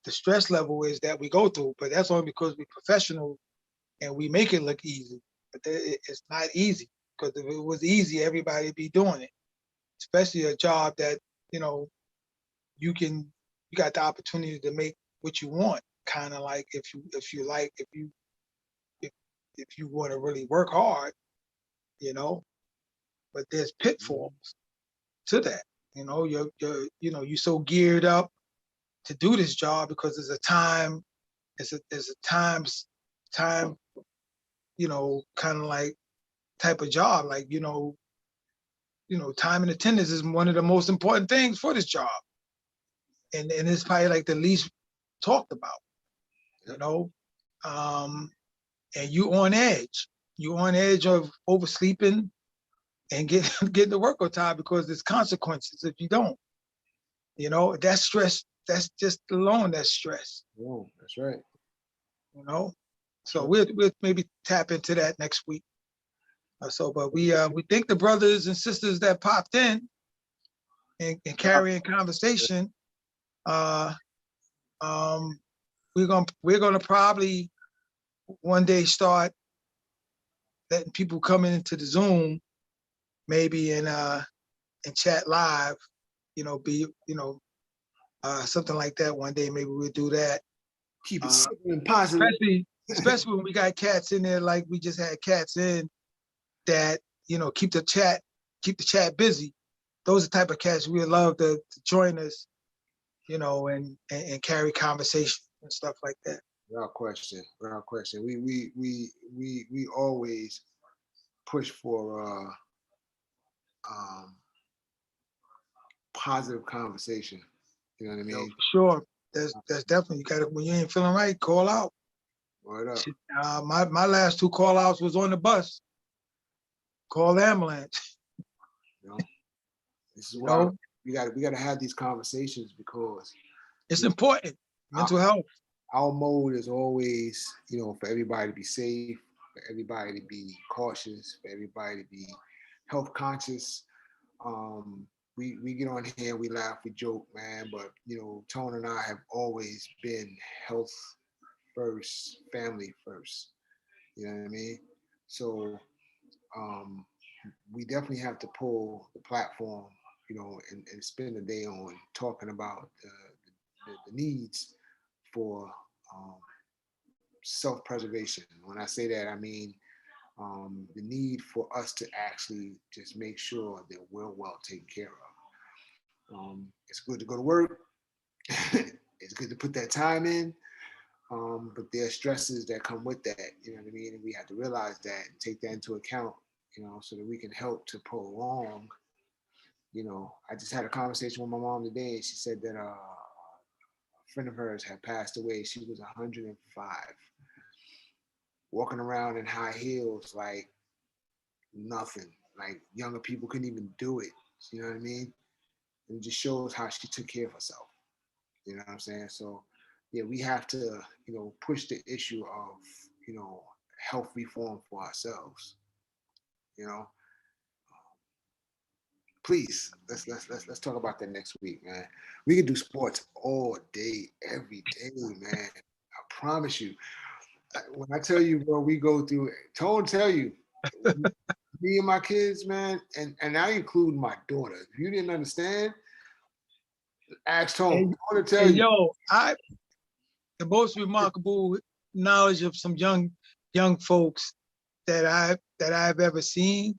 stress level is that we go through. But that's only because we're professional and we make it look easy. But it's not easy, because if it was easy, everybody would be doing it. Especially a job that, you know, you got the opportunity to make what you want. Kind of like if you want to really work hard, you know. But there's pitfalls to that. You know, you're so geared up to do this job because there's a time, you know, kind of like type of job, like, you know, time and attendance is one of the most important things for this job. And it's probably like the least talked about, you know. And you on edge. You on edge of oversleeping and getting the work on time, because there's consequences if you don't. You know, that's stress. That's just alone, that's stress. Oh, that's right. You know? So we'll maybe tap into that next week. So, but we thank the brothers and sisters that popped in and carrying conversation. We're gonna probably one day start letting people come into the Zoom, maybe and chat live. Something like that one day. Maybe we'll do that. Keep it simple and positive. Especially when we got cats in there, like we just had cats in that, keep the chat busy. Those are the type of cats we would love to join us, and carry conversation and stuff like that. Without question. We always push for positive conversation. You know what I mean? For sure. That's definitely, you gotta, when you ain't feeling right, call out. Word up. My last 2 call outs was on the bus. Call the ambulance. This is why we gotta have these conversations, because it's important. Mental health. Our mode is always, for everybody to be safe, for everybody to be cautious, for everybody to be health conscious. We get on here, we laugh, we joke, man, but Tone and I have always been health first, family first. You know what I mean? So we definitely have to pull the platform, and spend the day on talking about the needs for self-preservation. When I say that, I mean the need for us to actually just make sure that we're well taken care of. It's good to go to work. It's good to put that time in. But there are stresses that come with that, you know what I mean? And we have to realize that and take that into account, so that we can help to prolong. I just had a conversation with my mom today, and she said that a friend of hers had passed away. She was 105, walking around in high heels like nothing. Like younger people couldn't even do it. You know what I mean? And it just shows how she took care of herself. You know what I'm saying? So yeah, we have to, push the issue of, health reform for ourselves. Please, let's talk about that next week, man. We can do sports all day, every day, man. I promise you. When I tell you, bro, we go through. Tone tell you, me and my kids, man, and I include my daughter. If you didn't understand, ask Tone. I want to tell you. Yo, the most remarkable knowledge of some young folks that I've ever seen,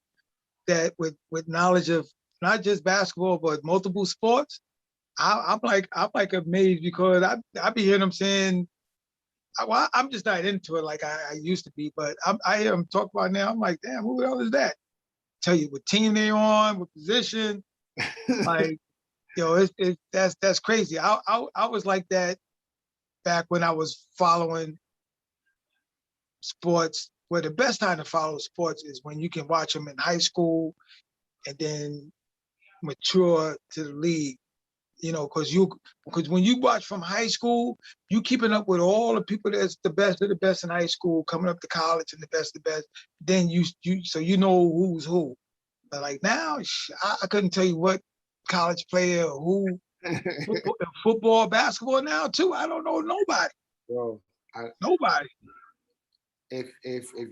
that with knowledge of not just basketball but multiple sports. I'm like amazed, because I be hearing them saying, well, I'm just not into it like I used to be, but I hear them talk about it now. I'm like, damn, who the hell is that? Tell you what team they on, what position. Like, that's crazy. I was like that back when I was following sports. Where the best time to follow sports is when you can watch them in high school and then mature to the league. Because when you watch from high school, you keeping up with all the people that's the best of the best in high school, coming up to college and the best of the best. Then so you know who's who. But like now, I couldn't tell you what college player or who. Football, basketball now too. I don't know nobody. Bro, nobody. If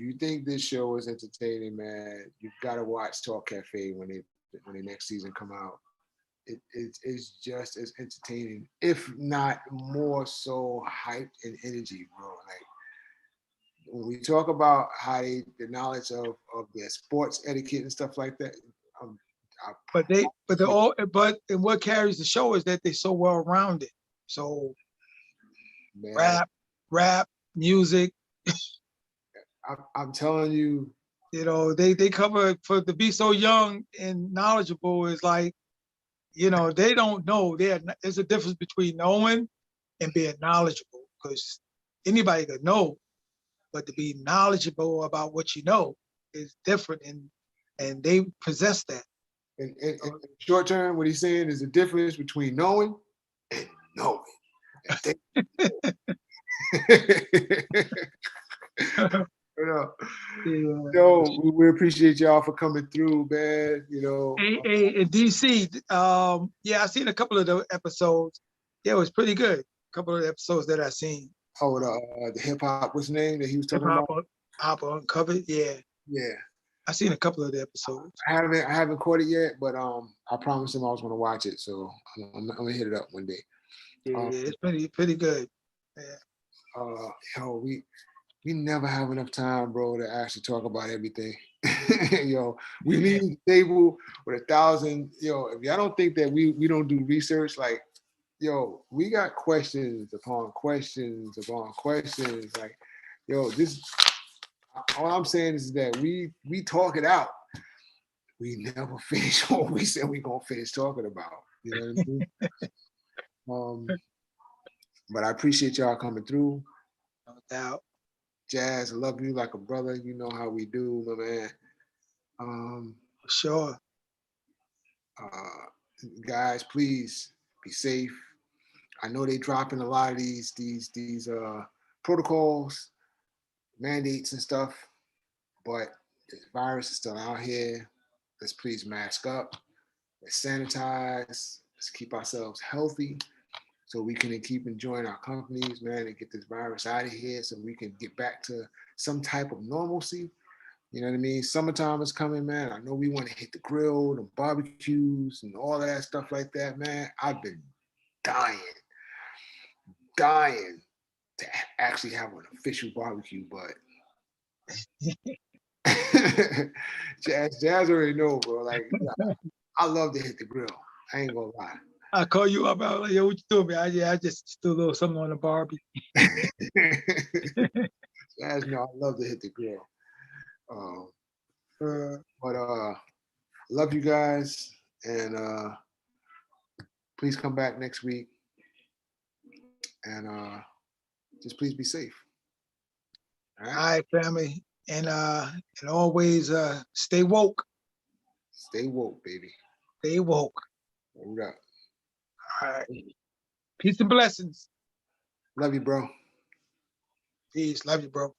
you think this show is entertaining, man, you've got to watch Talk Cafe when the next season come out. It's just as entertaining, if not more so hyped and energy, bro. Like when we talk about how the knowledge of their sports etiquette and stuff like that. But what carries the show is that they're so well rounded. So man. rap, music. I'm telling you. They cover, to be so young and knowledgeable is like, they don't know. There's a difference between knowing and being knowledgeable, because anybody could know, but to be knowledgeable about what you know is different, and they possess that. In short term, what he's saying is the difference between knowing and knowing. You know, Yeah. yo, we appreciate y'all for coming through, man. You know, Hey, in DC, yeah, I seen a couple of the episodes. Yeah, it was pretty good. A couple of the episodes that I seen. oh, the hip hop, what's his name that he was Hip talking about? Hop Uncovered. Yeah, Yeah, I seen a couple of the episodes. I haven't caught it yet, but I promised him I was gonna watch it, so I'm gonna hit it up one day. Yeah, Um, it's pretty good. Yeah. Yo, we never have enough time, bro, to actually talk about everything. Yo, we leave the table with 1,000. Yo, if y'all don't think that we don't do research, like, yo, we got questions upon questions upon questions. Like, yo, this all I'm saying is that we talk it out. We never finish what we said we gonna finish talking about. You know what I mean? But I appreciate y'all coming through. No doubt. Jazz, I love you like a brother. You know how we do, my man. For sure. Guys, please be safe. I know they dropping a lot of these protocols, mandates and stuff, but the virus is still out here. Let's please mask up. Let's sanitize. Let's keep ourselves healthy so we can keep enjoying our companies, man, and get this virus out of here so we can get back to some type of normalcy. You know what I mean? Summertime is coming, man. I know we want to hit the grill, the barbecues, and all of that stuff like that, man. I've been dying to actually have an official barbecue, but Jazz already know, bro. Like, I love to hit the grill. I ain't gonna lie. I call you up. I was like, yo, what you doing, man? I just threw a little something on the barbie. Jazz know I love to hit the grill. But love you guys, and please come back next week, and just please be safe. All right, family, and always stay woke. Stay woke, baby. Stay woke. Hold up. All right. Peace and blessings. Love you, bro. Peace. Love you, bro.